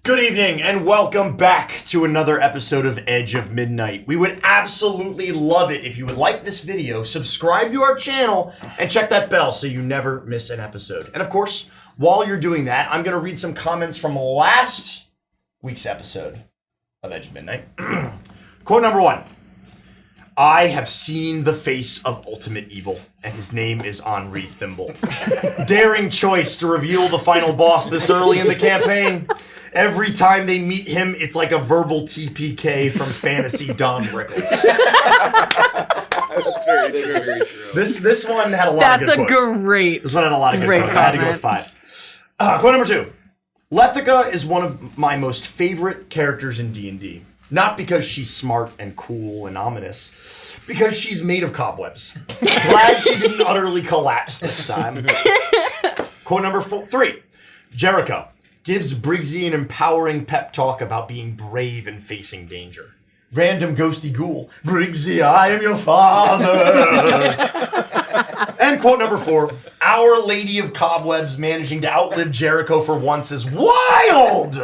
Good evening and welcome back to another episode of Edge of Midnight. We would absolutely love it if you would like this video, subscribe to our channel, and check that bell so you never miss an episode. And of course, while you're doing that, I'm going to read some comments from last week's episode of Edge of Midnight. Quote number 1. I have seen the face of ultimate evil, and his name is Henri Thimble. Daring choice to reveal the final boss this early in the campaign. Every time they meet him, it's like a verbal TPK from Fantasy Don Rickles. That's very true. Very true. This one had a lot of good quotes. That's a great. This one had a lot of good quotes. I had to go with 5. Quote number 2. Lethica is one of my most favorite characters in D&D. Not because she's smart and cool and ominous, because she's made of cobwebs. Glad she didn't utterly collapse this time. Quote number 3. Jericho gives Briggsy an empowering pep talk about being brave and facing danger. Random ghosty ghoul, Briggsy, I am your father. And quote number 4, Our Lady of Cobwebs managing to outlive Jericho for once is wild.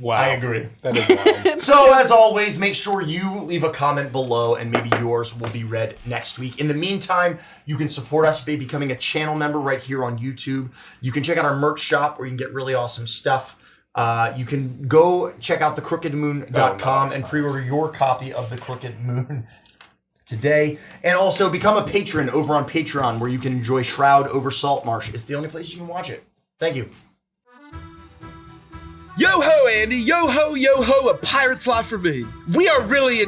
Wow. I agree. That is wild. So, as always, make sure you leave a comment below and maybe yours will be read next week. In the meantime, you can support us by becoming a channel member right here on YouTube. You can check out our merch shop where you can get really awesome stuff. You can go check out thecrookedmoon.com and pre-order your copy of The Crooked Moon today. And also become a patron over on Patreon where you can enjoy Shroud over Saltmarsh. It's the only place you can watch it. Thank you. Yo-ho, Andy! Yo-ho, a pirate's life for me. We are really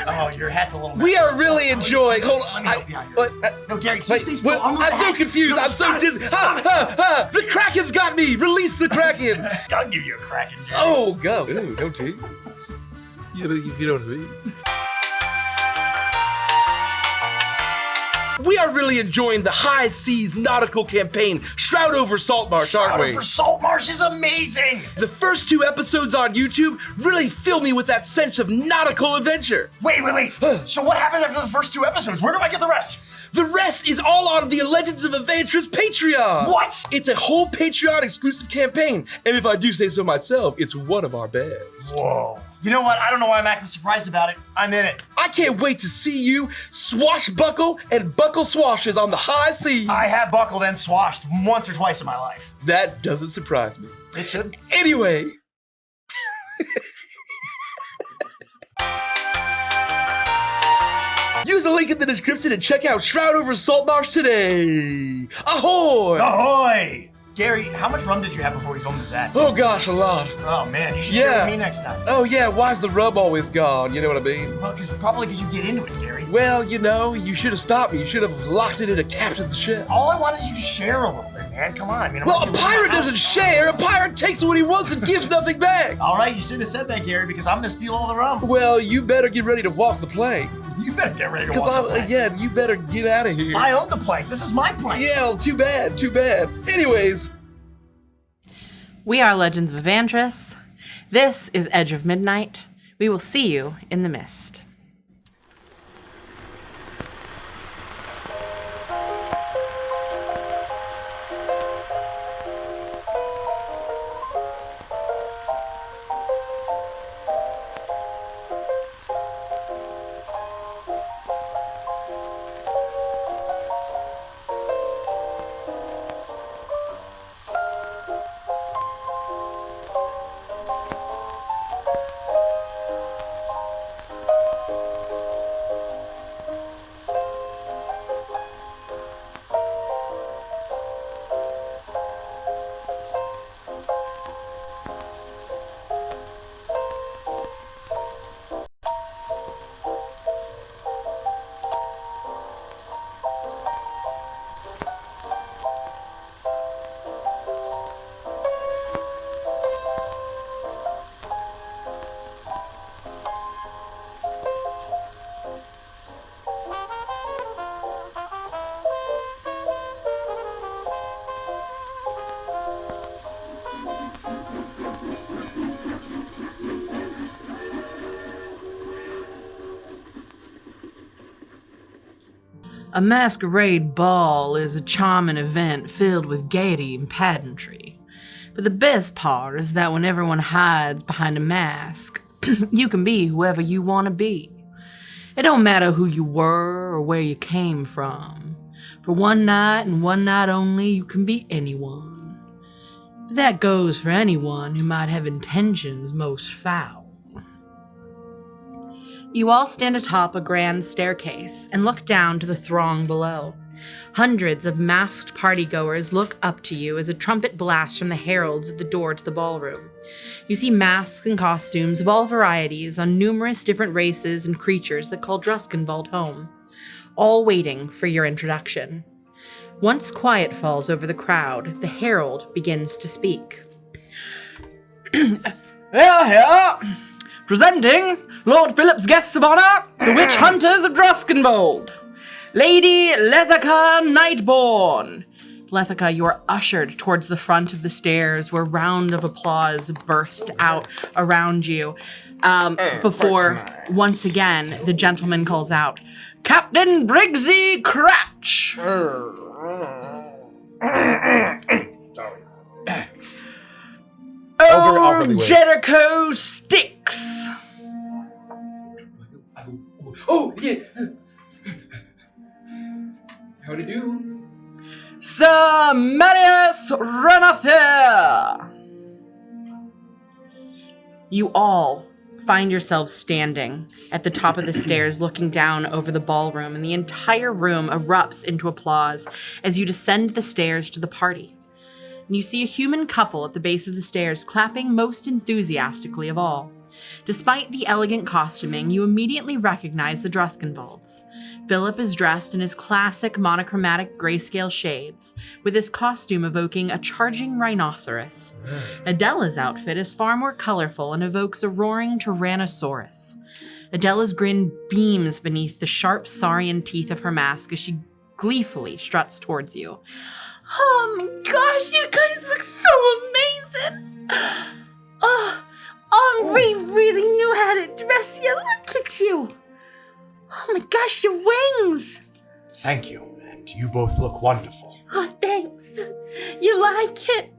Oh, your hat's a little... We are really enjoying... Hold on. Let me help you out here. No, Gary, stay still. I'm so confused. I'm so dizzy. The Kraken's got me. Release the Kraken. I'll give you a Kraken, Gary. Oh, go. Ooh, don't tease. If you don't know. We are really enjoying the High Seas nautical campaign, Shroud over Saltmarsh, aren't we? Shroud over Saltmarsh is amazing! The first 2 episodes on YouTube really fill me with that sense of nautical adventure. Wait. So what happens after the first 2 episodes? Where do I get the rest? The rest is all on the Legends of Evantra's Patreon. What? It's a whole Patreon exclusive campaign, and if I do say so myself, it's one of our best. Whoa. You know what? I don't know why I'm acting surprised about it. I'm in it. I can't wait to see you swashbuckle and buckle swashes on the high seas. I have buckled and swashed once or twice in my life. That doesn't surprise me. It should. Anyway. Use the link in the description and check out Shroud over Saltmarsh today. Ahoy! Ahoy! Gary, how much rum did you have before we filmed this ad? Oh gosh, a lot. Oh man, you should share with me next time. Oh yeah, why's the rub always gone? You know what I mean? Well, probably because you get into it, Gary. Well, you know, you should have stopped me. You should have locked it in a captain's chest. All I want is you to share a little bit, man. Come on. I mean, well, a pirate doesn't share. A pirate takes what he wants and gives nothing back. All right, you shouldn't have said that, Gary, because I'm going to steal all the rum. Well, you better get ready to walk the plank. You better get ready to walk the plank. Yeah, you better get out of here. I own the plank. This is my plank. Yeah, too bad. Anyways. We are Legends of Evantris. This is Edge of Midnight. We will see you in the mist. A masquerade ball is a charming event filled with gaiety and pageantry. But the best part is that when everyone hides behind a mask, you can be whoever you want to be. It don't matter who you were or where you came from. For one night and one night only, you can be anyone. But that goes for anyone who might have intentions most foul. You all stand atop a grand staircase and look down to the throng below. Hundreds of masked partygoers look up to you as a trumpet blasts from the heralds at the door to the ballroom. You see masks and costumes of all varieties on numerous different races and creatures that call Druskenwald home, all waiting for your introduction. Once quiet falls over the crowd, the herald begins to speak. Here! Presenting Lord Philip's guests of honor, the witch hunters of Druskenwald. Lady Lethica Nightborn. Lethica, you are ushered towards the front of the stairs where a round of applause burst out around you. Before, once again, the gentleman calls out, Captain Briggsy Cratch! Sorry. Oh, Jericho Styx! Oh, yeah. Howdy do. Sir Marius Renafair! You all find yourselves standing at the top of the stairs looking down over the ballroom, and the entire room erupts into applause as you descend the stairs to the party. And you see a human couple at the base of the stairs clapping most enthusiastically of all. Despite the elegant costuming, you immediately recognize the Druskenwalds. Philip is dressed in his classic monochromatic grayscale shades, with his costume evoking a charging rhinoceros. Adela's outfit is far more colorful and evokes a roaring Tyrannosaurus. Adela's grin beams beneath the sharp saurian teeth of her mask as she gleefully struts towards you. Oh my gosh, you guys look so amazing! Oh, Henri really knew how to dress you. Look at you. Oh my gosh, your wings. Thank you, and you both look wonderful. Oh, thanks. You like it?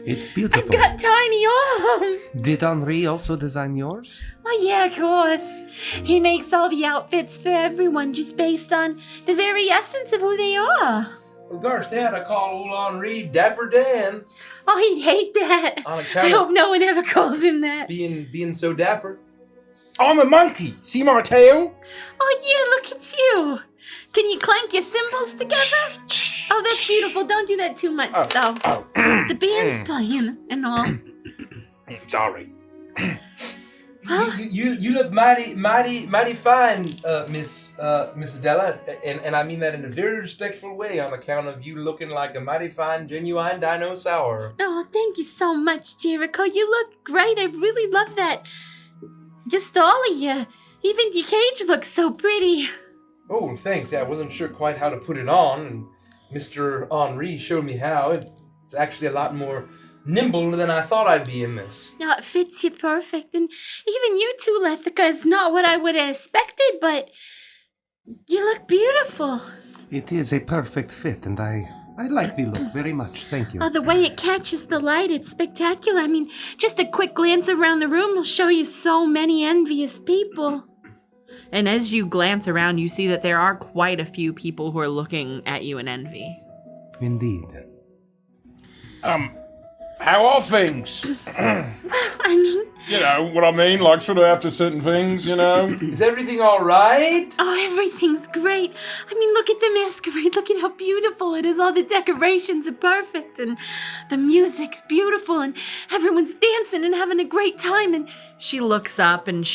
It's beautiful. I've got tiny arms. Did Henri also design yours? Oh yeah, of course. He makes all the outfits for everyone just based on the very essence of who they are. Well, gosh, Dad, I call old Henri Dapper Dan. Oh, he'd hate that. On I account hope of no one ever calls him that. being so dapper. I'm a monkey. See my tail? Oh yeah, look at you. Can you clank your cymbals together? Oh, that's beautiful. Don't do that too much, though. Oh, The band's playing and all. sorry. Well, You look mighty fine, Miss Adela, and I mean that in a very respectful way on account of you looking like a mighty fine, genuine dinosaur. oh, thank you so much, Jericho. You look great. I really love that. Just all of you. Even your cage looks so pretty. Oh, thanks. Yeah, I wasn't sure quite how to put it on, and Mr. Henri showed me how. It's actually a lot more nimble than I thought I'd be in this. No, it fits you perfect. And even you too, Lethica, is not what I would have expected, but you look beautiful. It is a perfect fit, and I like the look very much. Thank you. Oh, the way it catches the light, it's spectacular. I mean, just a quick glance around the room will show you so many envious people. And as you glance around, you see that there are quite a few people who are looking at you in envy. Indeed. How are things? I mean, You know what I mean? Like, sort of after certain things, you know? Is everything all right? oh, everything's great. I mean, look at the masquerade. Look at how beautiful it is. All the decorations are perfect, and the music's beautiful, and everyone's dancing and having a great time. And she looks up, and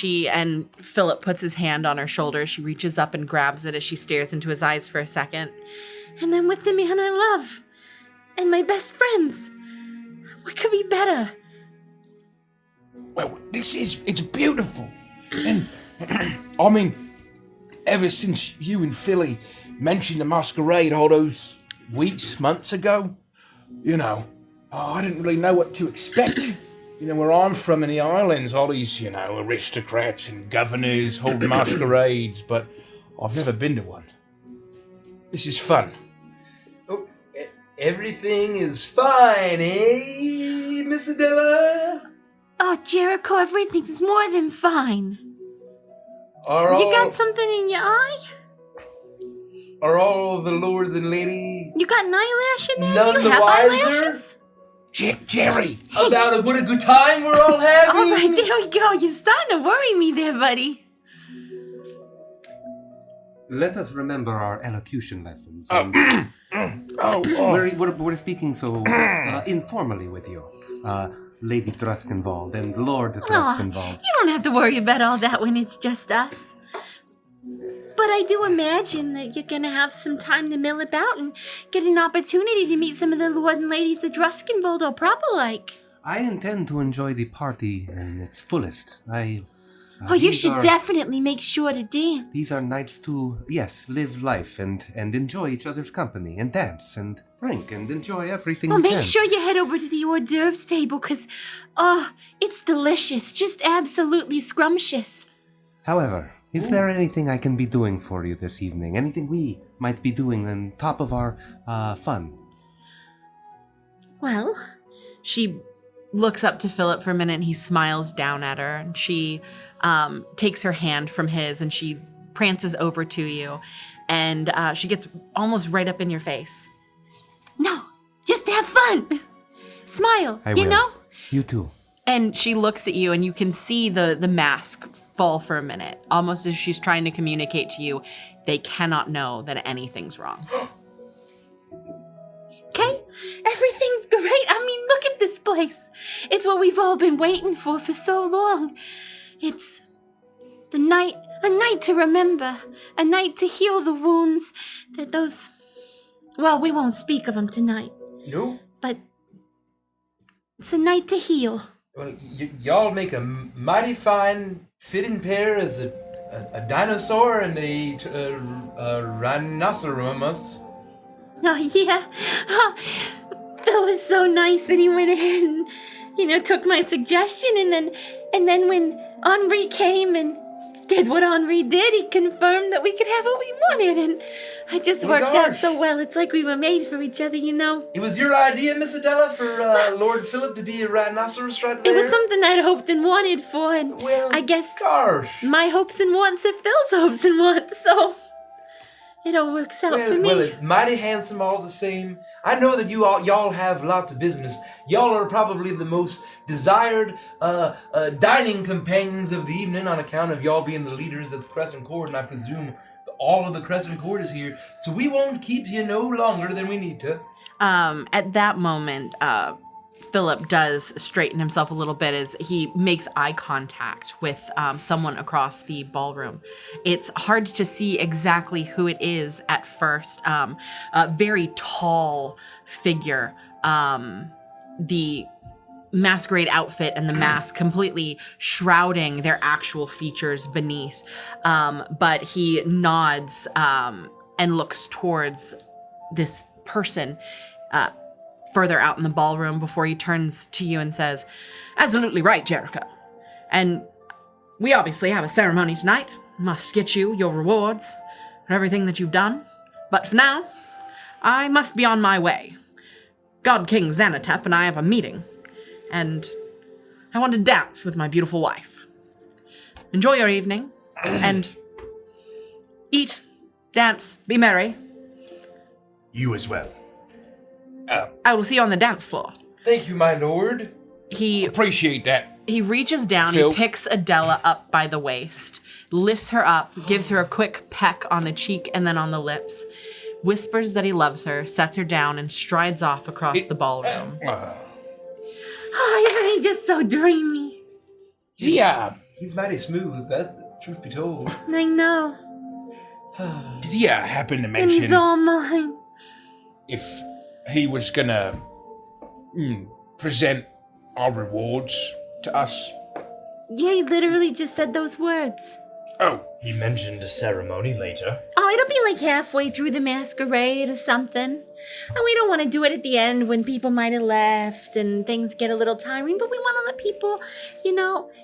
Philip puts his hand on her shoulder. She reaches up and grabs it as she stares into his eyes for a second. And I'm with the man I love, and my best friends. What could be better? Well, it's beautiful. And, I mean, ever since you and Philly mentioned the masquerade all those weeks, months ago, you know, I didn't really know what to expect. You know, where I'm from in the islands, all these, you know, aristocrats and governors hold masquerades, but I've never been to one. This is fun. Oh, everything is fine, eh, Miss Adela? Oh, Jericho, everything's more than fine. You got something in your eye? Are all the lords and ladies You got an eyelash in there? none You the have wiser eyelashes? Jerry! about what a good time we're all having? All right, there we go. You're starting to worry me there, buddy. Let us remember our elocution lessons. Oh. We're speaking so informally with you. Lady Druskenwald and Lord Druskenwald. You don't have to worry about all that when it's just us. But I do imagine that you're going to have some time to mill about and get an opportunity to meet some of the lord and ladies of Druskenwald or proper-like. I intend to enjoy the party in its fullest. You should definitely make sure to dance. These are nights to, yes, live life and enjoy each other's company and dance and drink and enjoy everything Well, we make can. sure you head over to the hors d'oeuvres table because, it's delicious. Just absolutely scrumptious. However, is there anything I can be doing for you this evening? Anything we might be doing on top of our fun? Well, she looks up to Philip for a minute and he smiles down at her. And she takes her hand from his and she prances over to you. And she gets almost right up in your face. No, just have fun. Smile, I you will. know? You too. And she looks at you and you can see the mask fall for a minute, almost as she's trying to communicate to you they cannot know that anything's wrong. Okay? Everything's great. I mean, look at this place. It's what we've all been waiting for so long. It's a night to remember, a night to heal the wounds that those... Well, we won't speak of them tonight, No. but it's a night to heal. Well, y'all make a mighty fine fitting pair as a dinosaur and a rhinoceros. Oh, yeah. Phil was so nice and he went ahead and, took my suggestion and then when Henri came and did what Henri did, he confirmed that we could have what we wanted and I just Oh, worked out gosh. so well. It's like we were made for each other, It was your idea, Miss Adela, for Lord Philip to be a rhinoceros right there? It was something I'd hoped and wanted for and Well, I guess gosh. my hopes and wants are Phil's hopes and wants, so it all works out for me. Well, it's mighty handsome all the same. I know that y'all have lots of business. Y'all are probably the most desired dining companions of the evening on account of y'all being the leaders of the Crescent Court, and I presume all of the Crescent Court is here. So we won't keep you no longer than we need to. At that moment, Philip does straighten himself a little bit as he makes eye contact with someone across the ballroom. It's hard to see exactly who it is at first. A very tall figure. The masquerade outfit and the mask completely shrouding their actual features beneath. But he nods and looks towards this person further out in the ballroom before he turns to you and says, "Absolutely right, Jericho. And we obviously have a ceremony tonight. Must get you your rewards for everything that you've done. But for now, I must be on my way. God King Xanatep and I have a meeting, and I want to dance with my beautiful wife. Enjoy your evening, and eat, dance, be merry. You as well. I will see you on the dance floor." Thank you, my lord. He Appreciate that. reaches down, Phil. he picks Adela up by the waist, lifts her up, gives her a quick peck on the cheek and then on the lips, whispers that he loves her, sets her down, and strides off across the ballroom. Oh, isn't he just so dreamy? Yeah. He's mighty smooth, that's truth be told. I know. Did he happen to And mention it's all mine. if he was gonna present our rewards to us? Yeah, he literally just said those words. Oh, He mentioned a ceremony later. Oh, it'll be like halfway through the masquerade or something. And we don't want to do it at the end when people might have left and things get a little tiring, but we want to let people,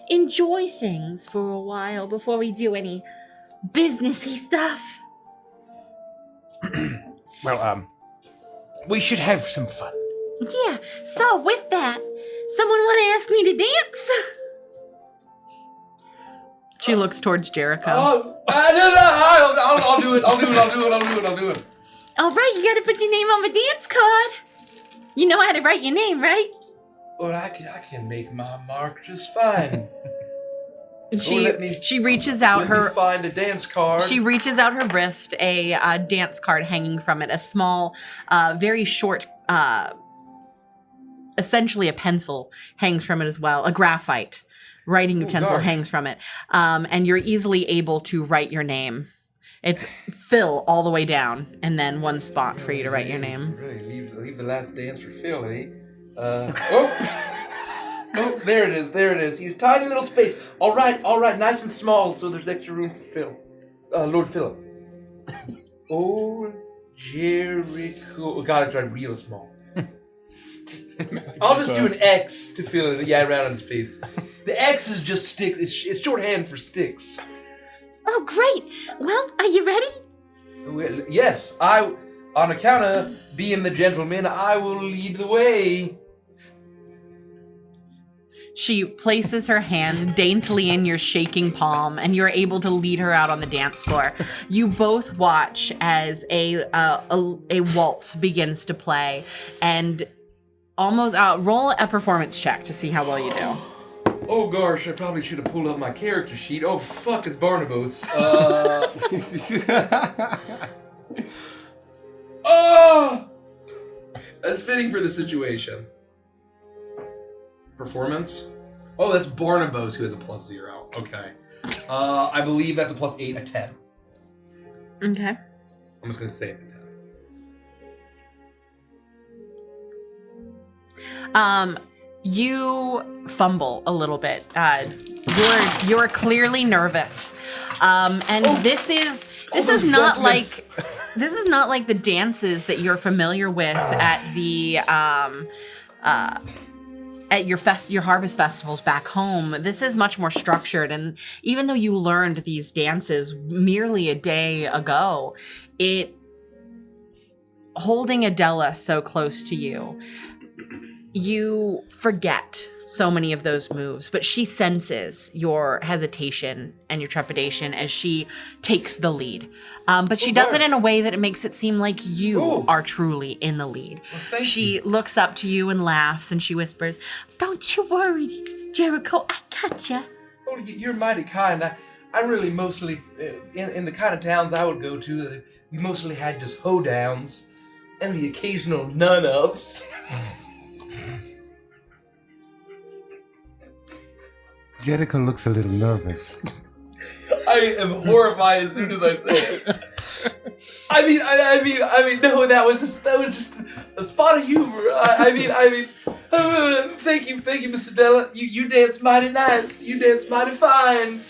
enjoy things for a while before we do any businessy stuff. well, we should have some fun. Yeah, so with that, someone want to ask me to dance? She looks towards Jericho. No, I'll do it. All right, you got to put your name on my dance card. You know how to write your name, right? Well, I can make my mark just fine. She reaches out her find a dance card. She reaches out her wrist, a dance card hanging from it, a small, very short, essentially a pencil hangs from it as well, a graphite writing utensil hangs from it, and you're easily able to write your name. It's Phil all the way down, and then one spot for you to write your name. Really, leave the last dance for Phil, eh? Oh, there it is. He's a tiny little space. All right, nice and small, so there's extra room for Phil. Lord Philip. Oh, Jericho. Oh, God, I tried real small. I'll just do an X to fill it. Yeah, around his face. The X is just sticks. It's shorthand for sticks. Oh, great. Well, are you ready? Well, yes, on account of being the gentleman, I will lead the way. She places her hand daintily in your shaking palm, and you're able to lead her out on the dance floor. You both watch as a waltz begins to play, and almost roll a performance check to see how well you do. Oh gosh, I probably should have pulled up my character sheet. Oh fuck, it's Barnabas. Oh! That's fitting for the situation. Performance? Oh, that's Barnabas who has a +0. Okay. I believe that's a +8, a 10. Okay. I'm just gonna say it's a 10. You fumble a little bit. You're clearly nervous, and this is not like the dances that you're familiar with at the at your harvest festivals back home. This is much more structured, and even though you learned these dances merely a day ago, holding Adela so close to you, you forget so many of those moves, but she senses your hesitation and your trepidation as she takes the lead. But she does it in a way that it makes it seem like you are truly in the lead. Well, she looks up to you and laughs, and she whispers, "Don't you worry, Jericho, I gotcha." Oh, you're mighty kind. I really mostly, in the kind of towns I would go to, we mostly had just hoedowns and the occasional none-ofs. Jericho looks a little nervous. I am horrified as soon as I say it. I mean, no, that was just a spot of humor. Thank you, Miss Adela. You dance mighty nice. You dance mighty fine.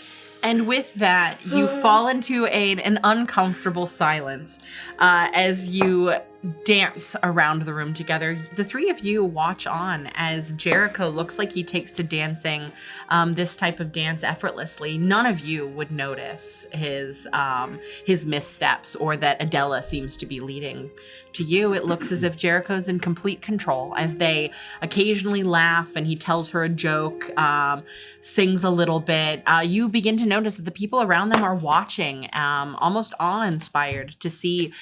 And with that, you fall into an uncomfortable silence as you dance around the room together. The three of you watch on as Jericho looks like he takes to dancing this type of dance effortlessly. None of you would notice his missteps or that Adela seems to be leading. To you, it looks as if Jericho's in complete control as they occasionally laugh and he tells her a joke, sings a little bit. You begin to notice that the people around them are watching, almost awe-inspired to see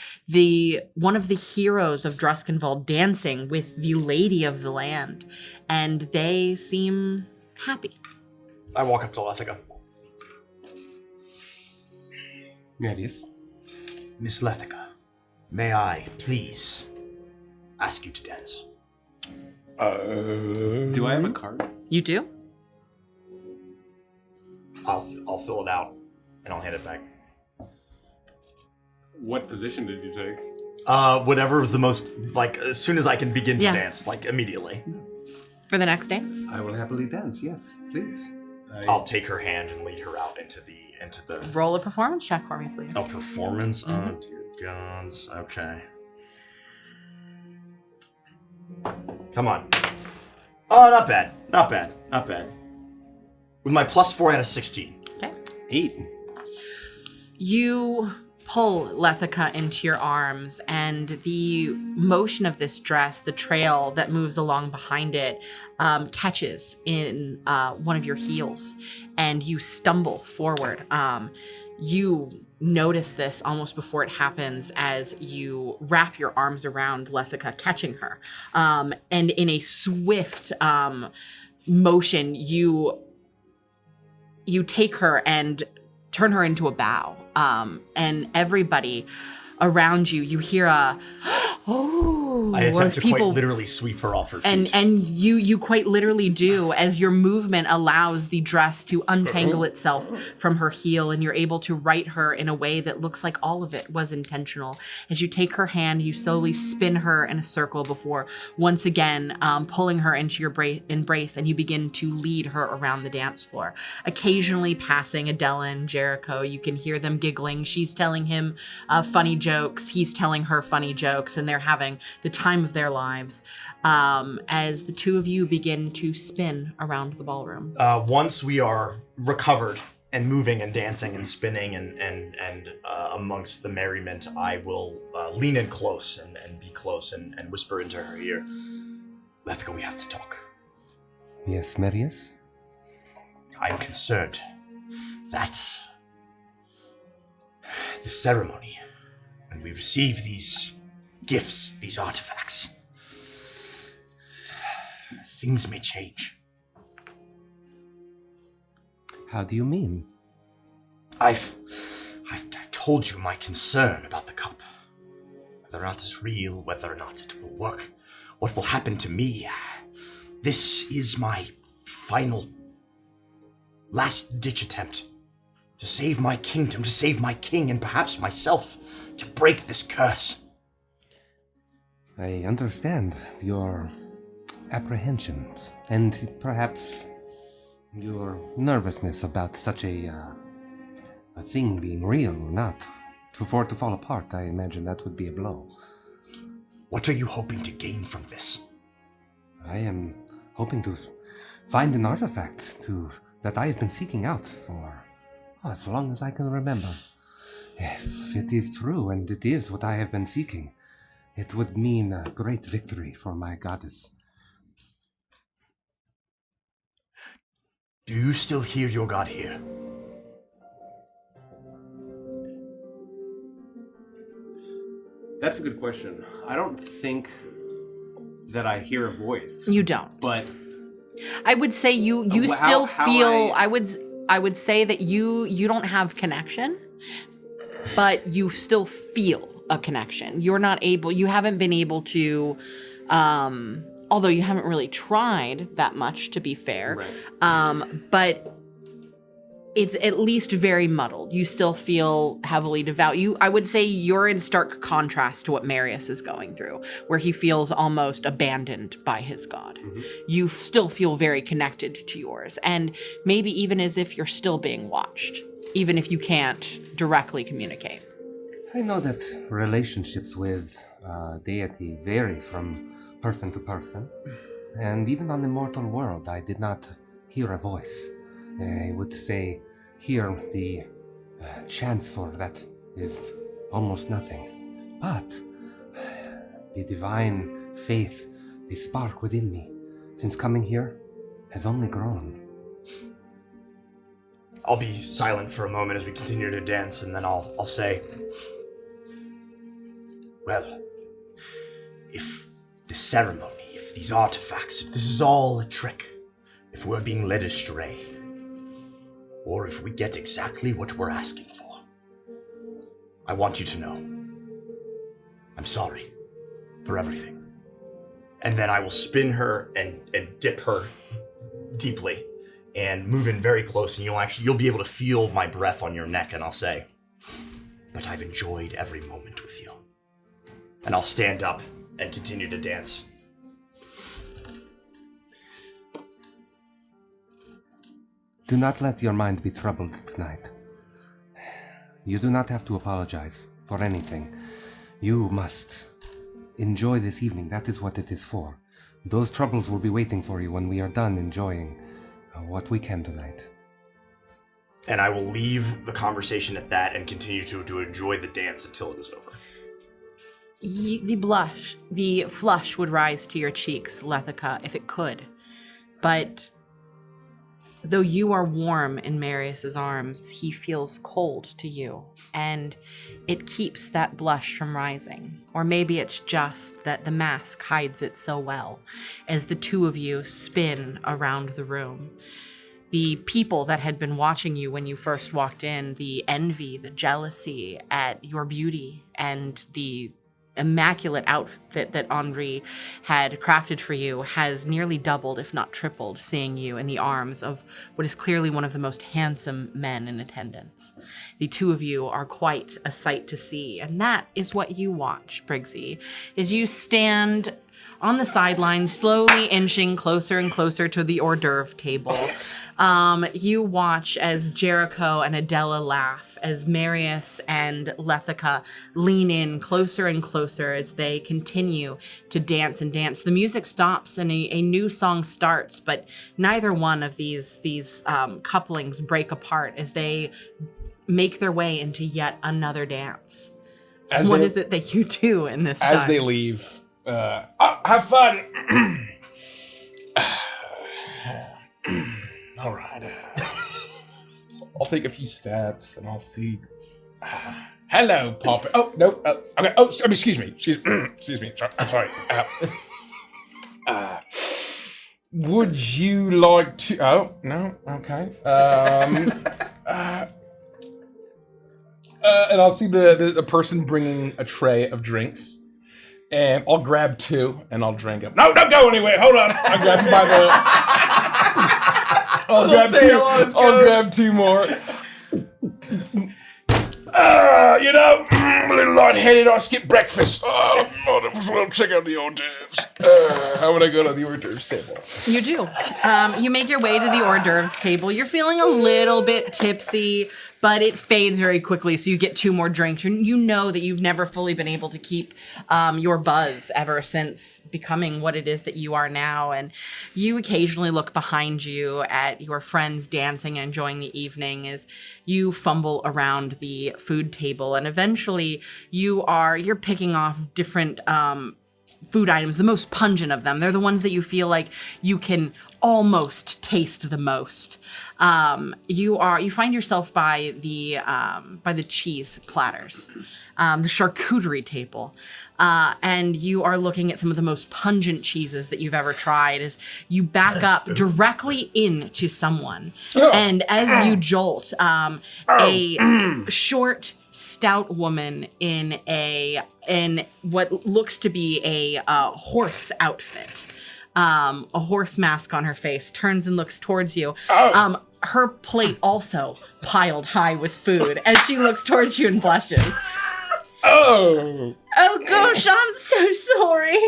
one of the heroes of Druskenwald dancing with the lady of the land, and they seem happy. I walk up to Lethica. Yes. Miss Lethica, may I please ask you to dance? Do I have a card? You do? I'll fill it out and I'll hand it back. What position did you take? Whatever is the most, as soon as I can begin to dance, immediately. For the next dance? I will happily dance, yes, please. I'll take her hand and lead her out into the... Roll a performance check for me, please. Oh, performance? Oh, dear gods. Okay. Come on. Oh, not bad. Not bad. With my +4 out of 16. Okay. 8. You pull Lethica into your arms, and the motion of this dress, the trail that moves along behind it, catches in one of your heels, and you stumble forward. You notice this almost before it happens as you wrap your arms around Lethica, catching her. And in a swift motion, you take her and turn her into a bow. And everybody around you, you hear a oh. I attempt to quite literally sweep her off her feet. And you quite literally do, as your movement allows the dress to untangle itself from her heel, and you're able to right her in a way that looks like all of it was intentional. As you take her hand, you slowly spin her in a circle before once again pulling her into your embrace, and you begin to lead her around the dance floor. Occasionally passing Adela and Jericho, you can hear them giggling. She's telling him funny jokes, he's telling her funny jokes, and they're having the time of their lives as the two of you begin to spin around the ballroom. Once we are recovered and moving and dancing and spinning and amongst the merriment, I will lean in close and be close and whisper into her ear, Lethica, we have to talk. Yes, Marius? I'm concerned that the ceremony, when we receive these gifts, these artifacts, things may change. How do you mean? I've told you my concern about the cup. Whether or not it's real, whether or not it will work, what will happen to me. This is my final, last-ditch attempt to save my kingdom, to save my king, and perhaps myself, to break this curse. I understand your apprehensions and perhaps your nervousness about such a thing being real or not. For it to fall apart, I imagine that would be a blow. What are you hoping to gain from this? I am hoping to find an artifact that I have been seeking out for as long as I can remember. If it is true, and it is what I have been seeking, it would mean a great victory for my goddess. Do you still hear your god here? That's a good question. I don't think that I hear a voice. You don't. But I would say you still feel. I would say that you don't have connection, but you still feel a connection. You haven't been able to, although you haven't really tried that much, to be fair. Right. But it's at least very muddled. You still feel heavily devout. I would say you're in stark contrast to what Marius is going through, where he feels almost abandoned by his god. Mm-hmm. You still feel very connected to yours, and maybe even as if you're still being watched, even if you can't directly communicate. I know that relationships with deity vary from person to person, and even on the mortal world, I did not hear a voice. I would say here the chance for that is almost nothing. But the divine faith, the spark within me, since coming here, has only grown. I'll be silent for a moment as we continue to dance, and then I'll say, well, if this ceremony, if these artifacts, if this is all a trick, if we're being led astray, or if we get exactly what we're asking for, I want you to know I'm sorry for everything. And then I will spin her and dip her deeply and move in very close, and you'll be able to feel my breath on your neck, and I'll say, but I've enjoyed every moment with you. And I'll stand up and continue to dance. Do not let your mind be troubled tonight. You do not have to apologize for anything. You must enjoy this evening. That is what it is for. Those troubles will be waiting for you when we are done enjoying what we can tonight. and I will leave the conversation at that and continue to enjoy the dance until it is over. The flush would rise to your cheeks, Lethica, if it could. But though you are warm in Marius's arms, he feels cold to you, and it keeps that blush from rising. Or maybe it's just that the mask hides it so well as the two of you spin around the room. The people that had been watching you when you first walked in, the envy, the jealousy at your beauty, and the immaculate outfit that Henri had crafted for you has nearly doubled, if not tripled, seeing you in the arms of what is clearly one of the most handsome men in attendance. The two of you are quite a sight to see, and that is what you watch, Briggsy, as you stand on the sidelines, slowly inching closer and closer to the hors d'oeuvre table. You watch as Jericho and Adela laugh, as Marius and Lethica lean in closer and closer as they continue to dance and dance. The music stops and a new song starts, but neither one of these couplings break apart as they make their way into yet another dance. What is it that you do in this time? As they leave, have fun! All right. I'll take a few steps and I'll see. Hello, Papa. Oh, no. Okay. Oh, excuse me. Excuse me. I'm sorry. Would you like to? Oh, no. Okay. And I'll see the person bringing a tray of drinks. And I'll grab two and I'll drink them. No, don't go anywhere. Hold on. I'll grab them by the. I'll grab two more. A little lightheaded. I skipped breakfast. Well, check out the hors d'oeuvres. How would I go to the hors d'oeuvres table? You do. You make your way to the hors d'oeuvres table. You're feeling a little bit tipsy, but it fades very quickly, so you get two more drinks. You know that you've never fully been able to keep your buzz ever since becoming what it is that you are now, and you occasionally look behind you at your friends dancing and enjoying the evening as you fumble around the food table, and eventually you're picking off different food items, the most pungent of them. They're the ones that you feel like you can almost taste the most. You find yourself by the cheese platters, the charcuterie table, and you are looking at some of the most pungent cheeses that you've ever tried as you back up directly into someone, and as you jolt, a short, stout woman in what looks to be a horse outfit, a horse mask on her face, turns and looks towards you. Her plate also piled high with food as she looks towards you and blushes. Oh gosh, I'm so sorry.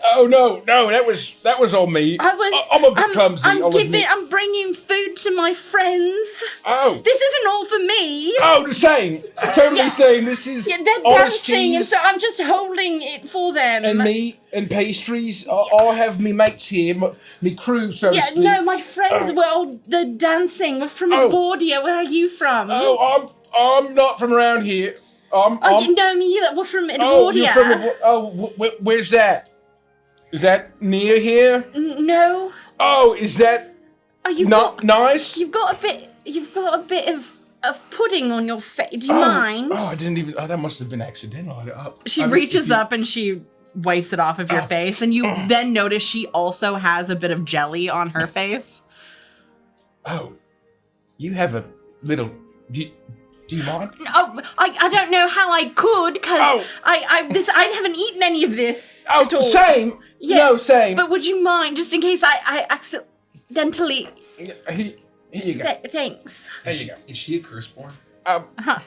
Oh no, that was all me. I'm a bit clumsy. I'm bringing food to my friends. Oh, this isn't all for me. Oh, the same. Totally same. This is they're honest dancing, and cheese so I'm just holding it for them. and meat and pastries. I'll have me mates here, me crew, so to speak. No, my friends were all the dancing. We're from Edwardia. Where are you from? Oh, I'm not from around here. You know me. We're from Edwardia. Where's that? Is that near here? No. Oh, is that not nice? You've got a bit of pudding on your face. Do you mind? Oh, I didn't even. Oh, that must have been accidental. She reaches up and she wipes it off of your face, and you then notice she also has a bit of jelly on her face. Oh, you have a little. Do you mind? Oh, I don't know how I could, because I haven't eaten any of this at all. Same. Yeah, no, same. But would you mind, just in case I accidentally... Here you go. Thanks. There you go. Is she a curseborn?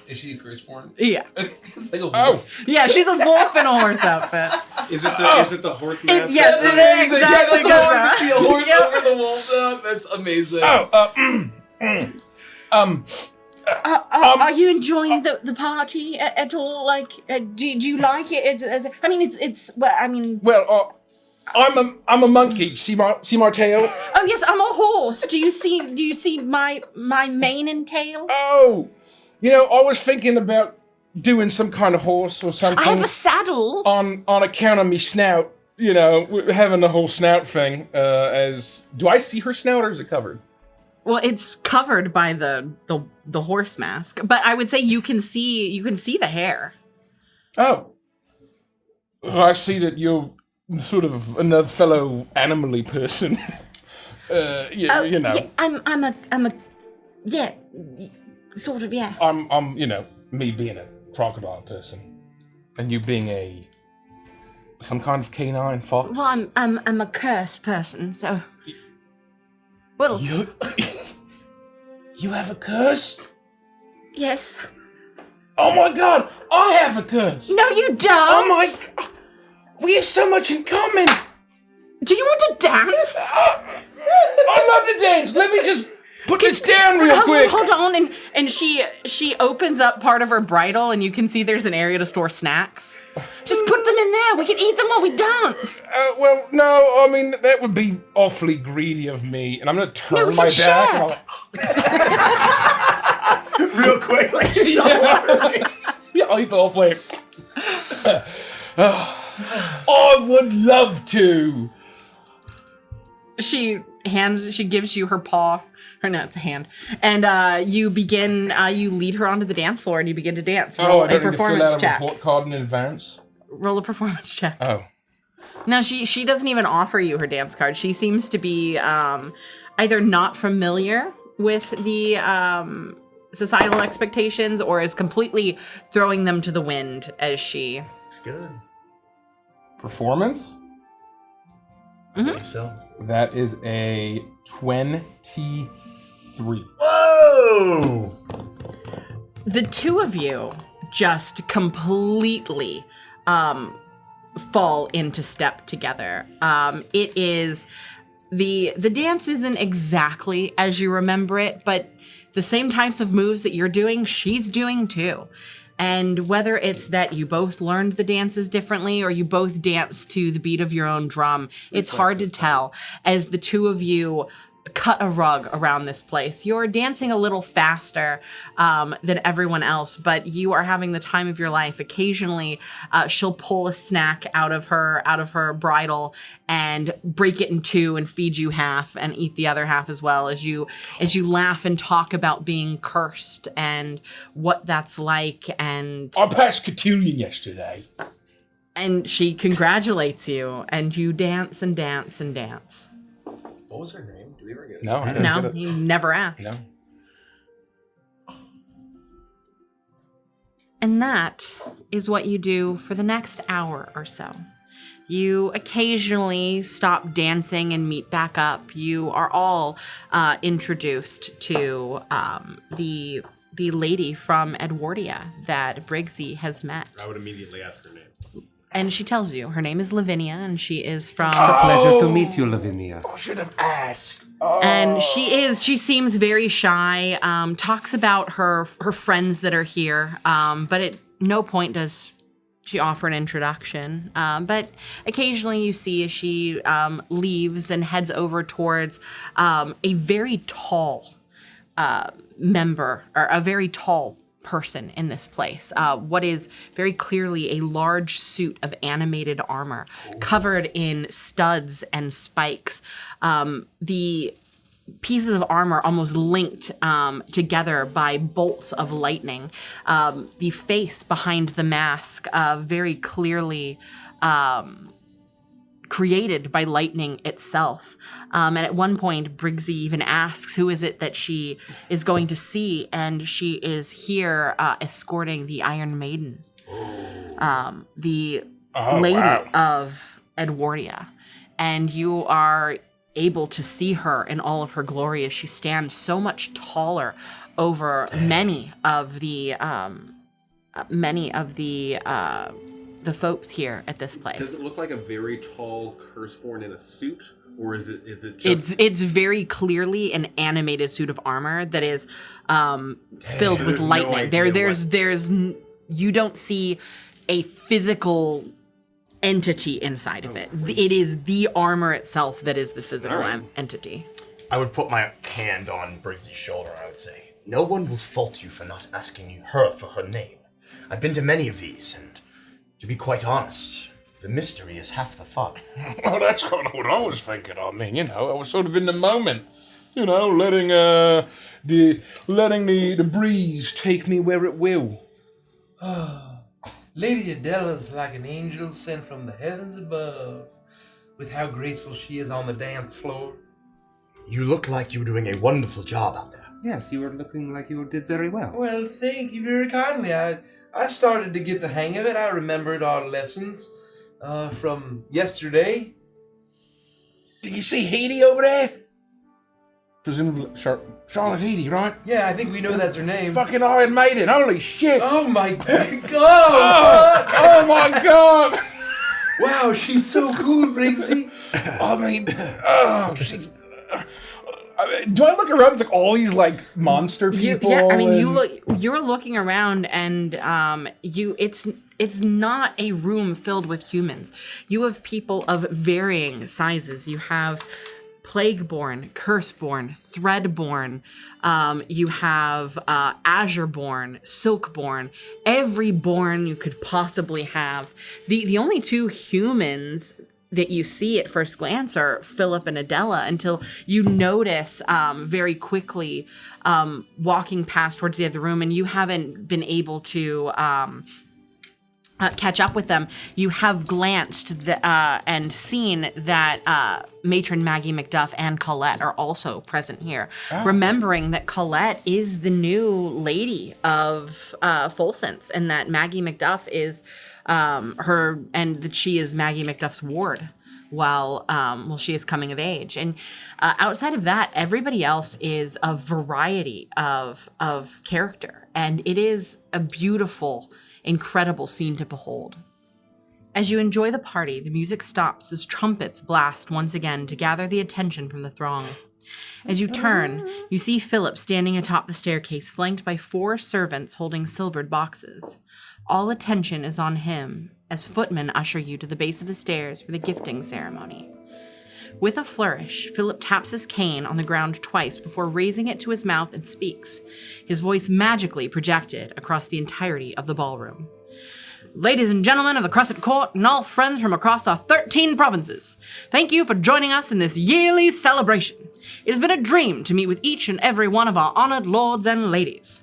Is she a curseborn? Yeah. It's like a wolf. Yeah, she's a wolf in a horse outfit. Is it the horse mask? Yes, it is. Exactly. The horse over the wolf. That's amazing. Are you enjoying the party at all? Like, do you like it? I'm a monkey. See my tail? Oh yes, I'm a horse. Do you see my mane and tail? Oh, I was thinking about doing some kind of horse or something. I have a saddle. On account of me snout. Having the whole snout thing. Do I see her snout or is it covered? Well, it's covered by the horse mask, but I would say you can see the hair. Oh. I see that you're sort of another fellow animal-y person. Yeah, I'm a yeah, sort of, yeah. I'm me being a crocodile person, and you being some kind of canine fox. Well, I'm a cursed person, so. Well. You have a curse? Yes. Oh my God! I have a curse. No, you don't. Oh my! We have so much in common. Do you want to dance? I love to dance. Let me just put this down real quick. Hold on, and she opens up part of her bridle, and you can see there's an area to store snacks. Just put them in there. We can eat them while we dance. Well, no. I mean, that would be awfully greedy of me, and I'm gonna turn my back. And I'll Real quick, like so. Yeah, I'll eat the whole plate. I would love to. She gives you her paw. No, it's a hand. And you lead her onto the dance floor and you begin to dance. Roll I don't a performance need to fill out check. a report card in advance? Roll a performance check. Oh. Now, she doesn't even offer you her dance card. She seems to be either not familiar with the societal expectations or is completely throwing them to the wind as she... It's good. Performance? I believe so. That is a 23. Whoa! The two of you just completely fall into step together. It is the dance isn't exactly as you remember it, but the same types of moves that you're doing, she's doing too. And whether it's that you both learned the dances differently or you both dance to the beat of your own drum, it's hard to tell as the two of you cut a rug around this place. You're dancing a little faster than everyone else, but you are having the time of your life. Occasionally, she'll pull a snack out of her bridle and break it in two and feed you half and eat the other half as well as you laugh and talk about being cursed and what that's like. And I passed cotillion yesterday. And she congratulates you, and you dance and dance and dance. What was her name? Do we ever get it? No, I didn't No, get it. he never asked. No. And that is what you do for the next hour or so. You occasionally stop dancing and meet back up. You are all introduced to the lady from Edwardia that Briggsy has met. I would immediately ask her name. And she tells you her name is Lavinia, and she is from. It's a pleasure to meet you, Lavinia. I should have asked. And she seems very shy, talks about her friends that are here, but at no point does she offer an introduction. But occasionally you see as she leaves and heads over towards a very tall member, or a very tall person in this place. What is very clearly a large suit of animated armor covered in studs and spikes. The pieces of armor almost linked together by bolts of lightning. The face behind the mask very clearly created by lightning itself. And at one point, Briggsy even asks, who is it that she is going to see? And she is here escorting the Iron Maiden, the lady of Edwardia. And you are able to see her in all of her glory as she stands so much taller over many of the folks here at this place. Does it look like a very tall curseborn in a suit, or is it just? It's very clearly an animated suit of armor that is filled with lightning. No idea There's you don't see a physical entity inside of it. It is the armor itself that is the physical entity. I would put my hand on Briggsy's shoulder and I would say, no one will fault you for not asking her for her name. I've been to many of these, and to be quite honest, the mystery is half the fun. Oh, that's kind of what I was thinking. I mean, I was sort of in the moment. Letting the breeze take me where it will. Lady Adela's like an angel sent from the heavens above, with how graceful she is on the dance floor. You look like you were doing a wonderful job out there. Yes, you were looking like you did very well. Well, thank you very kindly. I started to get the hang of it. I remembered our lessons from yesterday. Did you see Heidi over there? Presumably Charlotte Heidi, right? Yeah, I think we know that's her name. Fucking Iron Maiden, holy shit! Oh my god! Oh my god! Wow, she's so cool, Briggsy. I mean, she's... do I look around? It's like all these like monster people. You're looking around, and it's not a room filled with humans. You have people of varying sizes. You have Plagueborn, Curseborn, Threadborn. You have Azureborn, Silkborn. Every born you could possibly have. The only two humans that you see at first glance are Philip and Adela, until you notice very quickly walking past towards the other room, and you haven't been able to catch up with them. You have glanced and seen that matron Maggie Macduff and Colette are also present here, remembering that Colette is the new lady of Folsense, and that Maggie Macduff is and that she is Maggie Macduff's ward while she is coming of age. And outside of that, everybody else is a variety of character, and it is a beautiful, incredible scene to behold. As you enjoy the party, the music stops as trumpets blast once again to gather the attention from the throng. As you turn, you see Philip standing atop the staircase, flanked by 4 servants holding silvered boxes. All attention is on him as footmen usher you to the base of the stairs for the gifting ceremony. With a flourish, Philip taps his cane on the ground twice before raising it to his mouth and speaks, his voice magically projected across the entirety of the ballroom. Ladies and gentlemen of the Crescent Court, and all friends from across our 13 provinces, thank you for joining us in this yearly celebration. It has been a dream to meet with each and every one of our honored lords and ladies.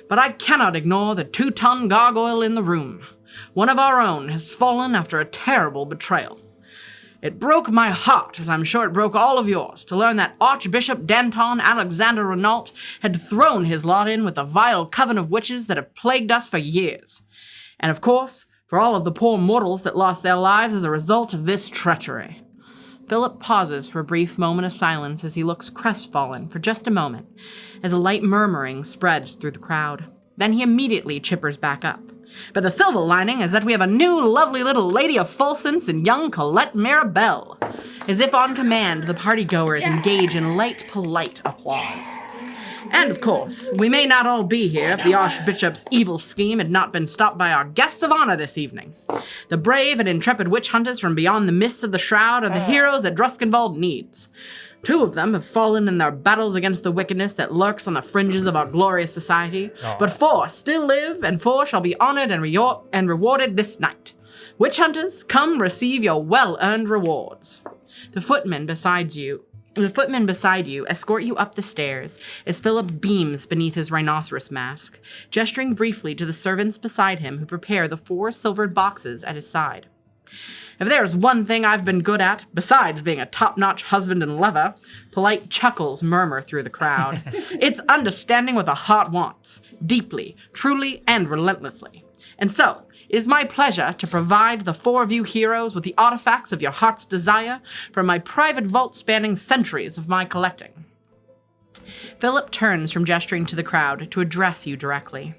But I cannot ignore the 2-ton gargoyle in the room. One of our own has fallen after a terrible betrayal. It broke my heart, as I'm sure it broke all of yours, to learn that Archbishop Danton Alexander Renault had thrown his lot in with the vile coven of witches that have plagued us for years. And of course, for all of the poor mortals that lost their lives as a result of this treachery. Philip pauses for a brief moment of silence as he looks crestfallen for just a moment, as a light murmuring spreads through the crowd. Then he immediately chippers back up. But the silver lining is that we have a new lovely little lady of Folsense in young Colette Mirabelle. As if on command, the partygoers engage in light, polite applause. And of course, we may not all be here if the Archbishop's evil scheme had not been stopped by our guests of honor this evening. The brave and intrepid witch hunters from beyond the mists of the Shroud are the heroes that Druskenwald needs. 2 of them have fallen in their battles against the wickedness that lurks on the fringes of our glorious society, but 4 still live, and 4 shall be honored and rewarded this night. Witch hunters, come receive your well-earned rewards. The footmen beside you escort you up the stairs as Philip beams beneath his rhinoceros mask, gesturing briefly to the servants beside him who prepare the 4 silvered boxes at his side. If there's one thing I've been good at, besides being a top-notch husband and lover, polite chuckles murmur through the crowd. It's understanding what the heart wants, deeply, truly, and relentlessly. And so, it is my pleasure to provide the 4 of you heroes with the artifacts of your heart's desire from my private vault spanning centuries of my collecting. Philip turns from gesturing to the crowd to address you directly.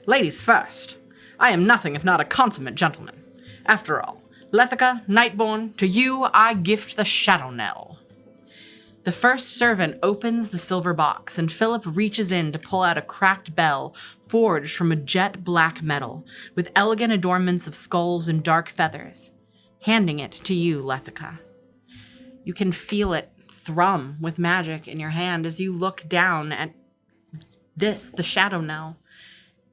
Ladies first. I am nothing if not a consummate gentleman. After all, Lethica, Nightborn, to you I gift the Shadow Knell. The first servant opens the silver box, and Philip reaches in to pull out a cracked bell forged from a jet black metal, with elegant adornments of skulls and dark feathers. handing it to you, Lethica. You can feel it thrum with magic in your hand as you look down at this, the Shadow Knell.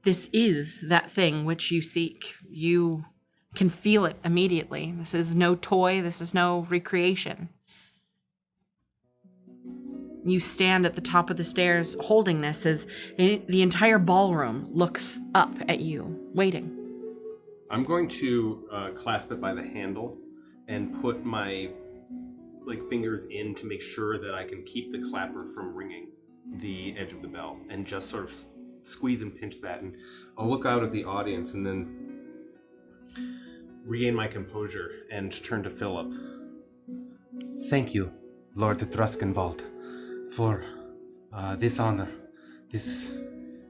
This is that thing which you seek. You can feel it immediately. This is no toy. This is no recreation. You stand at the top of the stairs holding this as the entire ballroom looks up at you, waiting. I'm going to clasp it by the handle and put my fingers in to make sure that I can keep the clapper from ringing the edge of the bell, and just sort of squeeze and pinch that. And I'll look out at the audience and then regain my composure and turn to Philip. Thank you, Lord Druskenwald, for this honor. This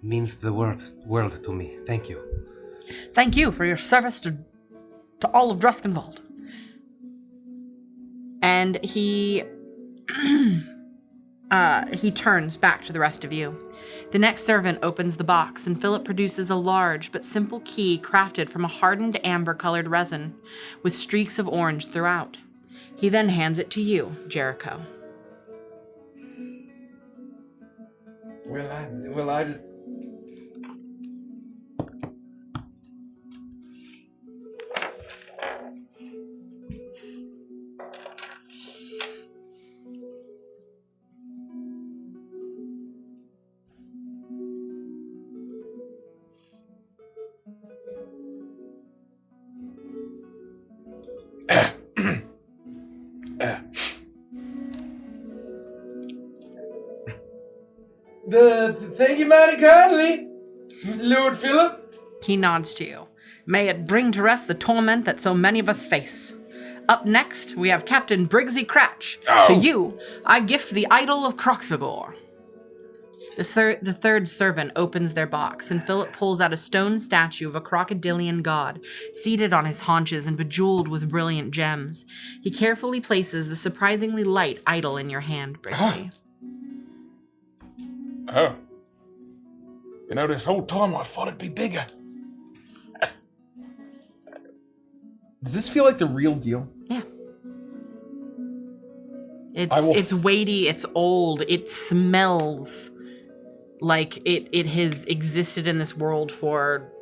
means the world to me. Thank you. Thank you for your service to all of Druskenwald. And he turns back to the rest of you. The next servant opens the box, and Philip produces a large but simple key crafted from a hardened amber-colored resin with streaks of orange throughout. He then hands it to you, Jericho. Well, I just... Thank you mighty kindly, Lord Philip. He nods to you. May it bring to rest the torment that so many of us face. Up next, we have Captain Briggsy Cratch. Oh. To you, I gift the idol of Croxagore. The third servant opens their box, and Philip pulls out a stone statue of a crocodilian god, seated on his haunches and bejeweled with brilliant gems. He carefully places the surprisingly light idol in your hand, Briggsy. Oh. You know, this whole time I thought it'd be bigger. Does this feel like the real deal? Yeah. It's weighty, it's old, it smells like it has existed in this world for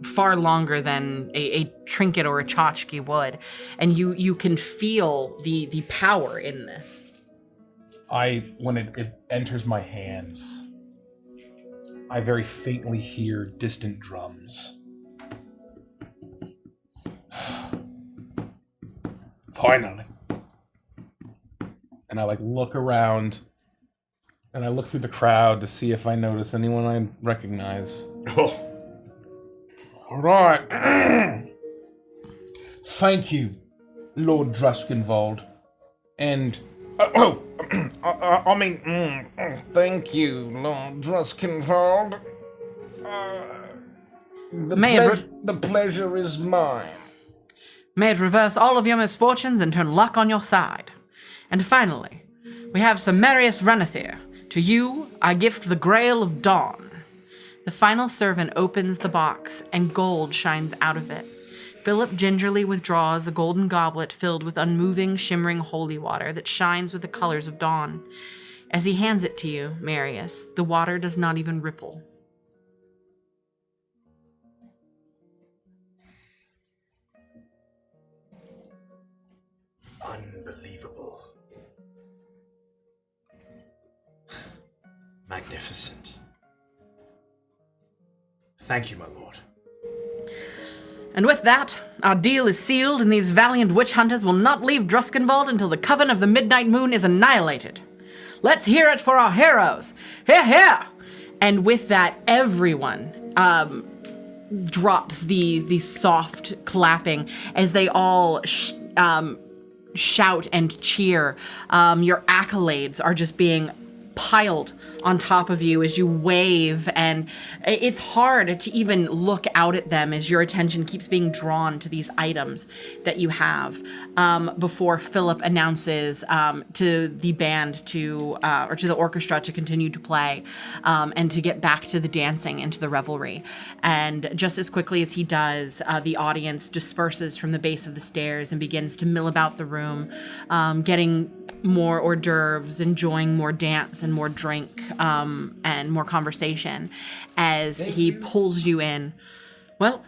far longer than a trinket or a tchotchke would. And you can feel the power in this. When it enters my hands, I very faintly hear distant drums. Finally. And I look around, and I look through the crowd to see if I notice anyone I recognize. Oh. All right. Thank you, Lord Druskenwald. And thank you, Lord Druskenwald. The pleasure is mine. May it reverse all of your misfortunes and turn luck on your side. And finally, we have Sir Marius Renethir. To you, I gift the Grail of Dawn. The final servant opens the box, and gold shines out of it. Philip gingerly withdraws a golden goblet filled with unmoving, shimmering holy water that shines with the colors of dawn. As he hands it to you, Marius, the water does not even ripple. Unbelievable. Magnificent. Thank you, my lord. And with that, our deal is sealed, and these valiant witch hunters will not leave Druskenwald until the coven of the Midnight Moon is annihilated. Let's hear it for our heroes. Hear, hear! And with that, everyone drops the soft clapping as they all shout and cheer. Your accolades are just being piled on top of you as you wave, and it's hard to even look out at them as your attention keeps being drawn to these items that you have, before Philip announces to the band or to the orchestra to continue to play, and to get back to the dancing and to the revelry. And just as quickly as he does, the audience disperses from the base of the stairs and begins to mill about the room, getting more hors d'oeuvres, enjoying more dance and more drink, and more conversation as he pulls you in. Well,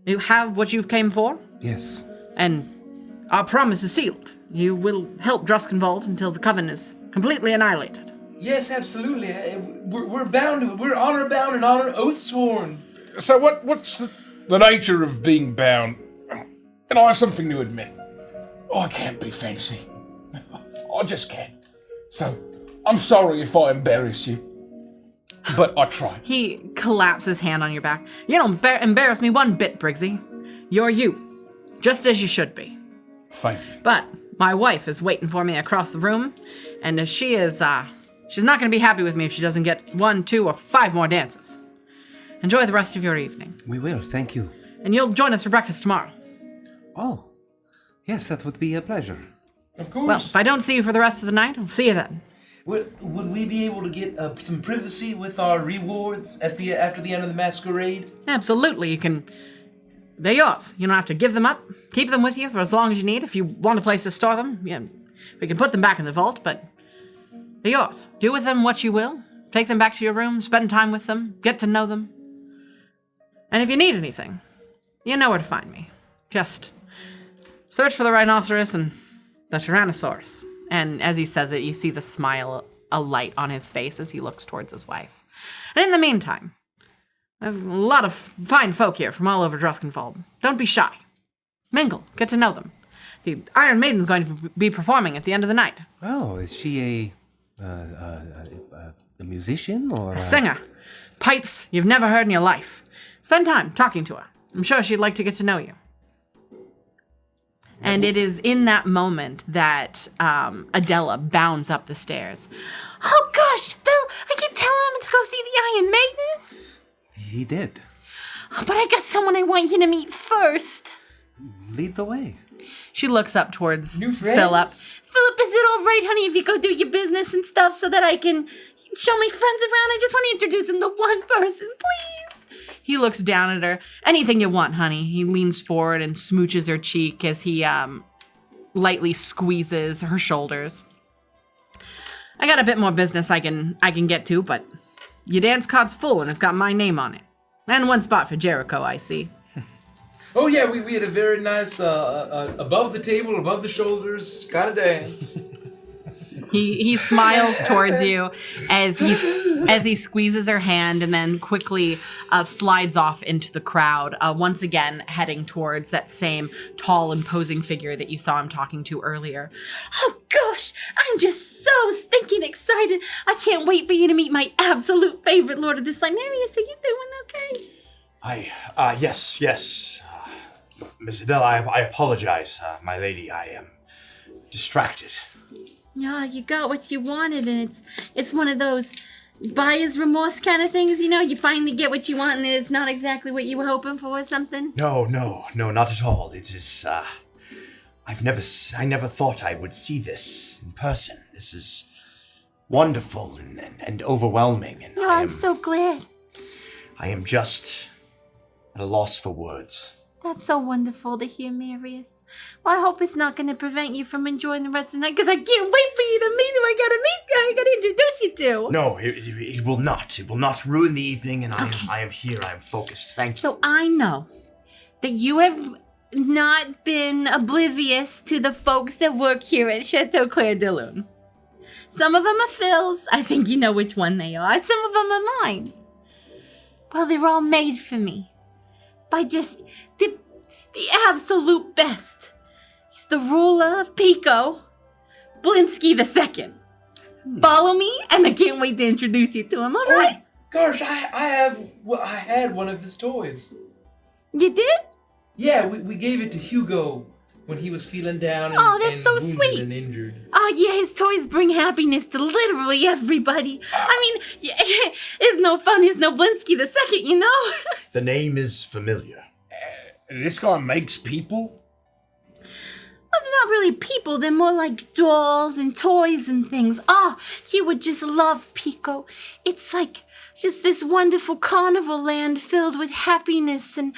you have what you came for? Yes. And our promise is sealed. You will help Druskenwald until the coven is completely annihilated. Yes, absolutely. We're bound. We're honor bound and honor oath sworn. So what's the nature of being bound? And I have something to admit. I can't be fancy. I just can't. So, I'm sorry if I embarrass you. But I tried. He claps his hand on your back. You don't embarrass me one bit, Briggsy. You're you. Just as you should be. Thank you. But my wife is waiting for me across the room, and she is, she's not going to be happy with me if she doesn't get 1, 2, or 5 more dances. Enjoy the rest of your evening. We will, thank you. And you'll join us for breakfast tomorrow. Oh, yes, that would be a pleasure. Of course. Well, if I don't see you for the rest of the night, I'll see you then. Would we be able to get some privacy with our rewards after the end of the masquerade? Absolutely, you can. They're yours. You don't have to give them up. Keep them with you for as long as you need. If you want a place to store them, yeah, we can put them back in the vault, but they're yours. Do with them what you will. Take them back to your room, spend time with them, get to know them. And if you need anything, you know where to find me. Just search for the rhinoceros and the Tyrannosaurus. And as he says it, you see the smile, a light on his face as he looks towards his wife. And in the meantime, I have a lot of fine folk here from all over Druskenwald. Don't be shy. Mingle, get to know them. The Iron Maiden's going to be performing at the end of the night. Oh, is she a musician or A singer. Pipes you've never heard in your life. Spend time talking to her. I'm sure she'd like to get to know you. And it is in that moment that Adela bounds up the stairs. Oh gosh, Phil, are you telling him to go see the Iron Maiden? He did. Oh, but I got someone I want you to meet first. Lead the way. She looks up towards New friends? Philip. Philip, is it all right, honey, if you go do your business and stuff so that I can show my friends around? I just want to introduce them to one person, please. He looks down at her. Anything you want, honey. He leans forward and smooches her cheek as he lightly squeezes her shoulders. I got a bit more business I can get to, but your dance card's full and it's got my name on it. And one spot for Jericho, I see. Oh yeah, we had a very nice above the table, above the shoulders kind of dance. He smiles towards you as he squeezes her hand and then quickly slides off into the crowd, once again heading towards that same tall, imposing figure that you saw him talking to earlier. Oh gosh, I'm just so stinking excited. I can't wait for you to meet my absolute favorite Lord of the Slime. Marius, are you doing okay? Yes. Miss Adela, I apologize. My lady, I am distracted. Yeah, you got what you wanted, and it's one of those buyer's remorse kind of things, you know? You finally get what you want, and it's not exactly what you were hoping for or something? No, not at all. It is, I never thought I would see this in person. This is wonderful and overwhelming, and Oh, I'm so glad. I am just at a loss for words. That's so wonderful to hear, Marius. Well, I hope it's not going to prevent you from enjoying the rest of the night, because I can't wait for you to meet him. I gotta introduce you to. No, it will not. It will not ruin the evening, and I am here. I am focused. Thank you. So I know that you have not been oblivious to the folks that work here at Chateau Claire de Lune. Some of them are Phil's. I think you know which one they are. And some of them are mine. Well, they're all made for me by just the absolute best. He's the ruler of Pico, Blinsky II. Follow me, and I can't wait to introduce you to him, all right? Gosh, I had one of his toys. You did? Yeah, we gave it to Hugo when he was feeling down and, Oh, that's and so wounded sweet. and injured. Oh, yeah, his toys bring happiness to literally everybody. I mean, it's no fun, it's no Blinsky the second, you know? The name is familiar. This guy makes people? Well, they're not really people, they're more like dolls and toys and things. Oh, you would just love Pico. It's like just this wonderful carnival land filled with happiness and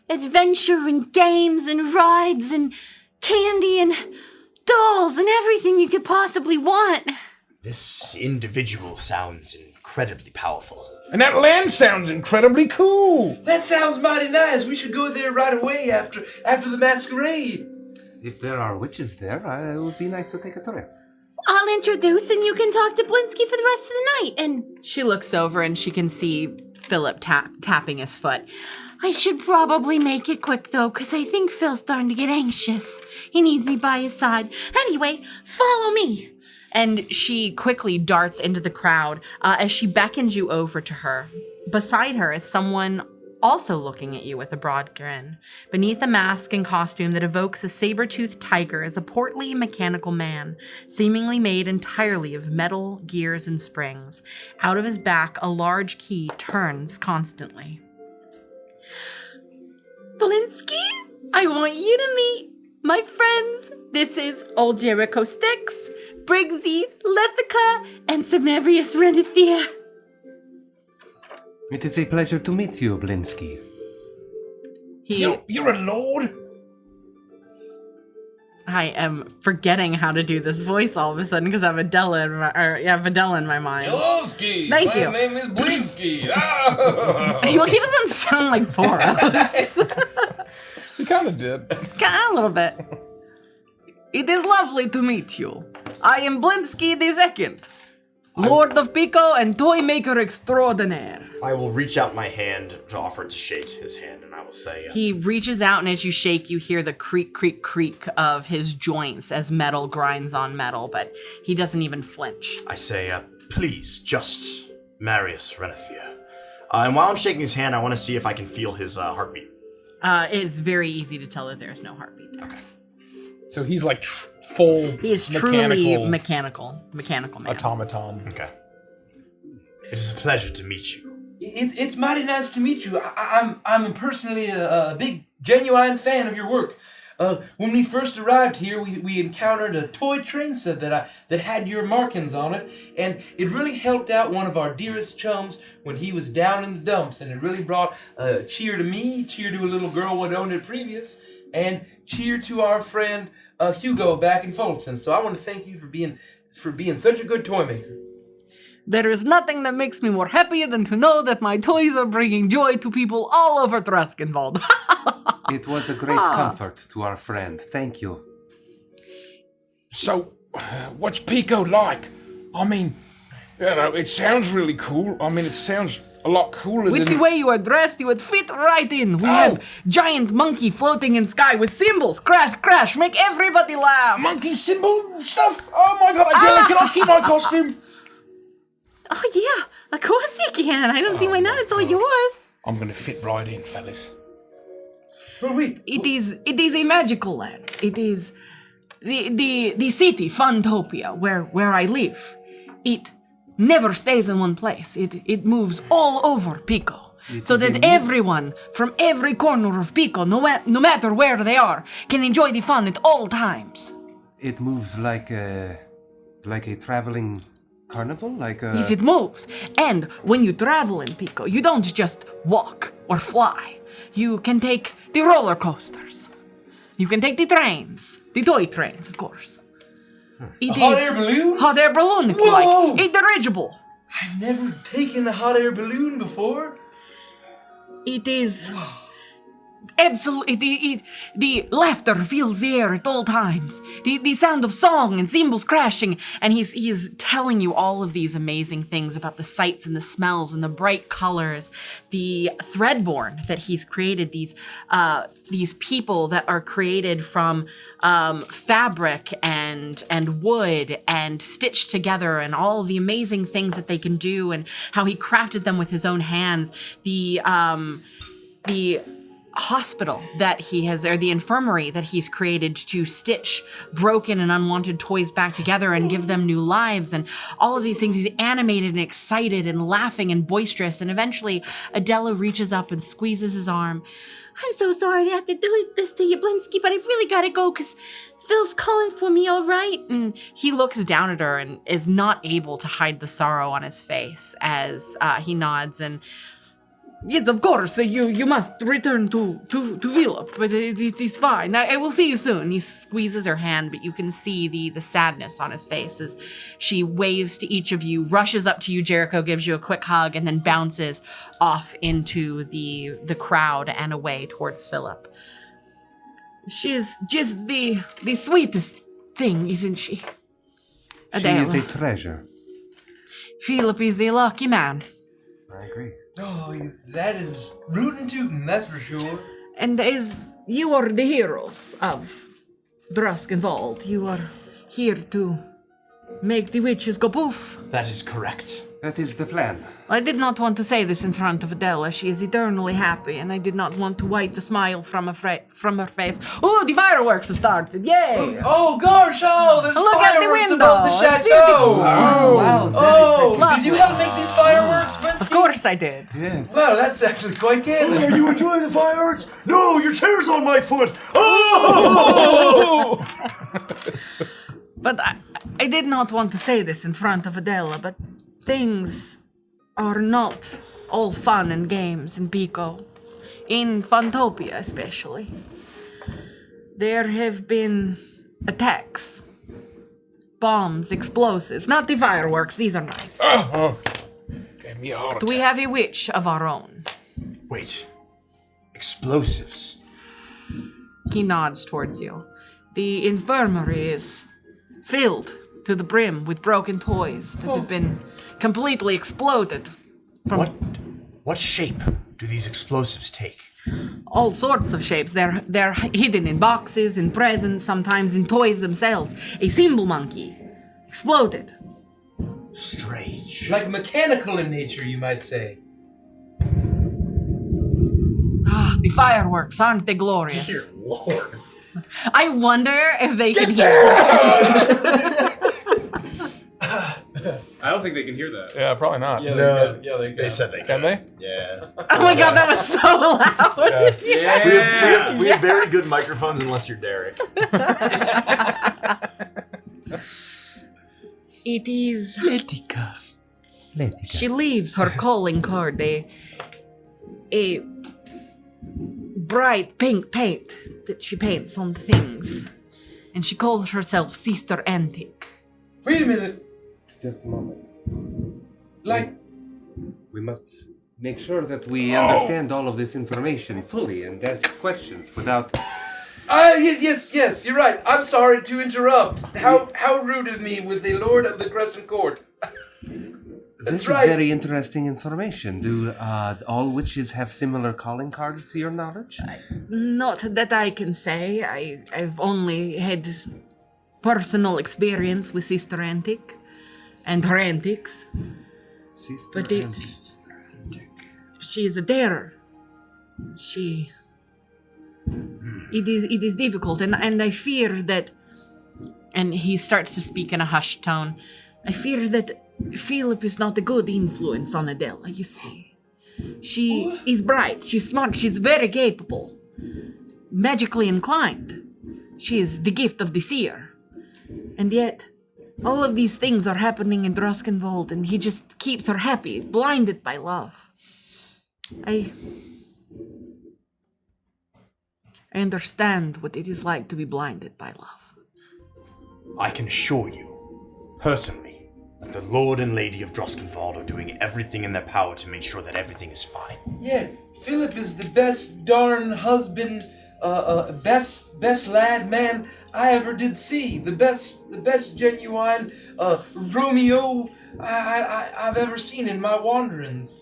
adventure and games and rides and candy and dolls and everything you could possibly want. This individual sounds incredibly powerful. And that land sounds incredibly cool. That sounds mighty nice. We should go there right away after the masquerade. If there are witches there, it would be nice to take a trip. I'll introduce and you can talk to Blinsky for the rest of the night. And She looks over and she can see Philip tapping his foot. I should probably make it quick though, because I think Phil's starting to get anxious. He needs me by his side. Anyway, follow me. And she quickly darts into the crowd as she beckons you over to her. Beside her is someone also looking at you with a broad grin. Beneath a mask and costume that evokes a saber-toothed tiger is a portly mechanical man, seemingly made entirely of metal, gears, and springs. Out of his back, a large key turns constantly. Blinsky, I want you to meet my friends. This is Old Jericho Styx, Briggsy, Lethica, and Sumerius Renethia. It is a pleasure to meet you, Blinsky. You're a lord? I am forgetting how to do this voice all of a sudden because I have Adela in my mind. Hello-ski. Thank you. My name is Blinsky. Ah. Well, he doesn't sound like Boros. He kind of did. A little bit. It is lovely to meet you. I am Blinsky the Second, Lord of Pico and toy maker extraordinaire. I will reach out my hand to offer to shake his hand, and I will say... He reaches out, and as you shake, you hear the creak, creak, creak of his joints as metal grinds on metal, but he doesn't even flinch. I say, please, just Marius Renethia. And while I'm shaking his hand, I want to see if I can feel his heartbeat. It's very easy to tell that there's no heartbeat. Okay. So he's like full He is truly mechanical man. automaton. Okay. It is a pleasure to meet you. It's mighty nice to meet you. I'm personally a big, genuine fan of your work. When we first arrived here, we encountered a toy train set that had your markings on it, and it really helped out one of our dearest chums when he was down in the dumps, and it really brought cheer to me, cheer to a little girl what owned it previous, and cheer to our friend Hugo back in Folsom. So I want to thank you for being such a good toy maker. There is nothing that makes me more happy than to know that my toys are bringing joy to people all over Traskenwald. It was a great comfort to our friend. Thank you. So, what's Pico like? I mean, it sounds really cool. I mean, it sounds a lot cooler With than... the way you are dressed, you would fit right in. We have giant monkey floating in sky with cymbals. Crash, crash, make everybody laugh. monkey symbol stuff? Oh my god, can I keep my costume? Oh, yeah, of course you can. I don't see why not. It's all yours. I'm gonna fit right in, fellas. But wait, It is a magical land. It is the city, Funtopia, where I live. It never stays in one place. It moves all over Pico. So that everyone from every corner of Pico, no matter where they are, can enjoy the fun at all times. It moves like a traveling carnival, Yes, it moves. And when you travel in Pico, you don't just walk or fly. You can take the roller coasters. You can take the trains. The toy trains, of course. It hot air balloon? Hot air balloon, if you Whoa! like. A dirigible. I've never taken a hot air balloon before. It is absolutely the laughter fills the air at all times. The sound of song and cymbals crashing, and he's telling you all of these amazing things about the sights and the smells and the bright colors, the threadborn that he's created, these people that are created from fabric and wood and stitched together, and all the amazing things that they can do, and how he crafted them with his own hands. The hospital that he has, or the infirmary that he's created to stitch broken and unwanted toys back together and give them new lives, and all of these things. He's animated and excited and laughing and boisterous, and eventually Adela reaches up and squeezes his arm. I'm so sorry to have to do this to you, Blinsky, but I really gotta go because Phil's calling for me, all right? And he looks down at her and is not able to hide the sorrow on his face as he nods and, yes, of course, you must return to Philip, but it is fine. I will see you soon. He squeezes her hand, but you can see the sadness on his face as she waves to each of you, rushes up to you, Jericho gives you a quick hug, and then bounces off into the crowd and away towards Philip. She is just the sweetest thing, isn't she? She is a treasure. Philip is a lucky man. I agree. Oh, that is rootin' tootin', that's for sure. And as you are the heroes of Druskenwald, you are here to make the witches go poof. That is correct. That is the plan. I did not want to say this in front of Adela. She is eternally happy, and I did not want to wipe the smile from her face. Oh, the fireworks have started! Yay! Oh gosh, there's Look at the fireworks window. above the It's chateau! beautiful. Wow, oh, did you help make these fireworks, Blinsky? Of course I did. Yes. Wow, that's actually quite canon. Are you enjoying the fireworks? No, your chair's on my foot. Oh! But I did not want to say this in front of Adela, but things are not all fun and games in Pico. In Funtopia, especially. There have been attacks. Bombs, explosives. Not the fireworks, these are nice. Gave me a heart Do we attack. have a witch of our own? Wait. Explosives. He nods towards you. The infirmary is filled to the brim with broken toys that have been completely exploded from What shape do these explosives take? all sorts of shapes. They're hidden in boxes, in presents, sometimes in toys themselves. A symbol monkey exploded. Strange. Like mechanical in nature, you might say. Ah, the fireworks, aren't they glorious? Dear Lord. I wonder if they can hear. I don't think they can hear that. Yeah, probably not. Yeah, No, they they said they Can they? Yeah. Oh my god, that was so loud. Yeah. We have very good microphones unless you're Derek. It is. Letica. She leaves her calling card, a bright pink paint that she paints on things. And she calls herself Sister Antique. Wait a minute. Just a moment. Like, We must make sure that we understand all of this information fully and ask questions without... yes, you're right. I'm sorry to interrupt. How rude of me with the Lord of the Crescent Court. This is right. very interesting information. Do all witches have similar calling cards to your knowledge? Not that I can say. I've only had personal experience with Sister Antique and her antics. Sister But Antique. she is a darer. It is difficult, and I fear that, and he starts to speak in a hushed tone, I fear that Philip is not a good influence on Adela, you see. She is bright, she's smart, she's very capable, magically inclined. She is the gift of the seer. And yet, all of these things are happening in Druskenwald, and he just keeps her happy, blinded by love. I understand what it is like to be blinded by love. I can assure you, personally, that the Lord and Lady of Druskenwald are doing everything in their power to make sure that everything is fine. Yeah, Philip is the best darn husband, best lad man I ever did see. The best genuine Romeo I've ever seen in my wanderings.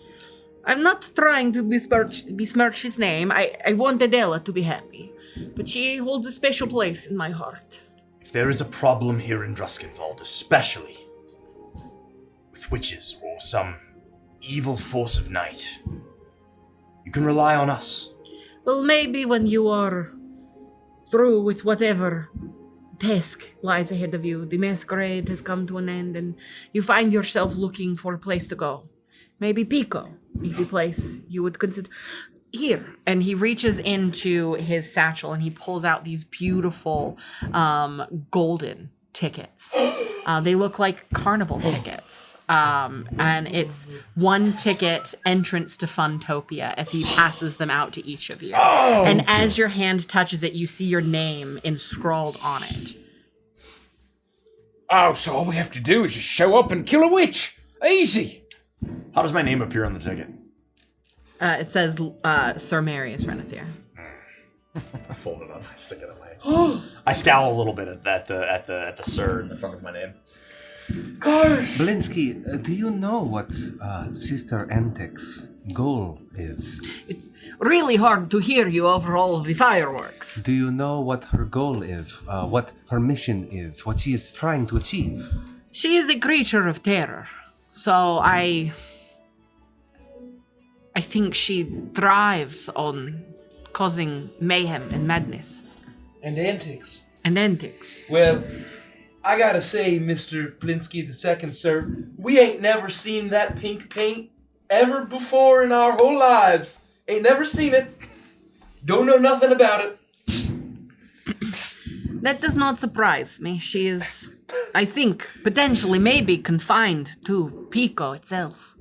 I'm not trying to besmirch his name. I want Adela to be happy. But she holds a special place in my heart. If there is a problem here in Druskenwald, especially with witches or some evil force of night, you can rely on us. Well, maybe when you are through with whatever task lies ahead of you, the masquerade has come to an end, and you find yourself looking for a place to go. Maybe Pico is the place you would consider. Here. And he reaches into his satchel and he pulls out these beautiful golden tickets. They look like carnival tickets. And it's one ticket entrance to Funtopia as he passes them out to each of you. And as your hand touches it, you see your name scrawled on it. Oh, so all we have to do is just show up and kill a witch. Easy. How does my name appear on the ticket? It says Sir Marius Renethir. I fold it up. I stick it away. I scowl a little bit at the sir in the front of my name. Gosh! Blinsky, do you know what Sister Antek's goal is? It's really hard to hear you over all of the fireworks. Do you know what her goal is? What her mission is? What she is trying to achieve? She is a creature of terror, so I think she thrives on causing mayhem and madness. And antics. And antics. Well, I gotta say, Mr. Blinsky II, sir, we ain't never seen that pink paint ever before in our whole lives. Ain't never seen it. Don't know nothing about it. That does not surprise me. She is, I think, potentially maybe confined to Pico itself.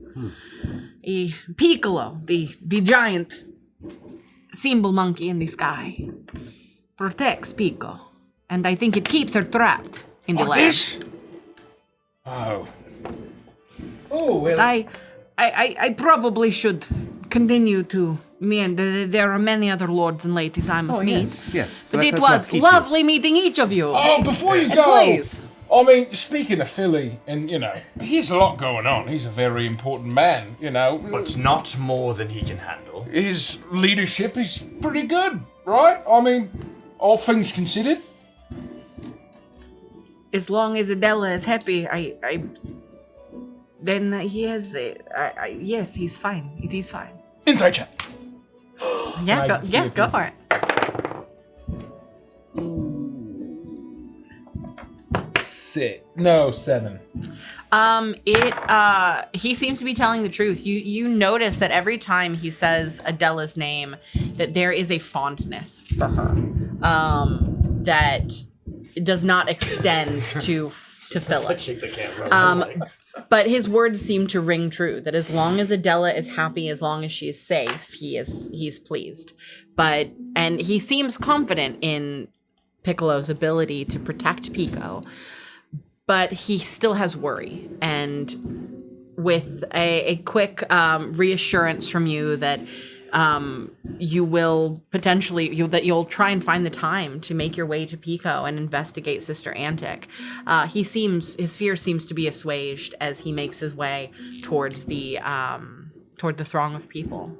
Piccolo, the giant symbol monkey in the sky, protects Pico, and I think it keeps her trapped in the lab. This? Oh. Oh, well. I probably should continue to there are many other lords and ladies I must meet. Yes. But it was lovely meeting each of you. Oh, before you And go, please. I mean, speaking of Philly, and he has a lot going on. He's a very important man, But not more than he can handle. His leadership is pretty good, right? I mean, all things considered. As long as Adela is happy, then he has. Yes, he's fine. It is fine. Inside chat. Go for it. Seven. He seems to be telling the truth. You notice that every time he says Adela's name, that there is a fondness for her. That does not extend to Philip. Shake the camera. But his words seem to ring true, that as long as Adela is happy, as long as she is safe, he's pleased. And he seems confident in Piccolo's ability to protect Pico, but he still has worry. And with a quick reassurance from you that you will potentially, you'll try and find the time to make your way to Pico and investigate Sister Antic. His fear seems to be assuaged as he makes his way towards toward the throng of people.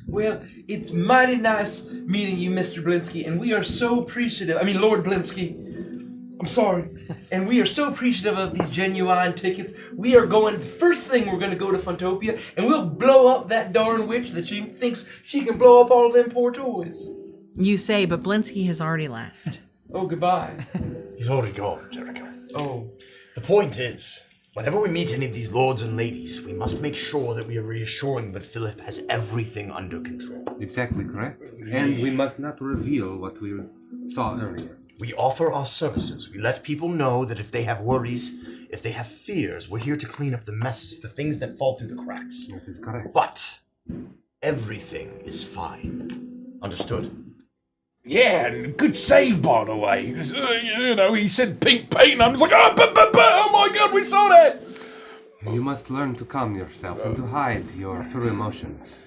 Well, it's mighty nice meeting you, Mr. Blinsky, and we are so appreciative. Lord Blinsky. I'm sorry. And we are so appreciative of these genuine tickets. We are going, the first thing we're going to go to Funtopia, and we'll blow up that darn witch that she thinks she can blow up all of them poor toys. You say, but Blinsky has already left. Oh, goodbye. He's already gone, Jericho. Oh. The point is, whenever we meet any of these lords and ladies, we must make sure that we are reassuring that Philip has everything under control. Exactly correct. And we must not reveal what we saw earlier. We offer our services. We let people know that if they have worries, if they have fears, we're here to clean up the messes, the things that fall through the cracks. That is correct. But everything is fine. Understood? Yeah, and good save, by the way. Because, he said pink paint, and I'm just like, oh my God, we saw that! You must learn to calm yourself and to hide your true emotions.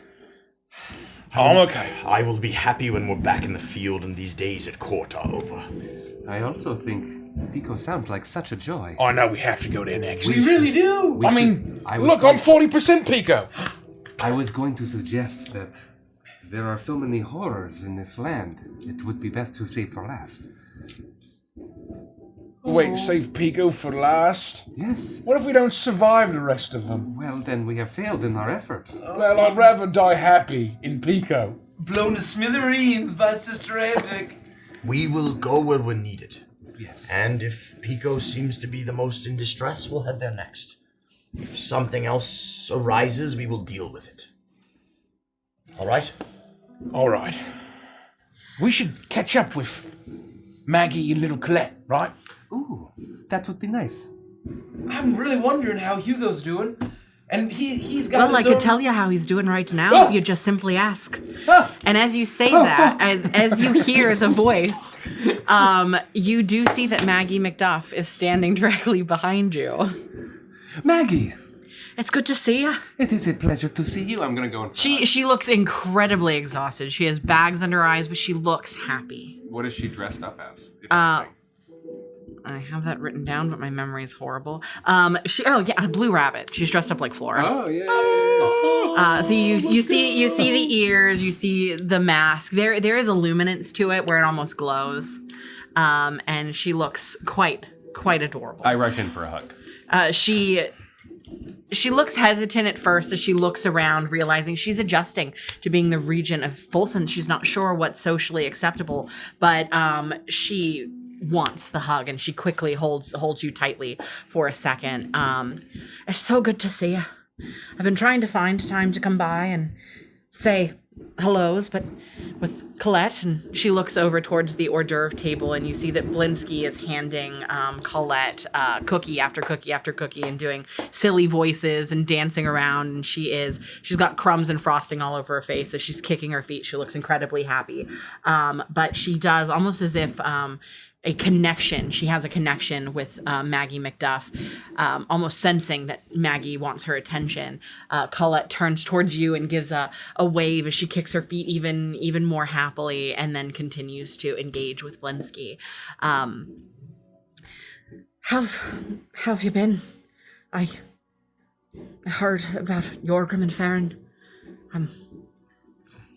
I'm okay. I will be happy when we're back in the field and these days at court are over. I also think Pico sounds like such a joy. I know we have to go there next. We really do! I'm 40% Pico. I was going to suggest that there are so many horrors in this land, it would be best to save for last. Wait, save Pico for last? Yes. What if we don't survive the rest of them? Well, then we have failed in our efforts. Well, I'd rather die happy in Pico. Blown to smithereens by Sister Enoch. We will go where we're needed. Yes. And if Pico seems to be the most in distress, we'll head there next. If something else arises, we will deal with it. All right? All right. We should catch up with Maggie and little Colette, right? Ooh, that would be nice. I'm really wondering how Hugo's doing. And he's got Well, his I could own... tell you how he's doing right now if you just simply ask. And as you say that, as you hear the voice, you do see that Maggie McDuff is standing directly behind you. Maggie! It's good to see you. It is a pleasure to see you. I'm gonna go in front. She looks incredibly exhausted. She has bags under her eyes, but she looks happy. What is she dressed up as? If I have that written down, but my memory is horrible. A blue rabbit. She's dressed up like Flora. oh yeah. So you see the ears, you see the mask. There is a luminance to it where it almost glows, and she looks quite adorable. I rush in for a hug. She looks hesitant at first as she looks around, realizing she's adjusting to being the regent of Folsom. She's not sure what's socially acceptable, but she wants the hug, and she quickly holds you tightly for a second. It's so good to see you. I've been trying to find time to come by and say hellos, but with Colette, and she looks over towards the hors d'oeuvre table, and you see that Blinsky is handing Colette cookie after cookie after cookie and doing silly voices and dancing around, and she's got crumbs and frosting all over her face as she's kicking her feet. She looks incredibly happy, but she does almost as if she has a connection with Maggie McDuff, almost sensing that Maggie wants her attention. Colette turns towards you and gives a wave as she kicks her feet even more happily, and then continues to engage with Blinsky. How have you been? I heard about Yorgrim and Farron.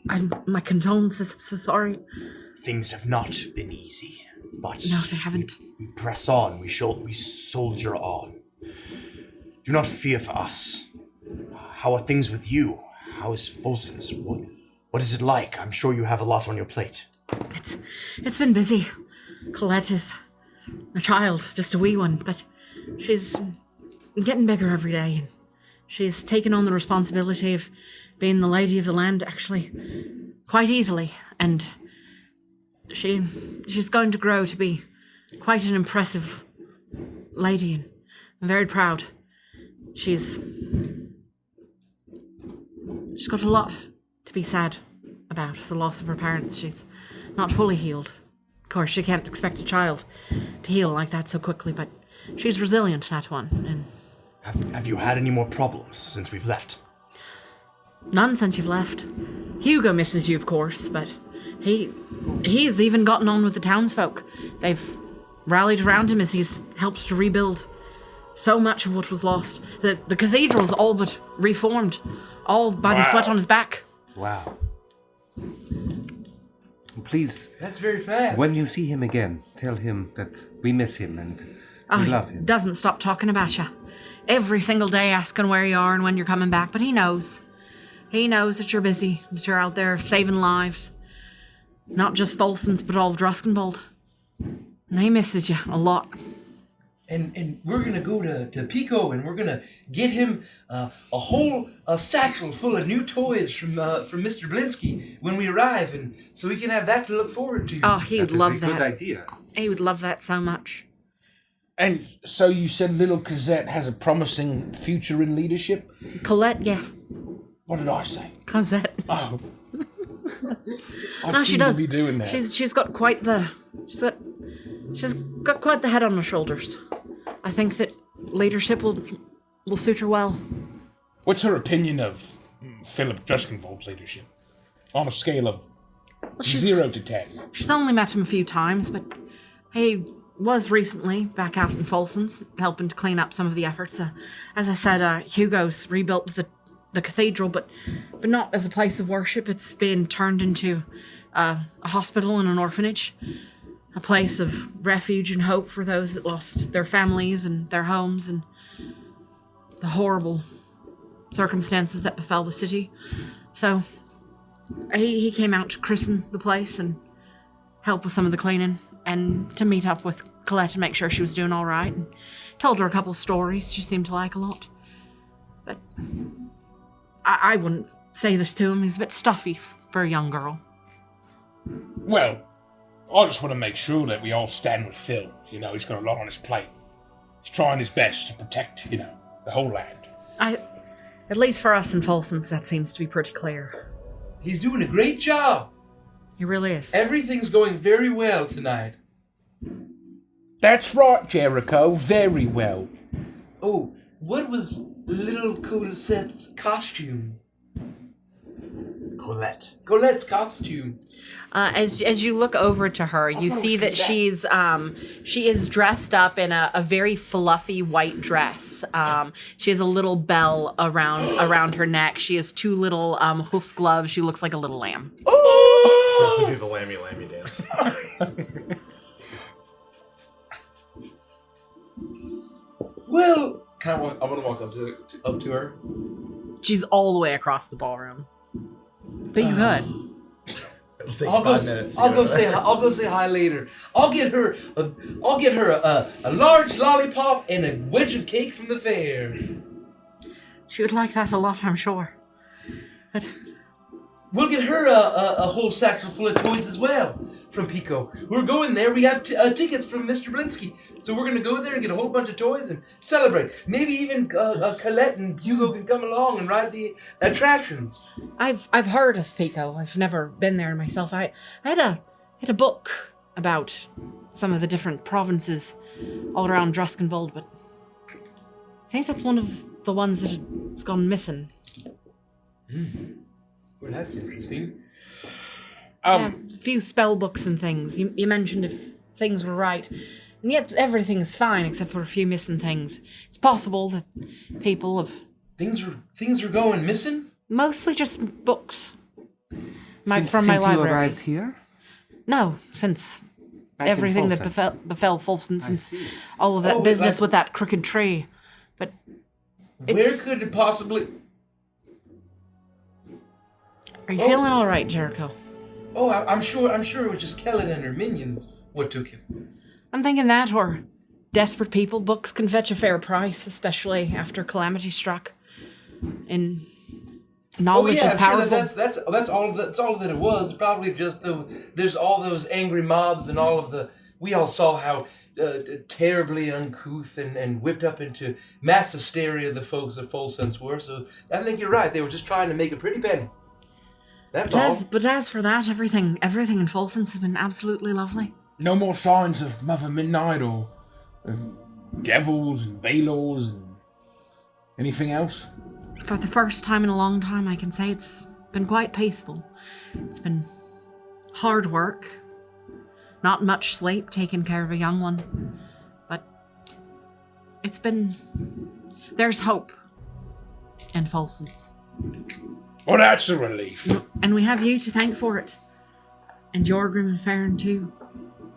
My condolences. I'm so sorry. Things have not been easy. But No, they haven't. We press on. We soldier on. Do not fear for us. How are things with you? How is Folson's? What is it like? I'm sure you have a lot on your plate. It's been busy. Colette is a child, just a wee one, but she's getting bigger every day, and she's taken on the responsibility of being the lady of the land, actually, quite easily, and she's going to grow to be quite an impressive lady, and I'm very proud. She's got a lot to be sad about, the loss of her parents. She's not fully healed. Of course, she can't expect a child to heal like that so quickly, but she's resilient, that one. And Have you had any more problems since we've left? none since you've left. Hugo misses you, of course, but he's even gotten on with the townsfolk. They've rallied around him as he's helped to rebuild so much of what was lost. The cathedral's all but reformed, all by the sweat on his back. Wow. Please, That's very fast. when you see him again, tell him that we miss him and we love He him. doesn't stop talking about you. Every single day asking where you are and when you're coming back, but he knows. He knows that you're busy, that you're out there saving lives. Not just Folson's, but all of Druskenbold. And he misses you a lot. And we're gonna go to Pico, and we're gonna get him a whole satchel full of new toys from Mr. Blinsky when we arrive, and so we can have that to look forward to. Oh, he would love That's a good that. idea. He would love that so much. And so you said little Cosette has a promising future in leadership? Colette, yeah. What did I say? Cosette. Oh. I No, seem she does. to be doing that. She's got quite the head on her shoulders. I think that leadership will suit her well. What's her opinion of Philip Druskenvold's leadership? On a scale of Well, she's 0 to 10. She's only met him a few times, but he was recently back out in Folson's, helping to clean up some of the efforts. As I said, Hugo's rebuilt the cathedral, but not as a place of worship. It's been turned into a hospital and an orphanage. a place of refuge and hope for those that lost their families and their homes and the horrible circumstances that befell the city. So he came out to christen the place and help with some of the cleaning and to meet up with Colette and make sure she was doing all right. And told her a couple stories she seemed to like a lot. But I wouldn't say this to him. He's a bit stuffy for a young girl. Well, I just want to make sure that we all stand with Phil. You know, he's got a lot on his plate. He's trying his best to protect, the whole land. At least for us in Folson's, that seems to be pretty clear. He's doing a great job. He really is. Everything's going very well tonight. That's right, Jericho. Very well. Oh, what was little Colette's costume? Colette's costume. As you look over to her, you see that she is dressed up in a very fluffy white dress. She has a little bell around her neck. She has 2 little hoof gloves. She looks like a little lamb. Oh! She has to do the lammy dance. Well, I want to walk up to her. She's all the way across the ballroom. But you could. I'll go say hi later. I'll get her a large lollipop and a wedge of cake from the fair. She would like that a lot, I'm sure. But we'll get her a whole sack full of toys as well from Pico. We're going there. We have tickets from Mr. Blinsky, so we're gonna go there and get a whole bunch of toys and celebrate. Maybe even Colette and Hugo can come along and ride the attractions. I've heard of Pico. I've never been there myself. I had a book about some of the different provinces all around Druskenvold, but I think that's one of the ones that has gone missing. Well, that's interesting. A few spell books and things. You mentioned if things were right. And yet everything's fine except for a few missing things. It's possible that people have... Things are going missing? Mostly just books. Since my library. You arrived here? No, since Back in everything that Folsom. befell Folsom, since all of that business with that crooked tree. But where could it possibly... Are you feeling all right, Jericho? Oh, I'm sure it was just Colette and her minions what took him. I'm thinking that, or desperate people. Books can fetch a fair price, especially after calamity struck. And knowledge is powerful. Sure, that's all that it was. Probably just there's all those angry mobs and all of the. We all saw how terribly uncouth and whipped up into mass hysteria the folks of Folsense were. So I think you're right. They were just trying to make a pretty penny. That's all. But as for that, everything in Folsense has been absolutely lovely. No more signs of Mother Midnight or devils and Balors and anything else? For the first time in a long time, I can say it's been quite peaceful. It's been hard work, not much sleep, taking care of a young one. But there's hope in Folsense. Well, that's a relief. And we have you to thank for it. And Jorgrim and Farron too.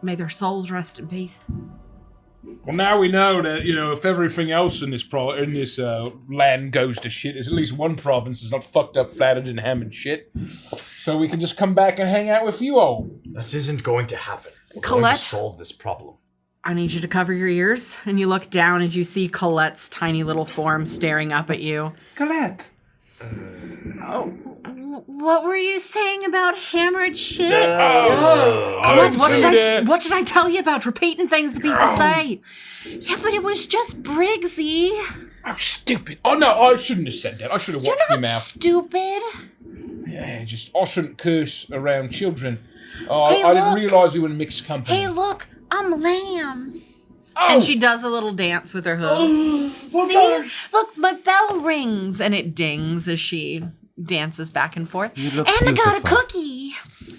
May their souls rest in peace. Well, now we know that, if everything else in this land goes to shit, there's at least one province that's not fucked up, flattered, and hammered shit. So we can just come back and hang out with you all. This isn't going to happen. We're Colette? going to solve this problem. I need you to cover your ears. And you look down as you see Colette's tiny little form staring up at you. Colette! Oh, what were you saying about hammered shit? Colette, what did I tell you about repeating things that people say? Yeah, but it was just Briggsy. I'm stupid. Oh, no, I shouldn't have said that. I should have watched You're my not mouth. stupid. Yeah, I shouldn't curse around children. Hey, I didn't look. realise we were in mixed company. Hey, look, I'm Lamb. And she does a little dance with her hooves. See? Look, my bell rings. And it dings as she dances back and forth. You look And beautiful. I got a cookie.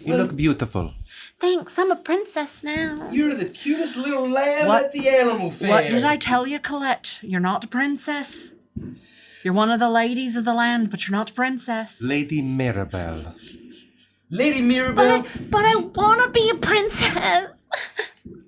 You look beautiful. Thanks, I'm a princess now. You're the cutest little lamb at the animal fair. What did I tell you, Colette? You're not a princess. You're one of the ladies of the land, but you're not a princess. Lady Mirabelle. Lady Mirabelle? But I want to be a princess.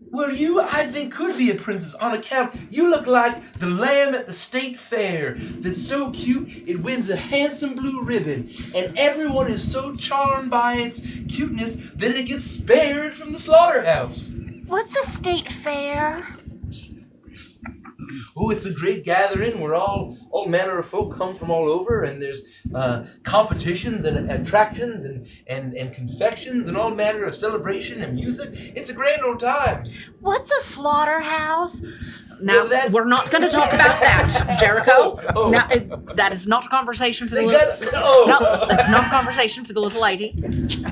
Well, you, I think, could be a princess on account you look like the lamb at the state fair that's so cute it wins a handsome blue ribbon, and everyone is so charmed by its cuteness that it gets spared from the slaughterhouse. What's a state fair? Oh, it's a great gathering where all manner of folk come from all over, and there's competitions and attractions and confections and all manner of celebration and music. It's a grand old time. What's a slaughterhouse? Now, Well, we're not going to talk about that, Jericho. Oh. Now, that is not a conversation for the They little... got no. No, that's not a conversation for the little lady.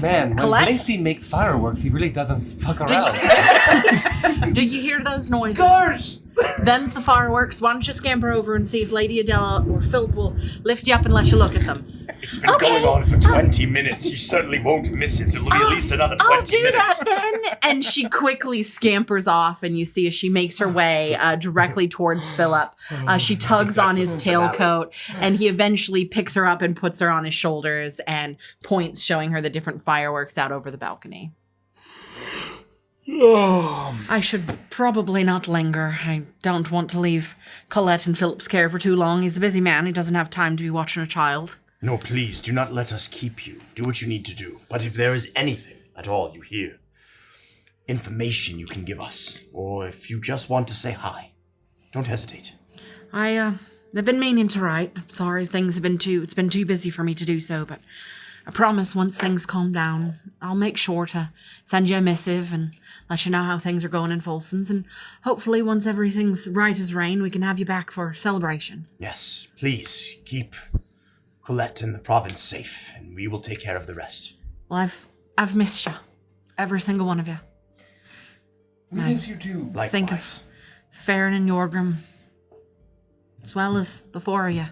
Man, when Colette? Blinksy makes fireworks, he really doesn't fuck around. Do you hear those noises? Cars. Them's the fireworks. Why don't you scamper over and see if Lady Adela or Philip will lift you up and let you look at them? It's been going on for 20 minutes. You certainly won't miss it. It'll be at least another 20 I'll do minutes. that then. And she quickly scampers off, and you see as she makes her way directly towards Philip. She tugs on his tailcoat, and he eventually picks her up and puts her on his shoulders and points, showing her the different fireworks out over the balcony. I should probably not linger. I don't want to leave Colette in Philip's care for too long. He's a busy man. He doesn't have time to be watching a child. No, please, do not let us keep you. Do what you need to do. But if there is anything at all you hear, information you can give us, or if you just want to say hi, don't hesitate. They've been meaning to write. I'm sorry, it's been too busy for me to do so, but I promise once things calm down, I'll make sure to send you a missive and let you know how things are going in Folson's, and hopefully once everything's right as rain, we can have you back for celebration. Yes, please, keep Colette and the province safe, and we will take care of the rest. Well, I've missed you. Every single one of you. We miss you too. Likewise. Think of Farron and Yorgrim, as well as the four of you,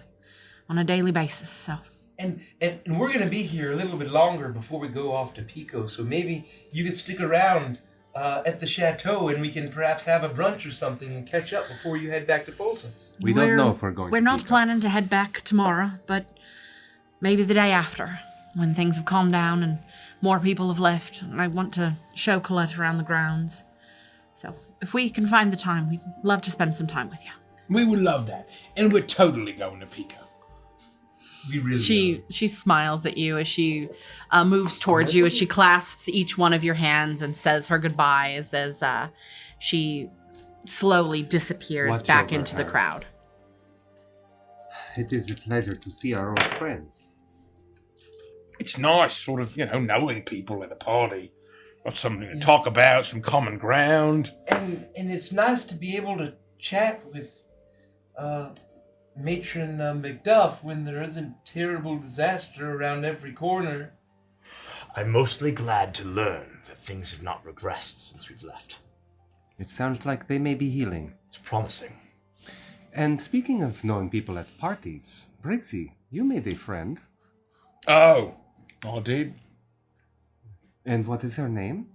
on a daily basis, so... And we're going to be here a little bit longer before we go off to Pico, so maybe you could stick around at the chateau and we can perhaps have a brunch or something and catch up before you head back to Folson's. We don't know if we're going We're to not Pico. planning to head back tomorrow, but maybe the day after, when things have calmed down and more people have left. And I want to show Colette around the grounds. So if we can find the time, we'd love to spend some time with you. We would love that. And we're totally going to Pico. We really She smiles at you as she moves towards you, as she clasps each one of your hands and says her goodbyes as she slowly disappears Watch back over into the her. crowd. It is a pleasure to see our old friends. It's nice, sort of, knowing people at a party. Got something to talk about, some common ground. And it's nice to be able to chat with Matron Macduff when there isn't terrible disaster around every corner. I'm mostly glad to learn that things have not regressed since we've left. It sounds like they may be healing. It's promising. And speaking of knowing people at parties, Brixie, you made a friend. Oh, I did? And what is her name?